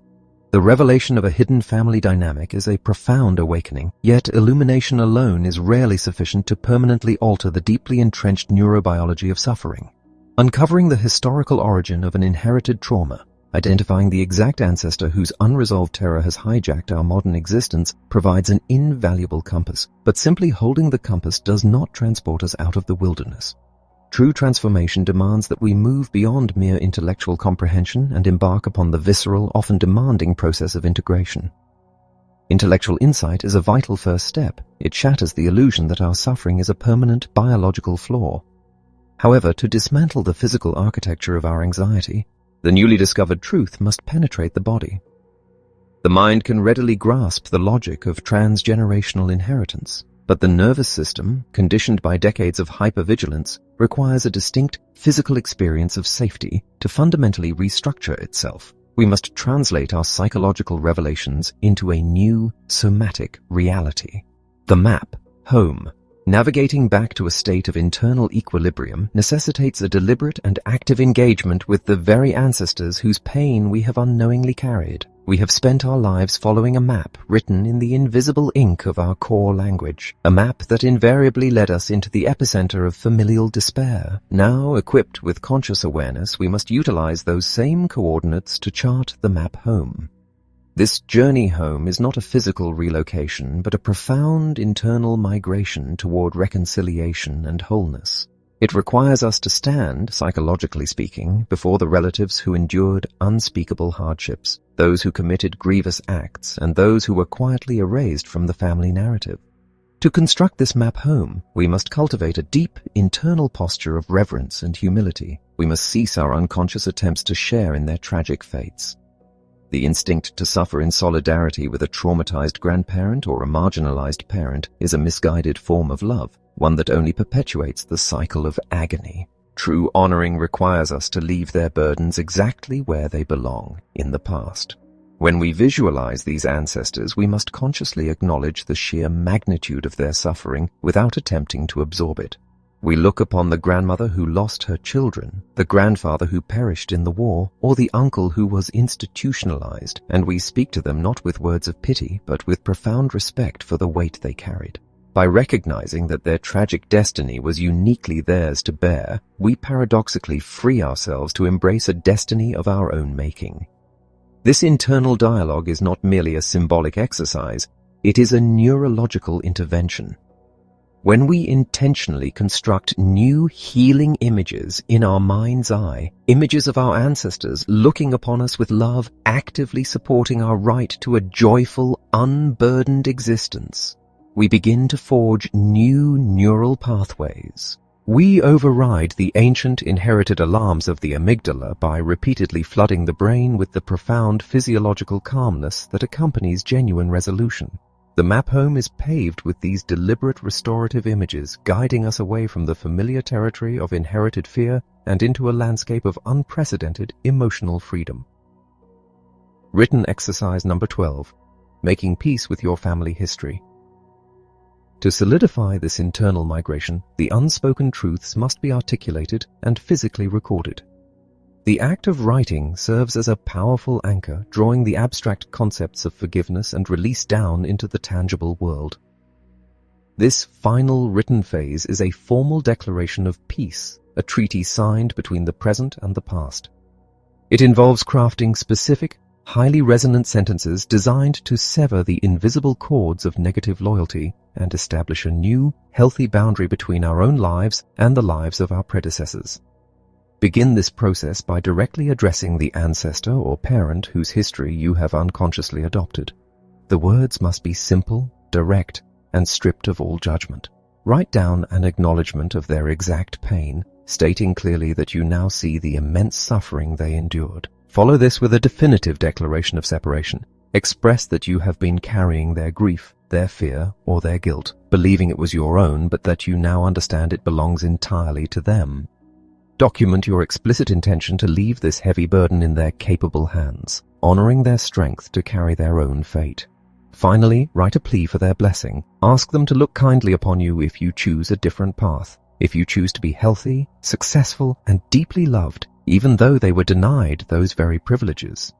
The revelation of a hidden family dynamic is a profound awakening, yet illumination alone is rarely sufficient to permanently alter the deeply entrenched neurobiology of suffering. Uncovering the historical origin of an inherited trauma, identifying the exact ancestor whose unresolved terror has hijacked our modern existence, provides an invaluable compass, but simply holding the compass does not transport us out of the wilderness. True transformation demands that we move beyond mere intellectual comprehension and embark upon the visceral, often demanding process of integration. Intellectual insight is a vital first step. It shatters the illusion that our suffering is a permanent biological flaw. However, to dismantle the physical architecture of our anxiety, the newly discovered truth must penetrate the body. The mind can readily grasp the logic of transgenerational inheritance, but the nervous system, conditioned by decades of hypervigilance, requires a distinct physical experience of safety to fundamentally restructure itself. We must translate our psychological revelations into a new somatic reality. The map, home, navigating back to a state of internal equilibrium necessitates a deliberate and active engagement with the very ancestors whose pain we have unknowingly carried. We have spent our lives following a map written in the invisible ink of our core language, a map that invariably led us into the epicenter of familial despair. Now, equipped with conscious awareness, we must utilize those same coordinates to chart the map home. This journey home is not a physical relocation, but a profound internal migration toward reconciliation and wholeness. It requires us to stand, psychologically speaking, before the relatives who endured unspeakable hardships, those who committed grievous acts, and those who were quietly erased from the family narrative. To construct this map home, we must cultivate a deep internal posture of reverence and humility. We must cease our unconscious attempts to share in their tragic fates. The instinct to suffer in solidarity with a traumatized grandparent or a marginalized parent is a misguided form of love, one that only perpetuates the cycle of agony. True honoring requires us to leave their burdens exactly where they belong, in the past. When we visualize these ancestors, we must consciously acknowledge the sheer magnitude of their suffering without attempting to absorb it. We look upon the grandmother who lost her children, the grandfather who perished in the war, or the uncle who was institutionalized, and we speak to them not with words of pity, but with profound respect for the weight they carried. By recognizing that their tragic destiny was uniquely theirs to bear, we paradoxically free ourselves to embrace a destiny of our own making. This internal dialogue is not merely a symbolic exercise, it is a neurological intervention. When we intentionally construct new healing images in our mind's eye, images of our ancestors looking upon us with love, actively supporting our right to a joyful, unburdened existence, we begin to forge new neural pathways. We override the ancient inherited alarms of the amygdala by repeatedly flooding the brain with the profound physiological calmness that accompanies genuine resolution. The map home is paved with these deliberate restorative images, guiding us away from the familiar territory of inherited fear and into a landscape of unprecedented emotional freedom. Written exercise number 12. Making peace with your family history. To solidify this internal migration, the unspoken truths must be articulated and physically recorded. The act of writing serves as a powerful anchor, drawing the abstract concepts of forgiveness and release down into the tangible world. This final written phase is a formal declaration of peace, a treaty signed between the present and the past. It involves crafting specific, highly resonant sentences designed to sever the invisible cords of negative loyalty and establish a new, healthy boundary between our own lives and the lives of our predecessors. Begin this process by directly addressing the ancestor or parent whose history you have unconsciously adopted. The words must be simple, direct, and stripped of all judgment. Write down an acknowledgement of their exact pain, stating clearly that you now see the immense suffering they endured. Follow this with a definitive declaration of separation. Express that you have been carrying their grief, their fear, or their guilt, believing it was your own, but that you now understand it belongs entirely to them. Document your explicit intention to leave this heavy burden in their capable hands, honoring their strength to carry their own fate. Finally, write a plea for their blessing. Ask them to look kindly upon you if you choose a different path, if you choose to be healthy, successful, and deeply loved, even though they were denied those very privileges.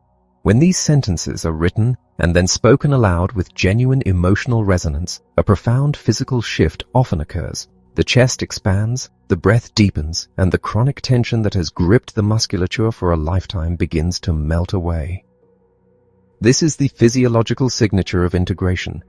When these sentences are written and then spoken aloud with genuine emotional resonance, a profound physical shift often occurs. The chest expands, the breath deepens, and the chronic tension that has gripped the musculature for a lifetime begins to melt away. This is the physiological signature of integration.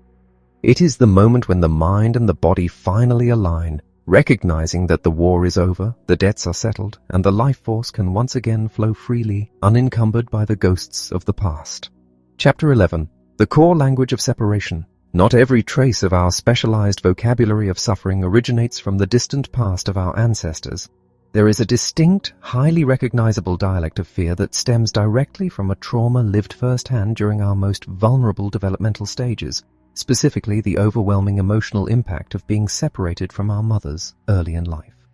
It is the moment when the mind and the body finally align, recognizing that the war is over, the debts are settled, and the life force can once again flow freely, unencumbered by the ghosts of the past. Chapter 11. The core language of separation. Not every trace of our specialized vocabulary of suffering originates from the distant past of our ancestors. There is a distinct, highly recognizable dialect of fear that stems directly from a trauma lived firsthand during our most vulnerable developmental stages, specifically the overwhelming emotional impact of being separated from our mothers early in life.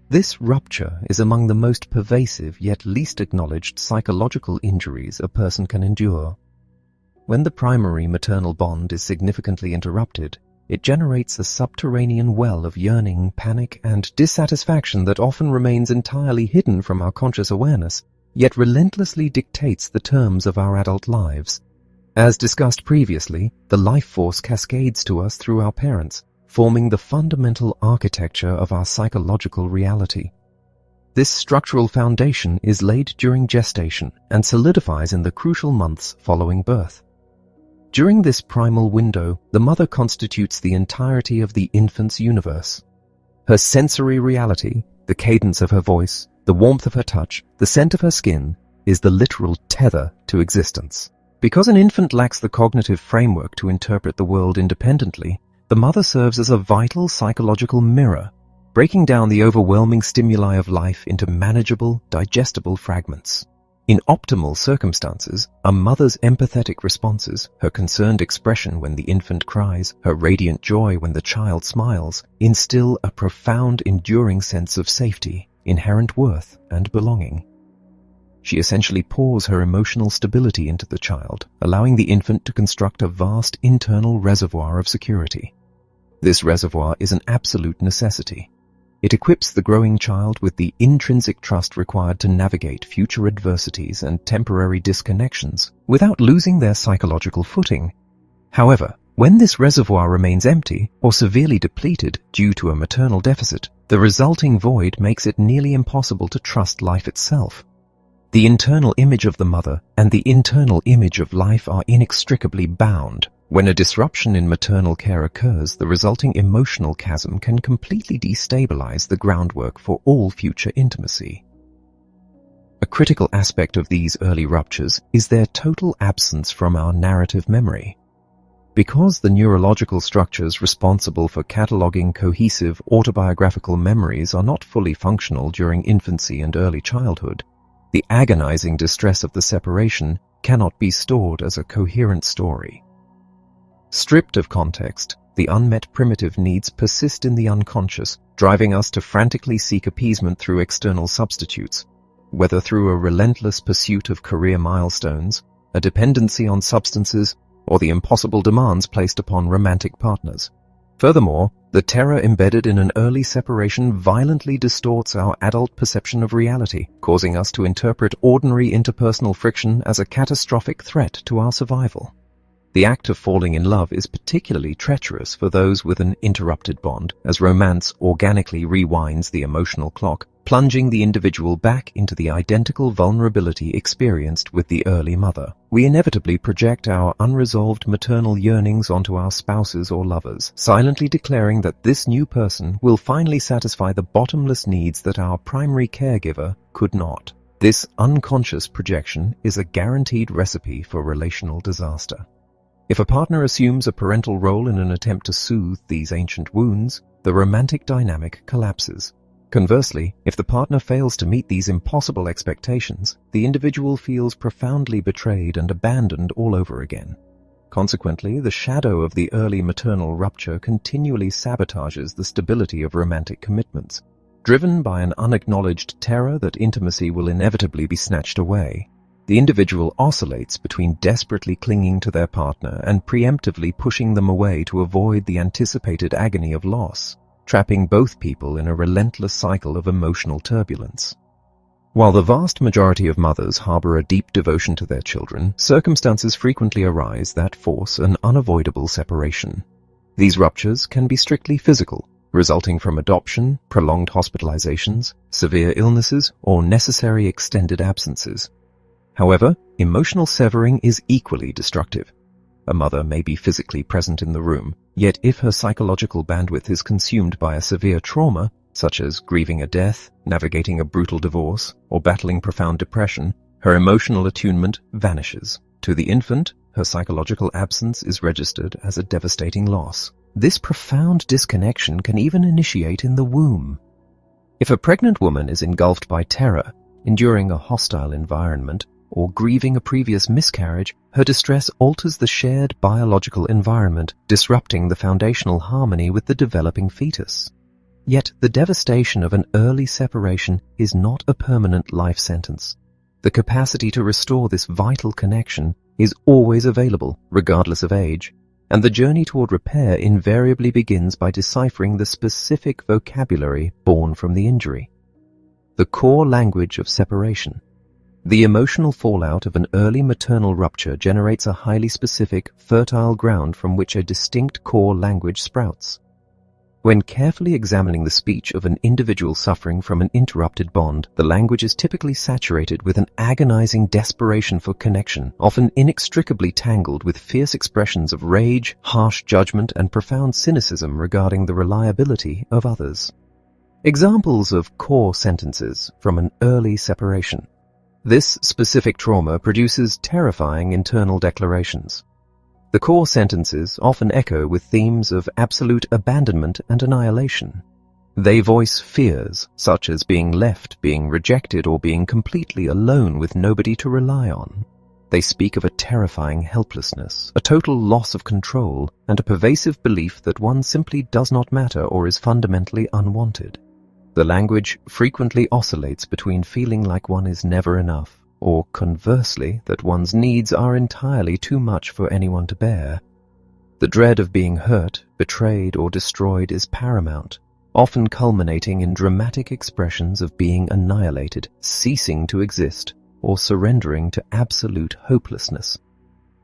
This rupture is among the most pervasive yet least acknowledged psychological injuries a person can endure. When the primary maternal bond is significantly interrupted, it generates a subterranean well of yearning, panic, and dissatisfaction that often remains entirely hidden from our conscious awareness, yet relentlessly dictates the terms of our adult lives. As discussed previously, the life force cascades to us through our parents, forming the fundamental architecture of our psychological reality. This structural foundation is laid during gestation and solidifies in the crucial months following birth. During this primal window, the mother constitutes the entirety of the infant's universe. Her sensory reality, the cadence of her voice, the warmth of her touch, the scent of her skin, is the literal tether to existence. Because an infant lacks the cognitive framework to interpret the world independently, the mother serves as a vital psychological mirror, breaking down the overwhelming stimuli of life into manageable, digestible fragments. In optimal circumstances, a mother's empathetic responses, her concerned expression when the infant cries, her radiant joy when the child smiles, instill a profound, enduring sense of safety, inherent worth, and belonging. She essentially pours her emotional stability into the child, allowing the infant to construct a vast internal reservoir of security. This reservoir is an absolute necessity. It equips the growing child with the intrinsic trust required to navigate future adversities and temporary disconnections without losing their psychological footing. However, when this reservoir remains empty or severely depleted due to a maternal deficit, the resulting void makes it nearly impossible to trust life itself. The internal image of the mother and the internal image of life are inextricably bound. When a disruption in maternal care occurs, the resulting emotional chasm can completely destabilize the groundwork for all future intimacy. A critical aspect of these early ruptures is their total absence from our narrative memory. Because the neurological structures responsible for cataloging cohesive autobiographical memories are not fully functional during infancy and early childhood, the agonizing distress of the separation cannot be stored as a coherent story. Stripped of context, the unmet primitive needs persist in the unconscious, driving us to frantically seek appeasement through external substitutes, whether through a relentless pursuit of career milestones, a dependency on substances, or the impossible demands placed upon romantic partners. Furthermore, the terror embedded in an early separation violently distorts our adult perception of reality, causing us to interpret ordinary interpersonal friction as a catastrophic threat to our survival. The act of falling in love is particularly treacherous for those with an interrupted bond, as romance organically rewinds the emotional clock, plunging the individual back into the identical vulnerability experienced with the early mother. We inevitably project our unresolved maternal yearnings onto our spouses or lovers, silently declaring that this new person will finally satisfy the bottomless needs that our primary caregiver could not. This unconscious projection is a guaranteed recipe for relational disaster. If a partner assumes a parental role in an attempt to soothe these ancient wounds, the romantic dynamic collapses. Conversely, if the partner fails to meet these impossible expectations, the individual feels profoundly betrayed and abandoned all over again. Consequently, the shadow of the early maternal rupture continually sabotages the stability of romantic commitments. Driven by an unacknowledged terror that intimacy will inevitably be snatched away, the individual oscillates between desperately clinging to their partner and preemptively pushing them away to avoid the anticipated agony of loss, trapping both people in a relentless cycle of emotional turbulence. While the vast majority of mothers harbor a deep devotion to their children, circumstances frequently arise that force an unavoidable separation. These ruptures can be strictly physical, resulting from adoption, prolonged hospitalizations, severe illnesses, or necessary extended absences. However, emotional severing is equally destructive. A mother may be physically present in the room, yet if her psychological bandwidth is consumed by a severe trauma, such as grieving a death, navigating a brutal divorce, or battling profound depression, her emotional attunement vanishes. To the infant, her psychological absence is registered as a devastating loss. This profound disconnection can even initiate in the womb. If a pregnant woman is engulfed by terror, enduring a hostile environment, or grieving a previous miscarriage, her distress alters the shared biological environment, disrupting the foundational harmony with the developing fetus. Yet the devastation of an early separation is not a permanent life sentence. The capacity to restore this vital connection is always available, regardless of age, and the journey toward repair invariably begins by deciphering the specific vocabulary born from the injury. The core language of separation. The emotional fallout of an early maternal rupture generates a highly specific, fertile ground from which a distinct core language sprouts. When carefully examining the speech of an individual suffering from an interrupted bond, the language is typically saturated with an agonizing desperation for connection, often inextricably tangled with fierce expressions of rage, harsh judgment, and profound cynicism regarding the reliability of others. Examples of core sentences from an early separation. This specific trauma produces terrifying internal declarations. The core sentences often echo with themes of absolute abandonment and annihilation. They voice fears, such as being left, being rejected, or being completely alone with nobody to rely on. They speak of a terrifying helplessness, a total loss of control, and a pervasive belief that one simply does not matter or is fundamentally unwanted. The language frequently oscillates between feeling like one is never enough, or conversely, that one's needs are entirely too much for anyone to bear. The dread of being hurt, betrayed, or destroyed is paramount, often culminating in dramatic expressions of being annihilated, ceasing to exist, or surrendering to absolute hopelessness.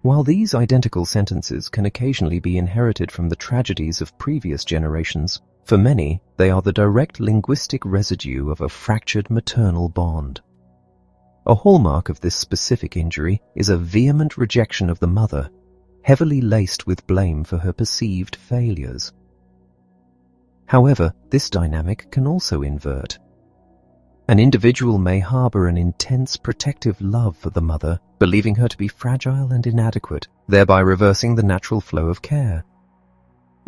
While these identical sentences can occasionally be inherited from the tragedies of previous generations, for many, they are the direct linguistic residue of a fractured maternal bond. A hallmark of this specific injury is a vehement rejection of the mother, heavily laced with blame for her perceived failures. However, this dynamic can also invert. An individual may harbor an intense protective love for the mother, believing her to be fragile and inadequate, thereby reversing the natural flow of care.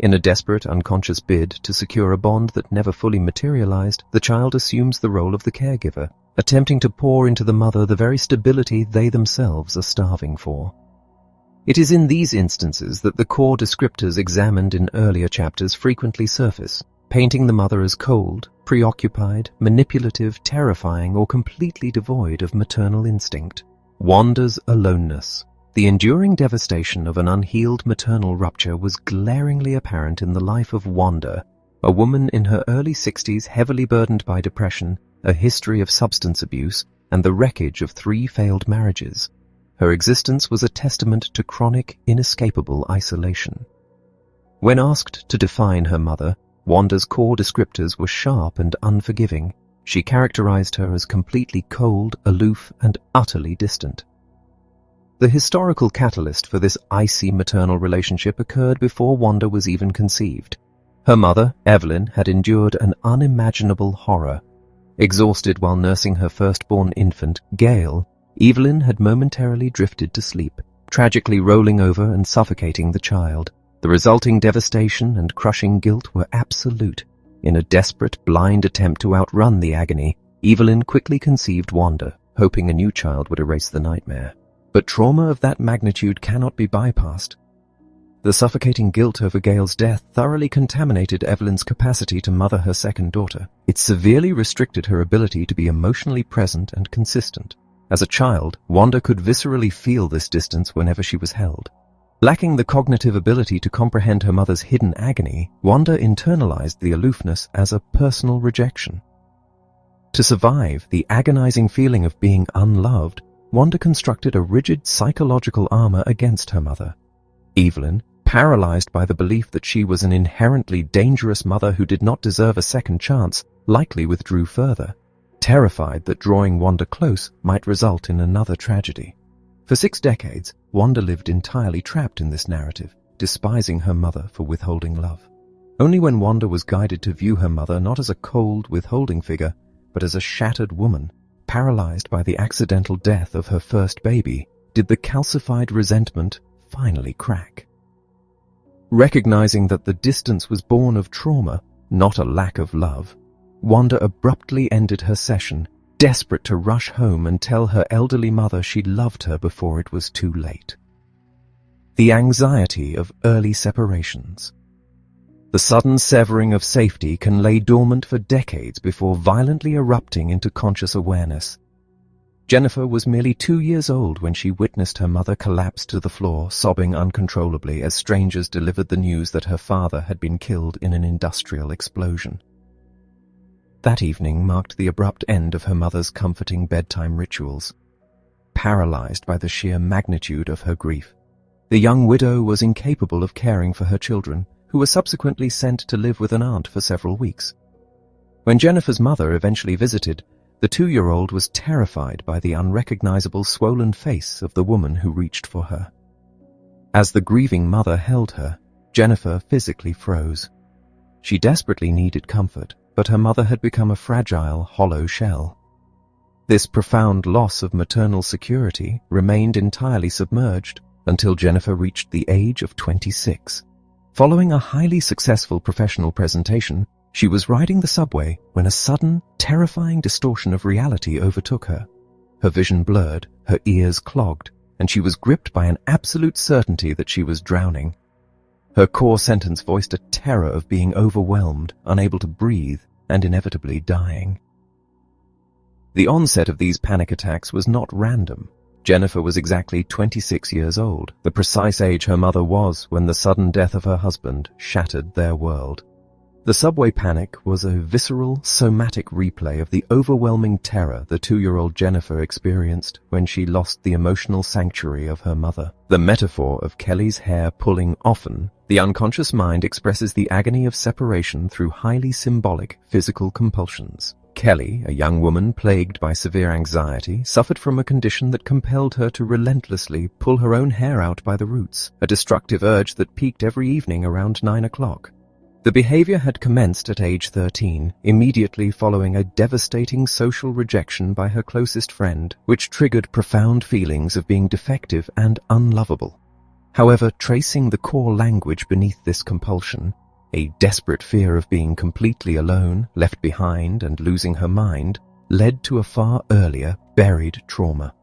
In a desperate, unconscious bid to secure a bond that never fully materialized, the child assumes the role of the caregiver, attempting to pour into the mother the very stability they themselves are starving for. It is in these instances that the core descriptors examined in earlier chapters frequently surface, painting the mother as cold, preoccupied, manipulative, terrifying, or completely devoid of maternal instinct. Wanda's aloneness. The enduring devastation of an unhealed maternal rupture was glaringly apparent in the life of Wanda, a woman in her early 60s heavily burdened by depression, a history of substance abuse, and the wreckage of 3 failed marriages. Her existence was a testament to chronic, inescapable isolation. When asked to define her mother, Wanda's core descriptors were sharp and unforgiving. She characterized her as completely cold, aloof, and utterly distant. The historical catalyst for this icy maternal relationship occurred before Wanda was even conceived. Her mother, Evelyn, had endured an unimaginable horror. Exhausted while nursing her firstborn infant, Gale, Evelyn had momentarily drifted to sleep, tragically rolling over and suffocating the child. The resulting devastation and crushing guilt were absolute. In a desperate, blind attempt to outrun the agony, Evelyn quickly conceived Wanda, hoping a new child would erase the nightmare. But trauma of that magnitude cannot be bypassed. The suffocating guilt over Gale's death thoroughly contaminated Evelyn's capacity to mother her second daughter. It severely restricted her ability to be emotionally present and consistent. As a child, Wanda could viscerally feel this distance whenever she was held. Lacking the cognitive ability to comprehend her mother's hidden agony, Wanda internalized the aloofness as a personal rejection. To survive the agonizing feeling of being unloved, Wanda constructed a rigid psychological armor against her mother. Evelyn, paralyzed by the belief that she was an inherently dangerous mother who did not deserve a second chance, likely withdrew further, terrified that drawing Wanda close might result in another tragedy. For 6 decades, Wanda lived entirely trapped in this narrative, despising her mother for withholding love. Only when Wanda was guided to view her mother not as a cold, withholding figure, but as a shattered woman, paralyzed by the accidental death of her first baby, did the calcified resentment finally crack. Recognizing that the distance was born of trauma, not a lack of love, Wanda abruptly ended her session, desperate to rush home and tell her elderly mother she loved her before it was too late. The anxiety of early separations. The sudden severing of safety can lay dormant for decades before violently erupting into conscious awareness. Jennifer was merely 2 years old when she witnessed her mother collapse to the floor, sobbing uncontrollably as strangers delivered the news that her father had been killed in an industrial explosion. That evening marked the abrupt end of her mother's comforting bedtime rituals. Paralyzed by the sheer magnitude of her grief, the young widow was incapable of caring for her children, who were subsequently sent to live with an aunt for several weeks. When Jennifer's mother eventually visited, the 2-year-old was terrified by the unrecognizable swollen face of the woman who reached for her. As the grieving mother held her, Jennifer physically froze. She desperately needed comfort, but her mother had become a fragile, hollow shell. This profound loss of maternal security remained entirely submerged until Jennifer reached the age of 26. Following a highly successful professional presentation, she was riding the subway when a sudden, terrifying distortion of reality overtook her. Her vision blurred, her ears clogged, and she was gripped by an absolute certainty that she was drowning. Her core sentence voiced a terror of being overwhelmed, unable to breathe, and inevitably dying. The onset of these panic attacks was not random. Jennifer was exactly 26 years old, the precise age her mother was when the sudden death of her husband shattered their world. The subway panic was a visceral, somatic replay of the overwhelming terror the 2-year-old Jennifer experienced when she lost the emotional sanctuary of her mother. The metaphor of Kelly's hair pulling often, the unconscious mind expresses the agony of separation through highly symbolic physical compulsions. Kelly, a young woman plagued by severe anxiety, suffered from a condition that compelled her to relentlessly pull her own hair out by the roots, a destructive urge that peaked every evening around 9 o'clock. The behavior had commenced at age 13, immediately following a devastating social rejection by her closest friend, which triggered profound feelings of being defective and unlovable. However, tracing the core language beneath this compulsion, a desperate fear of being completely alone, left behind, and losing her mind, led to a far earlier, buried trauma.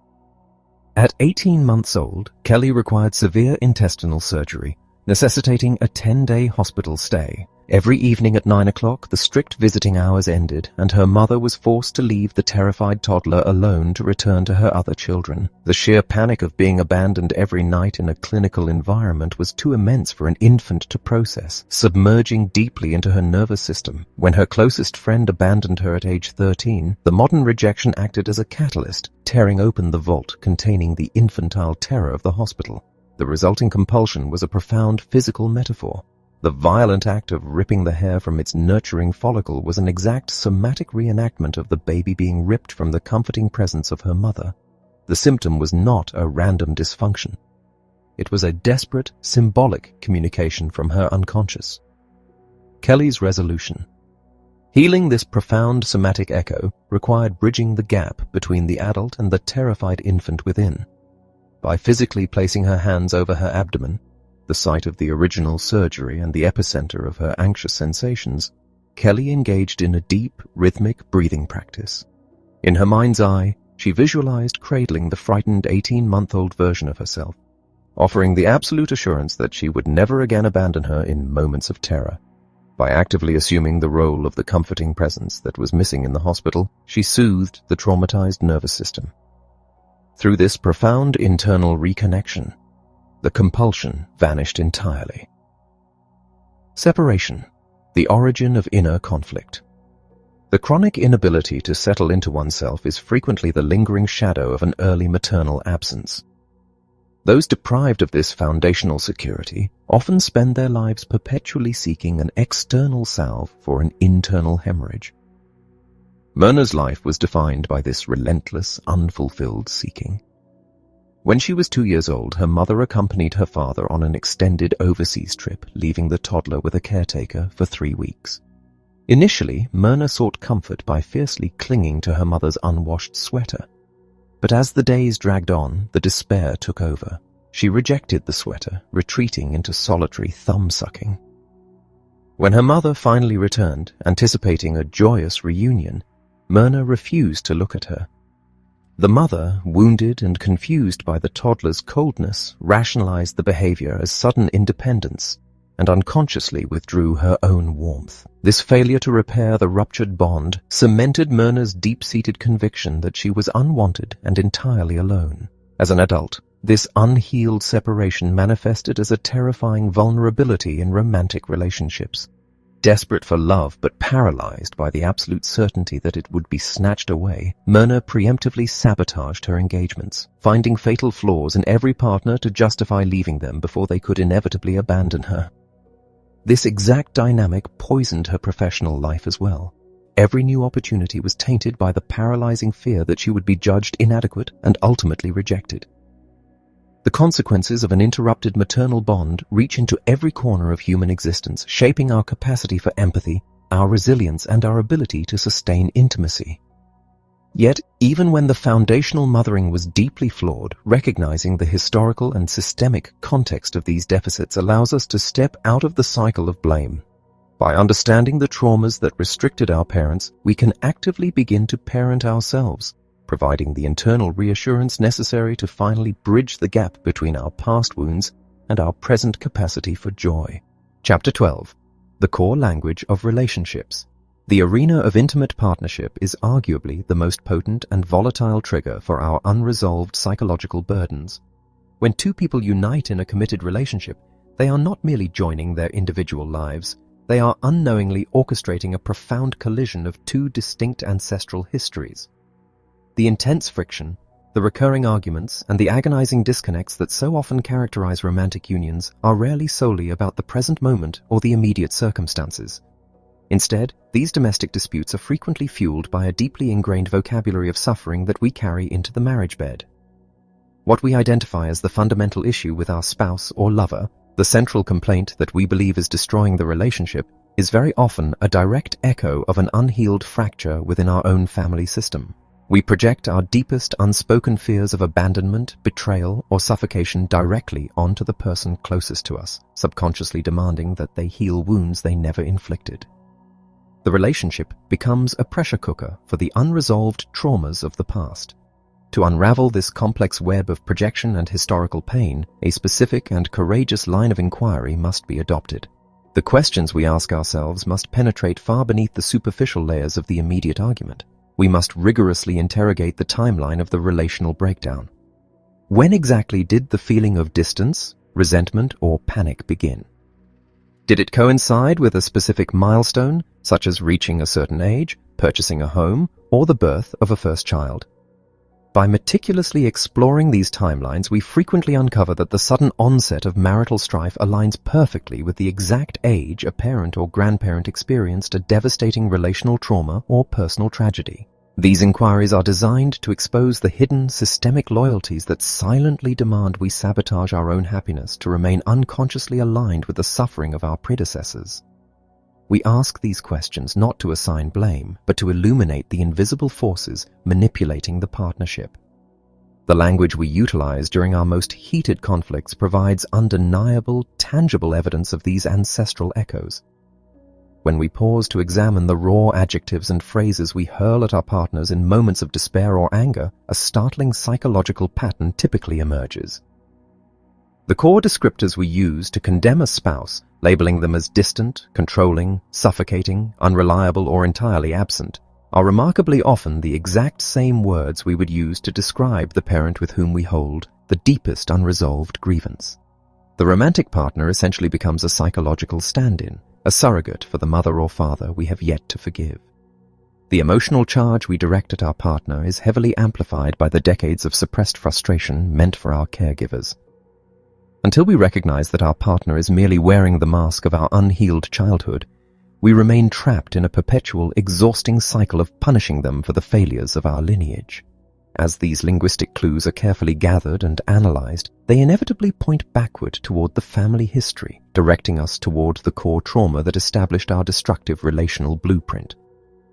At 18 months old, Kelly required severe intestinal surgery, necessitating a 10-day hospital stay. Every evening at 9 o'clock, the strict visiting hours ended, and her mother was forced to leave the terrified toddler alone to return to her other children. The sheer panic of being abandoned every night in a clinical environment was too immense for an infant to process, submerging deeply into her nervous system. When her closest friend abandoned her at age 13, the modern rejection acted as a catalyst, tearing open the vault containing the infantile terror of the hospital. The resulting compulsion was a profound physical metaphor. The violent act of ripping the hair from its nurturing follicle was an exact somatic reenactment of the baby being ripped from the comforting presence of her mother. The symptom was not a random dysfunction. It was a desperate, symbolic communication from her unconscious. Kelly's resolution. Healing this profound somatic echo required bridging the gap between the adult and the terrified infant within. By physically placing her hands over her abdomen, the site of the original surgery and the epicenter of her anxious sensations, Kelly engaged in a deep, rhythmic breathing practice. In her mind's eye, she visualized cradling the frightened 18-month-old version of herself, offering the absolute assurance that she would never again abandon her in moments of terror. By actively assuming the role of the comforting presence that was missing in the hospital, she soothed the traumatized nervous system. Through this profound internal reconnection, the compulsion vanished entirely. Separation, the origin of inner conflict. The chronic inability to settle into oneself is frequently the lingering shadow of an early maternal absence. Those deprived of this foundational security often spend their lives perpetually seeking an external salve for an internal hemorrhage. Myrna's life was defined by this relentless, unfulfilled seeking. When she was 2 years old, her mother accompanied her father on an extended overseas trip, leaving the toddler with a caretaker for 3 weeks. Initially, Myrna sought comfort by fiercely clinging to her mother's unwashed sweater. But as the days dragged on, the despair took over. She rejected the sweater, retreating into solitary thumb-sucking. When her mother finally returned, anticipating a joyous reunion, Myrna refused to look at her. The mother, wounded and confused by the toddler's coldness, rationalized the behavior as sudden independence and unconsciously withdrew her own warmth. This failure to repair the ruptured bond cemented Myrna's deep-seated conviction that she was unwanted and entirely alone. As an adult, this unhealed separation manifested as a terrifying vulnerability in romantic relationships. Desperate for love but paralyzed by the absolute certainty that it would be snatched away, Myrna preemptively sabotaged her engagements, finding fatal flaws in every partner to justify leaving them before they could inevitably abandon her. This exact dynamic poisoned her professional life as well. Every new opportunity was tainted by the paralyzing fear that she would be judged inadequate and ultimately rejected. The consequences of an interrupted maternal bond reach into every corner of human existence, shaping our capacity for empathy, our resilience, and our ability to sustain intimacy. Yet, even when the foundational mothering was deeply flawed, recognizing the historical and systemic context of these deficits allows us to step out of the cycle of blame. By understanding the traumas that restricted our parents, we can actively begin to parent ourselves, providing the internal reassurance necessary to finally bridge the gap between our past wounds and our present capacity for joy. Chapter 12. The Core Language of Relationships. The arena of intimate partnership is arguably the most potent and volatile trigger for our unresolved psychological burdens. When two people unite in a committed relationship, they are not merely joining their individual lives, they are unknowingly orchestrating a profound collision of two distinct ancestral histories. The intense friction, the recurring arguments, and the agonizing disconnects that so often characterize romantic unions are rarely solely about the present moment or the immediate circumstances. Instead, these domestic disputes are frequently fueled by a deeply ingrained vocabulary of suffering that we carry into the marriage bed. What we identify as the fundamental issue with our spouse or lover, the central complaint that we believe is destroying the relationship, is very often a direct echo of an unhealed fracture within our own family system. We project our deepest unspoken fears of abandonment, betrayal, or suffocation directly onto the person closest to us, subconsciously demanding that they heal wounds they never inflicted. The relationship becomes a pressure cooker for the unresolved traumas of the past. To unravel this complex web of projection and historical pain, a specific and courageous line of inquiry must be adopted. The questions we ask ourselves must penetrate far beneath the superficial layers of the immediate argument. We must rigorously interrogate the timeline of the relational breakdown. When exactly did the feeling of distance, resentment, or panic begin? Did it coincide with a specific milestone, such as reaching a certain age, purchasing a home, or the birth of a first child? By meticulously exploring these timelines, we frequently uncover that the sudden onset of marital strife aligns perfectly with the exact age a parent or grandparent experienced a devastating relational trauma or personal tragedy. These inquiries are designed to expose the hidden systemic loyalties that silently demand we sabotage our own happiness to remain unconsciously aligned with the suffering of our predecessors. We ask these questions not to assign blame, but to illuminate the invisible forces manipulating the partnership. The language we utilize during our most heated conflicts provides undeniable, tangible evidence of these ancestral echoes. When we pause to examine the raw adjectives and phrases we hurl at our partners in moments of despair or anger, a startling psychological pattern typically emerges. The core descriptors we use to condemn a spouse, labeling them as distant, controlling, suffocating, unreliable, or entirely absent, are remarkably often the exact same words we would use to describe the parent with whom we hold the deepest unresolved grievance. The romantic partner essentially becomes a psychological stand-in, a surrogate for the mother or father we have yet to forgive. The emotional charge we direct at our partner is heavily amplified by the decades of suppressed frustration meant for our caregivers. Until we recognize that our partner is merely wearing the mask of our unhealed childhood, we remain trapped in a perpetual, exhausting cycle of punishing them for the failures of our lineage. As these linguistic clues are carefully gathered and analyzed, they inevitably point backward toward the family history, directing us toward the core trauma that established our destructive relational blueprint.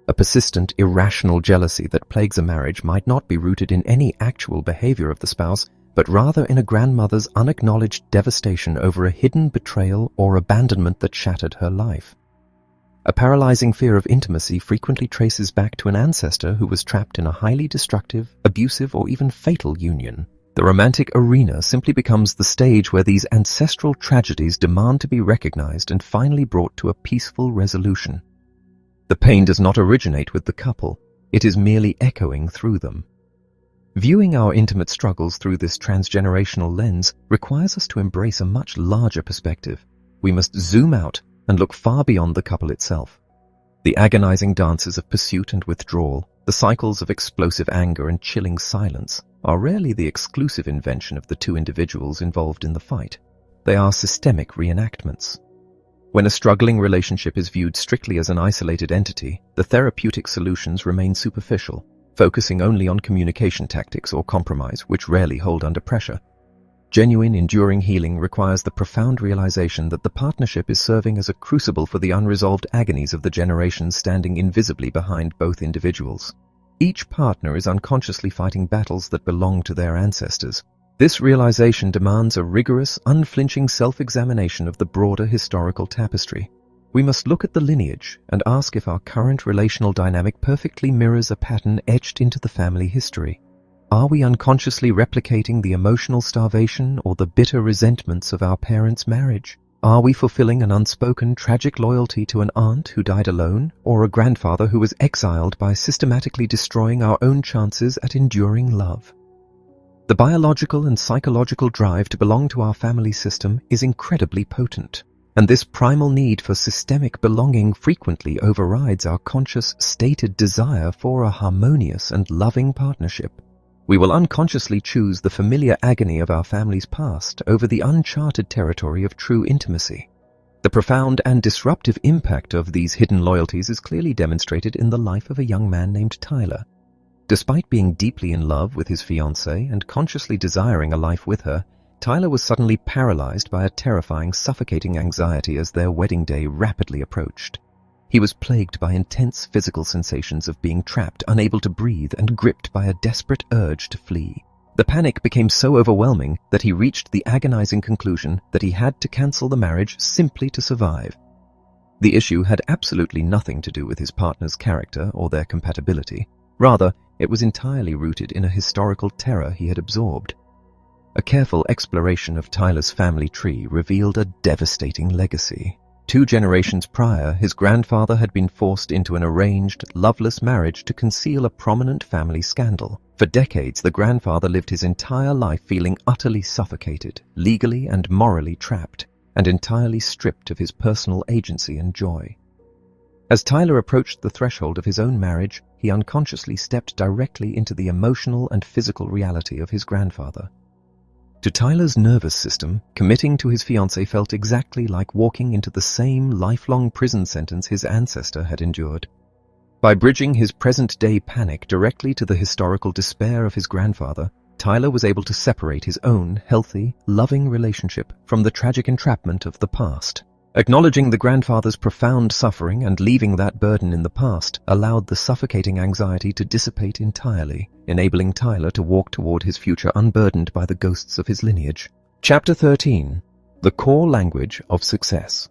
A persistent, irrational jealousy that plagues a marriage might not be rooted in any actual behavior of the spouse, but rather in a grandmother's unacknowledged devastation over a hidden betrayal or abandonment that shattered her life. A paralyzing fear of intimacy frequently traces back to an ancestor who was trapped in a highly destructive, abusive, or even fatal union. The romantic arena simply becomes the stage where these ancestral tragedies demand to be recognized and finally brought to a peaceful resolution. The pain does not originate with the couple, it is merely echoing through them. Viewing our intimate struggles through this transgenerational lens requires us to embrace a much larger perspective. We must zoom out and look far beyond the couple itself. The agonizing dances of pursuit and withdrawal, the cycles of explosive anger and chilling silence, are rarely the exclusive invention of the two individuals involved in the fight. They are systemic reenactments. When a struggling relationship is viewed strictly as an isolated entity, the therapeutic solutions remain superficial, focusing only on communication tactics or compromise, which rarely hold under pressure. Genuine, enduring healing requires the profound realization that the partnership is serving as a crucible for the unresolved agonies of the generations standing invisibly behind both individuals. Each partner is unconsciously fighting battles that belong to their ancestors. This realization demands a rigorous, unflinching self-examination of the broader historical tapestry. We must look at the lineage and ask if our current relational dynamic perfectly mirrors a pattern etched into the family history. Are we unconsciously replicating the emotional starvation or the bitter resentments of our parents' marriage? Are we fulfilling an unspoken tragic loyalty to an aunt who died alone, or a grandfather who was exiled by systematically destroying our own chances at enduring love? The biological and psychological drive to belong to our family system is incredibly potent, and this primal need for systemic belonging frequently overrides our conscious, stated desire for a harmonious and loving partnership. We will unconsciously choose the familiar agony of our family's past over the uncharted territory of true intimacy. The profound and disruptive impact of these hidden loyalties is clearly demonstrated in the life of a young man named Tyler. Despite being deeply in love with his fiancée and consciously desiring a life with her, Tyler was suddenly paralyzed by a terrifying, suffocating anxiety as their wedding day rapidly approached. He was plagued by intense physical sensations of being trapped, unable to breathe, and gripped by a desperate urge to flee. The panic became so overwhelming that he reached the agonizing conclusion that he had to cancel the marriage simply to survive. The issue had absolutely nothing to do with his partner's character or their compatibility. Rather, it was entirely rooted in a historical terror he had absorbed. A careful exploration of Tyler's family tree revealed a devastating legacy. 2 generations prior, his grandfather had been forced into an arranged, loveless marriage to conceal a prominent family scandal. For decades, the grandfather lived his entire life feeling utterly suffocated, legally and morally trapped, and entirely stripped of his personal agency and joy. As Tyler approached the threshold of his own marriage, he unconsciously stepped directly into the emotional and physical reality of his grandfather. To Tyler's nervous system, committing to his fiancée felt exactly like walking into the same lifelong prison sentence his ancestor had endured. By bridging his present-day panic directly to the historical despair of his grandfather, Tyler was able to separate his own healthy, loving relationship from the tragic entrapment of the past. Acknowledging the grandfather's profound suffering and leaving that burden in the past allowed the suffocating anxiety to dissipate entirely, enabling Tyler to walk toward his future unburdened by the ghosts of his lineage. Chapter 13. The Core Language of Success.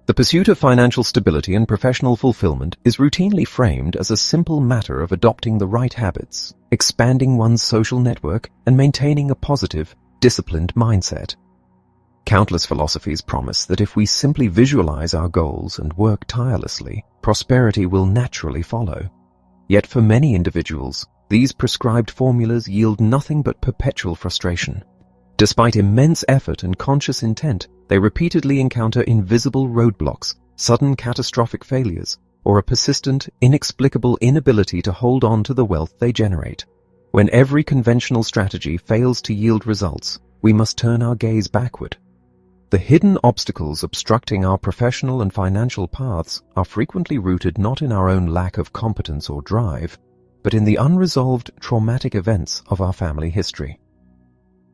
The pursuit of financial stability and professional fulfillment is routinely framed as a simple matter of adopting the right habits, expanding one's social network, and maintaining a positive, disciplined mindset. Countless philosophies promise that if we simply visualize our goals and work tirelessly, prosperity will naturally follow. Yet for many individuals, these prescribed formulas yield nothing but perpetual frustration. Despite immense effort and conscious intent, they repeatedly encounter invisible roadblocks, sudden catastrophic failures, or a persistent, inexplicable inability to hold on to the wealth they generate. When every conventional strategy fails to yield results, we must turn our gaze backward. The hidden obstacles obstructing our professional and financial paths are frequently rooted not in our own lack of competence or drive, but in the unresolved traumatic events of our family history.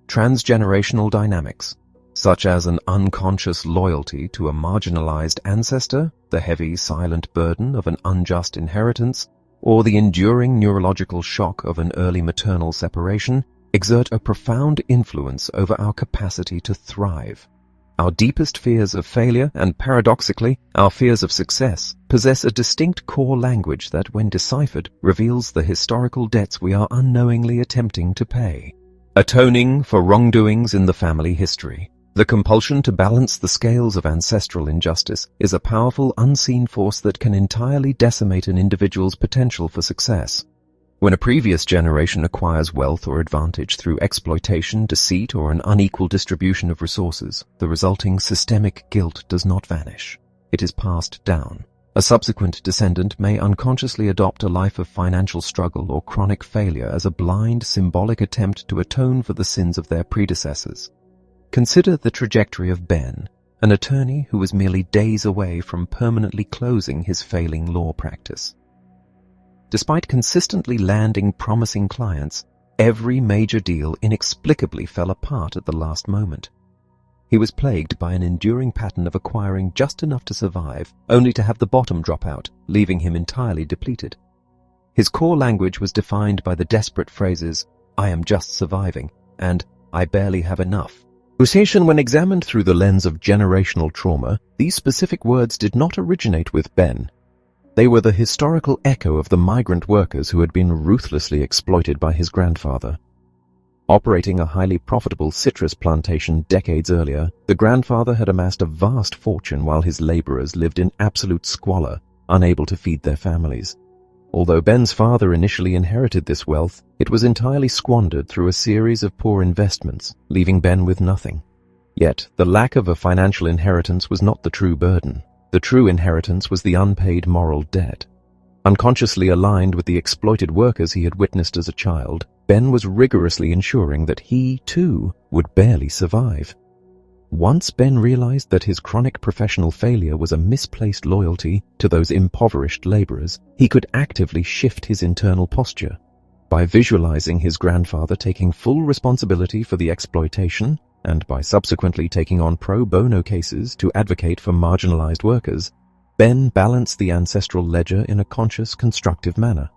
Transgenerational dynamics, such as an unconscious loyalty to a marginalized ancestor, the heavy, silent burden of an unjust inheritance, or the enduring neurological shock of an early maternal separation, exert a profound influence over our capacity to thrive. Our deepest fears of failure, and paradoxically, our fears of success, possess a distinct core language that, when deciphered, reveals the historical debts we are unknowingly attempting to pay. Atoning for wrongdoings in the family history. The compulsion to balance the scales of ancestral injustice is a powerful, unseen force that can entirely decimate an individual's potential for success. When a previous generation acquires wealth or advantage through exploitation, deceit, or an unequal distribution of resources, the resulting systemic guilt does not vanish. It is passed down. A subsequent descendant may unconsciously adopt a life of financial struggle or chronic failure as a blind, symbolic attempt to atone for the sins of their predecessors. Consider the trajectory of Ben, an attorney who was merely days away from permanently closing his failing law practice. Despite consistently landing promising clients, every major deal inexplicably fell apart at the last moment. He was plagued by an enduring pattern of acquiring just enough to survive, only to have the bottom drop out, leaving him entirely depleted. His core language was defined by the desperate phrases, "I am just surviving," and "I barely have enough." When examined through the lens of generational trauma, these specific words did not originate with Ben. They were the historical echo of the migrant workers who had been ruthlessly exploited by his grandfather. Operating a highly profitable citrus plantation decades earlier, the grandfather had amassed a vast fortune while his laborers lived in absolute squalor, unable to feed their families. Although Ben's father initially inherited this wealth, it was entirely squandered through a series of poor investments, leaving Ben with nothing. Yet, the lack of a financial inheritance was not the true burden. The true inheritance was the unpaid moral debt. Unconsciously aligned with the exploited workers he had witnessed as a child, Ben was rigorously ensuring that he, too, would barely survive. Once Ben realized that his chronic professional failure was a misplaced loyalty to those impoverished laborers, he could actively shift his internal posture. By visualizing his grandfather taking full responsibility for the exploitation, and by subsequently taking on pro bono cases to advocate for marginalized workers, Ben balanced the ancestral ledger in a conscious, constructive manner.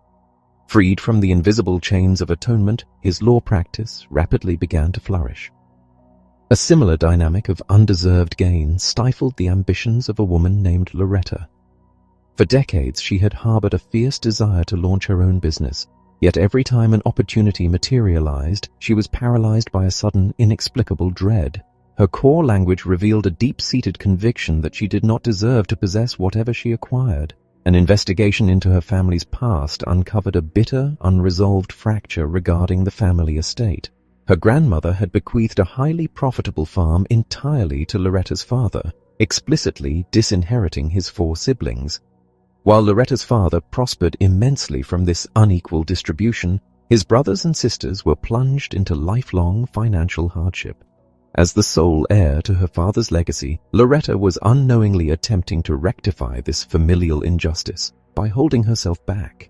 Freed from the invisible chains of atonement, his law practice rapidly began to flourish. A similar dynamic of undeserved gain stifled the ambitions of a woman named Loretta. For decades, she had harbored a fierce desire to launch her own business, yet every time an opportunity materialized, she was paralyzed by a sudden, inexplicable dread. Her core language revealed a deep-seated conviction that she did not deserve to possess whatever she acquired. An investigation into her family's past uncovered a bitter, unresolved fracture regarding the family estate. Her grandmother had bequeathed a highly profitable farm entirely to Loretta's father, explicitly disinheriting his 4 siblings. While Loretta's father prospered immensely from this unequal distribution, his brothers and sisters were plunged into lifelong financial hardship. As the sole heir to her father's legacy, Loretta was unknowingly attempting to rectify this familial injustice by holding herself back.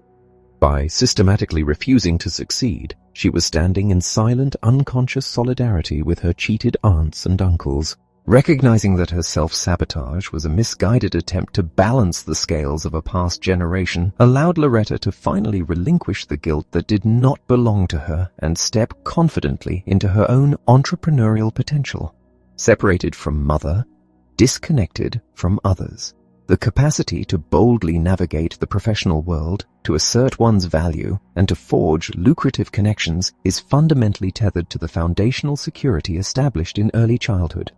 By systematically refusing to succeed, she was standing in silent, unconscious solidarity with her cheated aunts and uncles. Recognizing that her self-sabotage was a misguided attempt to balance the scales of a past generation allowed Loretta to finally relinquish the guilt that did not belong to her and step confidently into her own entrepreneurial potential. Separated from mother, disconnected from others, the capacity to boldly navigate the professional world, to assert one's value, and to forge lucrative connections is fundamentally tethered to the foundational security established in early childhood.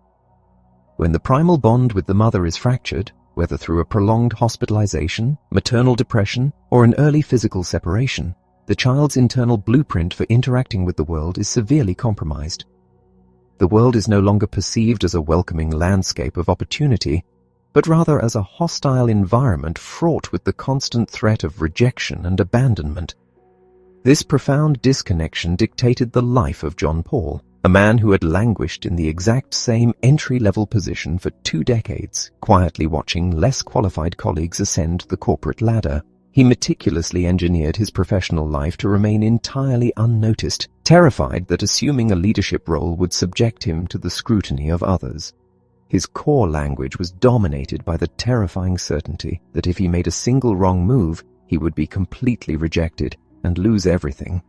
When the primal bond with the mother is fractured, whether through a prolonged hospitalization, maternal depression, or an early physical separation, the child's internal blueprint for interacting with the world is severely compromised. The world is no longer perceived as a welcoming landscape of opportunity, but rather as a hostile environment fraught with the constant threat of rejection and abandonment. This profound disconnection dictated the life of John Paul, a man who had languished in the exact same entry-level position for 2 decades, quietly watching less qualified colleagues ascend the corporate ladder. He meticulously engineered his professional life to remain entirely unnoticed, terrified that assuming a leadership role would subject him to the scrutiny of others. His core language was dominated by the terrifying certainty that if he made a single wrong move, he would be completely rejected and lose everything.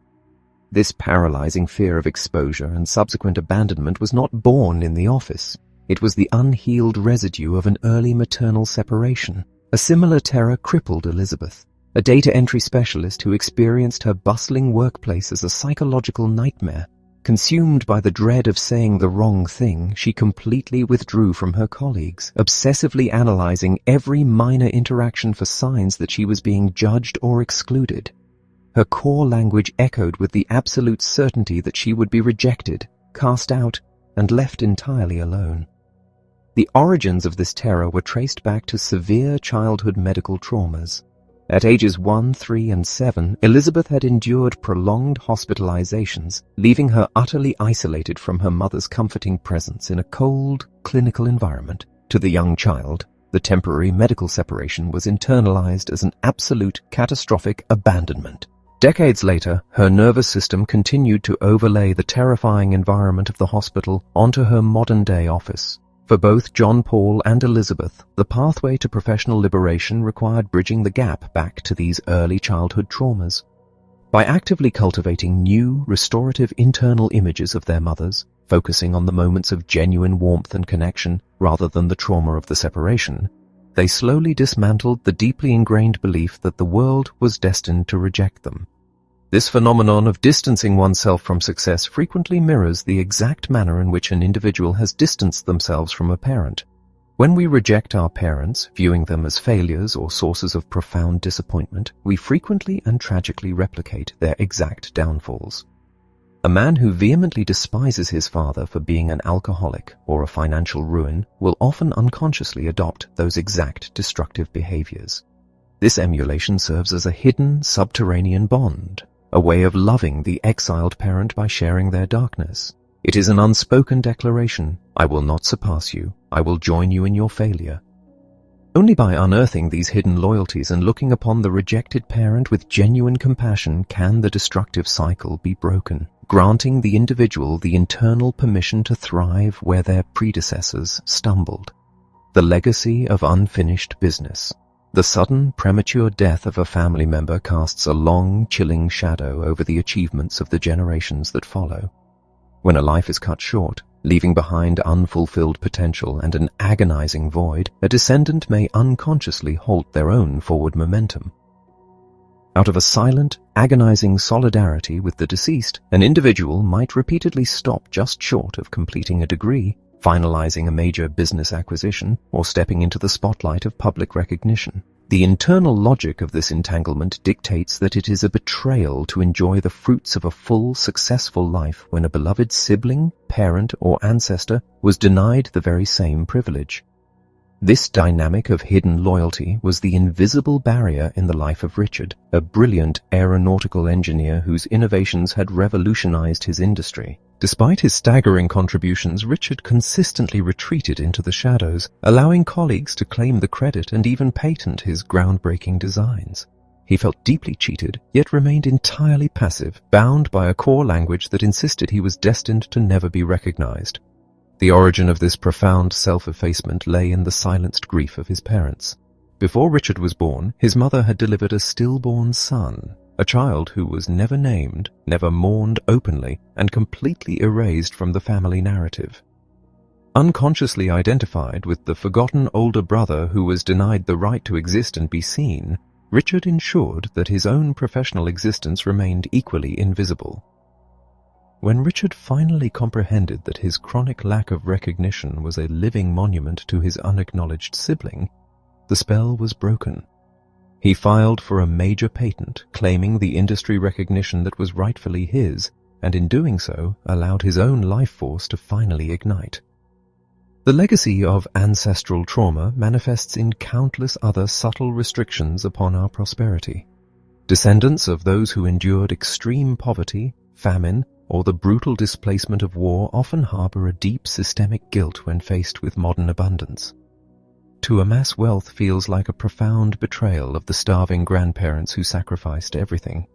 This paralyzing fear of exposure and subsequent abandonment was not born in the office. It was the unhealed residue of an early maternal separation. A similar terror crippled Elizabeth, a data entry specialist who experienced her bustling workplace as a psychological nightmare. Consumed by the dread of saying the wrong thing, she completely withdrew from her colleagues, obsessively analyzing every minor interaction for signs that she was being judged or excluded. Her core language echoed with the absolute certainty that she would be rejected, cast out, and left entirely alone. The origins of this terror were traced back to severe childhood medical traumas. At ages 1, 3, and 7, Elizabeth had endured prolonged hospitalizations, leaving her utterly isolated from her mother's comforting presence in a cold, clinical environment. To the young child, the temporary medical separation was internalized as an absolute catastrophic abandonment. Decades later, her nervous system continued to overlay the terrifying environment of the hospital onto her modern-day office. For both John Paul and Elizabeth, the pathway to professional liberation required bridging the gap back to these early childhood traumas. By actively cultivating new, restorative internal images of their mothers, focusing on the moments of genuine warmth and connection rather than the trauma of the separation, they slowly dismantled the deeply ingrained belief that the world was destined to reject them. This phenomenon of distancing oneself from success frequently mirrors the exact manner in which an individual has distanced themselves from a parent. When we reject our parents, viewing them as failures or sources of profound disappointment, we frequently and tragically replicate their exact downfalls. A man who vehemently despises his father for being an alcoholic or a financial ruin will often unconsciously adopt those exact destructive behaviors. This emulation serves as a hidden, subterranean bond, a way of loving the exiled parent by sharing their darkness. It is an unspoken declaration: I will not surpass you, I will join you in your failure. Only by unearthing these hidden loyalties and looking upon the rejected parent with genuine compassion can the destructive cycle be broken, granting the individual the internal permission to thrive where their predecessors stumbled. The legacy of unfinished business. The sudden, premature death of a family member casts a long, chilling shadow over the achievements of the generations that follow. When a life is cut short, leaving behind unfulfilled potential and an agonizing void, a descendant may unconsciously halt their own forward momentum. Out of a silent, agonizing solidarity with the deceased, an individual might repeatedly stop just short of completing a degree, finalizing a major business acquisition, or stepping into the spotlight of public recognition. The internal logic of this entanglement dictates that it is a betrayal to enjoy the fruits of a full, successful life when a beloved sibling, parent, or ancestor was denied the very same privilege. This dynamic of hidden loyalty was the invisible barrier in the life of Richard, a brilliant aeronautical engineer whose innovations had revolutionized his industry. Despite his staggering contributions, Richard consistently retreated into the shadows, allowing colleagues to claim the credit and even patent his groundbreaking designs. He felt deeply cheated, yet remained entirely passive, bound by a core language that insisted he was destined to never be recognized. The origin of this profound self-effacement lay in the silenced grief of his parents. Before Richard was born, his mother had delivered a stillborn son, a child who was never named, never mourned openly, and completely erased from the family narrative. Unconsciously identified with the forgotten older brother who was denied the right to exist and be seen, Richard ensured that his own professional existence remained equally invisible. When Richard finally comprehended that his chronic lack of recognition was a living monument to his unacknowledged sibling, the spell was broken. He filed for a major patent, claiming the industry recognition that was rightfully his, and in doing so, allowed his own life force to finally ignite. The legacy of ancestral trauma manifests in countless other subtle restrictions upon our prosperity. Descendants of those who endured extreme poverty, famine, or the brutal displacement of war often harbor a deep systemic guilt when faced with modern abundance. To amass wealth feels like a profound betrayal of the starving grandparents who sacrificed everything.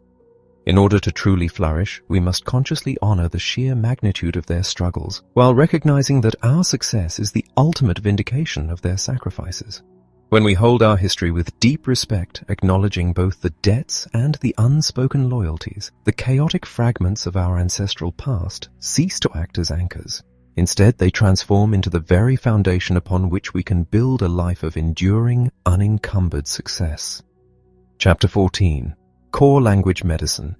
In order to truly flourish, we must consciously honor the sheer magnitude of their struggles, while recognizing that our success is the ultimate vindication of their sacrifices. When we hold our history with deep respect, acknowledging both the debts and the unspoken loyalties, the chaotic fragments of our ancestral past cease to act as anchors. Instead, they transform into the very foundation upon which we can build a life of enduring, unencumbered success. Chapter 14. Core Language Medicine.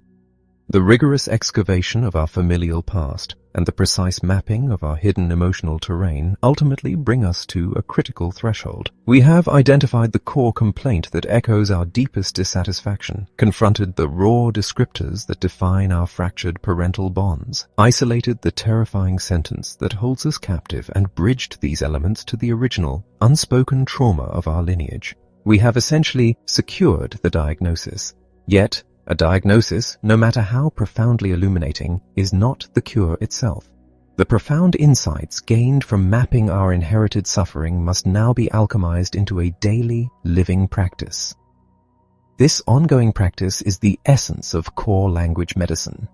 The rigorous excavation of our familial past and the precise mapping of our hidden emotional terrain ultimately bring us to a critical threshold. We have identified the core complaint that echoes our deepest dissatisfaction, confronted the raw descriptors that define our fractured parental bonds, isolated the terrifying sentence that holds us captive, and bridged these elements to the original, unspoken trauma of our lineage. We have essentially secured the diagnosis. Yet, a diagnosis, no matter how profoundly illuminating, is not the cure itself. The profound insights gained from mapping our inherited suffering must now be alchemized into a daily, living practice. This ongoing practice is the essence of core language medicine.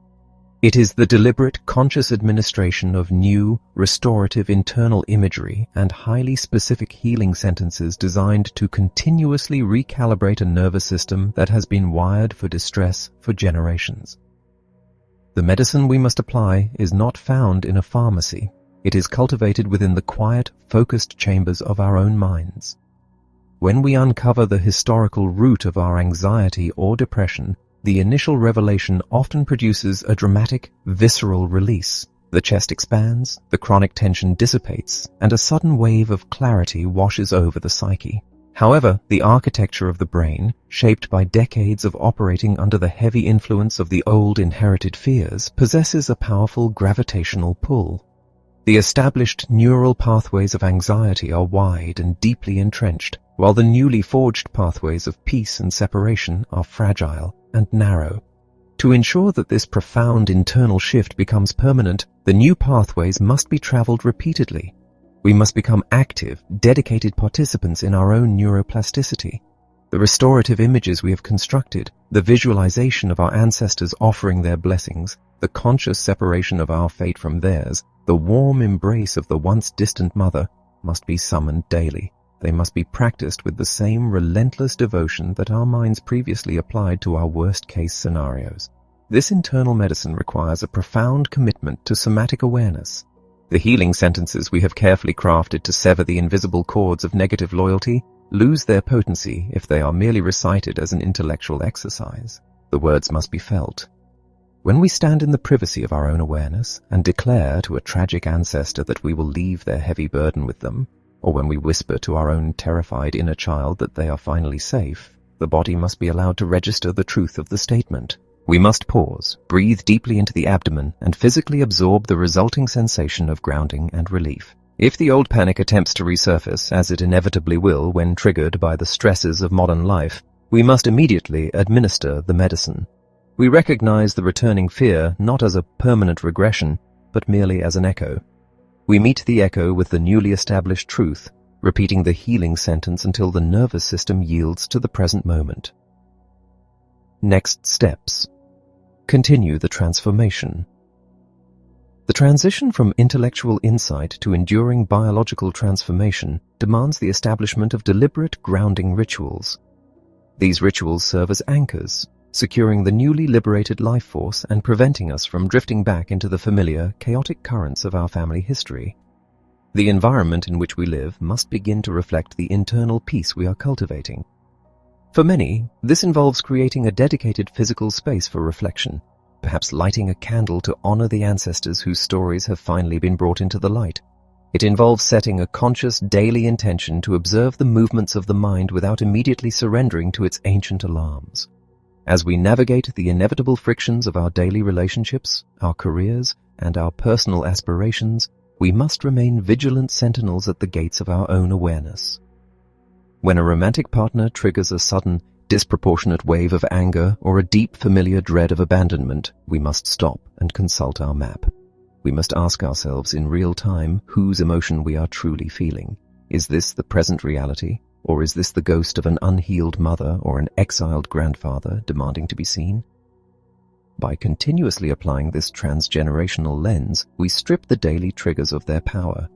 It is the deliberate, conscious administration of new, restorative internal imagery and highly specific healing sentences designed to continuously recalibrate a nervous system that has been wired for distress for generations. The medicine we must apply is not found in a pharmacy. It is cultivated within the quiet, focused chambers of our own minds. When we uncover the historical root of our anxiety or depression, the initial revelation often produces a dramatic, visceral release. The chest expands, the chronic tension dissipates, and a sudden wave of clarity washes over the psyche. However, the architecture of the brain, shaped by decades of operating under the heavy influence of the old inherited fears, possesses a powerful gravitational pull. The established neural pathways of anxiety are wide and deeply entrenched, while the newly forged pathways of peace and separation are fragile and narrow. To ensure that this profound internal shift becomes permanent, the new pathways must be traveled repeatedly. We must become active, dedicated participants in our own neuroplasticity. The restorative images we have constructed, the visualization of our ancestors offering their blessings, the conscious separation of our fate from theirs, the warm embrace of the once distant mother, must be summoned daily. They must be practiced with the same relentless devotion that our minds previously applied to our worst-case scenarios. This internal medicine requires a profound commitment to somatic awareness. The healing sentences we have carefully crafted to sever the invisible cords of negative loyalty lose their potency if they are merely recited as an intellectual exercise. The words must be felt. When we stand in the privacy of our own awareness and declare to a tragic ancestor that we will leave their heavy burden with them, or when we whisper to our own terrified inner child that they are finally safe, the body must be allowed to register the truth of the statement. We must pause, breathe deeply into the abdomen, and physically absorb the resulting sensation of grounding and relief. If the old panic attempts to resurface, as it inevitably will when triggered by the stresses of modern life, we must immediately administer the medicine. We recognize the returning fear not as a permanent regression, but merely as an echo. We meet the echo with the newly established truth, repeating the healing sentence until the nervous system yields to the present moment. Next steps. Continue the transformation. The transition from intellectual insight to enduring biological transformation demands the establishment of deliberate grounding rituals. These rituals serve as anchors, securing the newly liberated life force and preventing us from drifting back into the familiar, chaotic currents of our family history. The environment in which we live must begin to reflect the internal peace we are cultivating. For many, this involves creating a dedicated physical space for reflection, perhaps lighting a candle to honor the ancestors whose stories have finally been brought into the light. It involves setting a conscious daily intention to observe the movements of the mind without immediately surrendering to its ancient alarms. As we navigate the inevitable frictions of our daily relationships, our careers, and our personal aspirations, we must remain vigilant sentinels at the gates of our own awareness. When a romantic partner triggers a sudden, disproportionate wave of anger or a deep familiar dread of abandonment, we must stop and consult our map. We must ask ourselves in real time whose emotion we are truly feeling. Is this the present reality, or is this the ghost of an unhealed mother or an exiled grandfather demanding to be seen? By continuously applying this transgenerational lens, we strip the daily triggers of their power.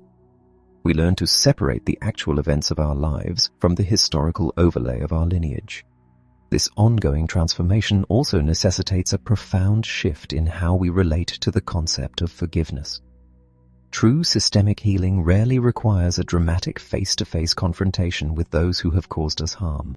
We learn to separate the actual events of our lives from the historical overlay of our lineage. This ongoing transformation also necessitates a profound shift in how we relate to the concept of forgiveness. True systemic healing rarely requires a dramatic face-to-face confrontation with those who have caused us harm.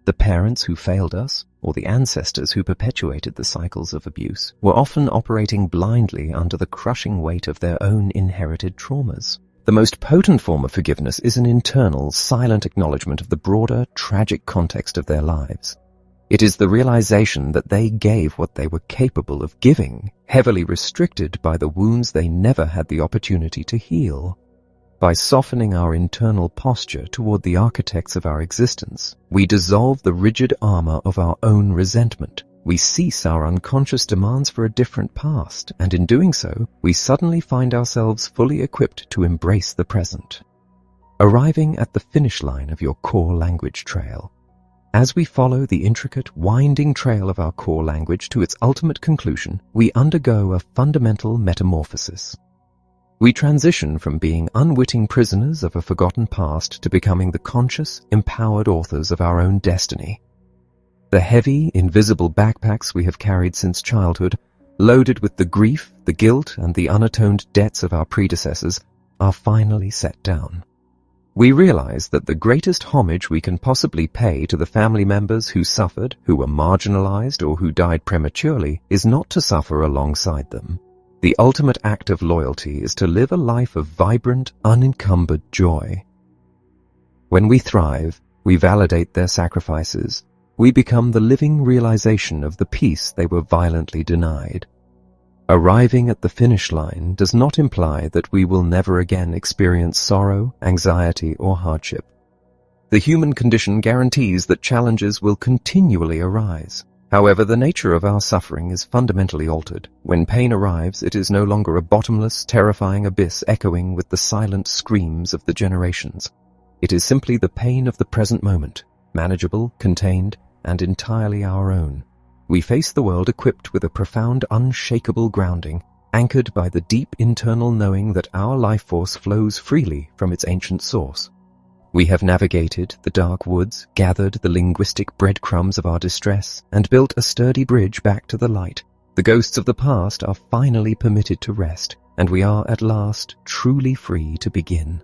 The parents who failed us, or the ancestors who perpetuated the cycles of abuse, were often operating blindly under the crushing weight of their own inherited traumas. The most potent form of forgiveness is an internal, silent acknowledgement of the broader, tragic context of their lives. It is the realization that they gave what they were capable of giving, heavily restricted by the wounds they never had the opportunity to heal. By softening our internal posture toward the architects of our existence, we dissolve the rigid armor of our own resentment. We cease our unconscious demands for a different past, and in doing so, we suddenly find ourselves fully equipped to embrace the present. Arriving at the finish line of your core language trail. As we follow the intricate, winding trail of our core language to its ultimate conclusion, we undergo a fundamental metamorphosis. We transition from being unwitting prisoners of a forgotten past to becoming the conscious, empowered authors of our own destiny. The heavy, invisible backpacks we have carried since childhood, loaded with the grief, the guilt, and the unatoned debts of our predecessors, are finally set down. We realize that the greatest homage we can possibly pay to the family members who suffered, who were marginalized, or who died prematurely is not to suffer alongside them. The ultimate act of loyalty is to live a life of vibrant, unencumbered joy. When we thrive, we validate their sacrifices. We become the living realization of the peace they were violently denied. Arriving at the finish line does not imply that we will never again experience sorrow, anxiety, or hardship. The human condition guarantees that challenges will continually arise. However, the nature of our suffering is fundamentally altered. When pain arrives, it is no longer a bottomless, terrifying abyss echoing with the silent screams of the generations. It is simply the pain of the present moment, manageable, contained, and entirely our own. We face the world equipped with a profound, unshakable grounding, anchored by the deep internal knowing that our life force flows freely from its ancient source. We have navigated the dark woods, gathered the linguistic breadcrumbs of our distress, and built a sturdy bridge back to the light. The ghosts of the past are finally permitted to rest, and we are at last truly free to begin.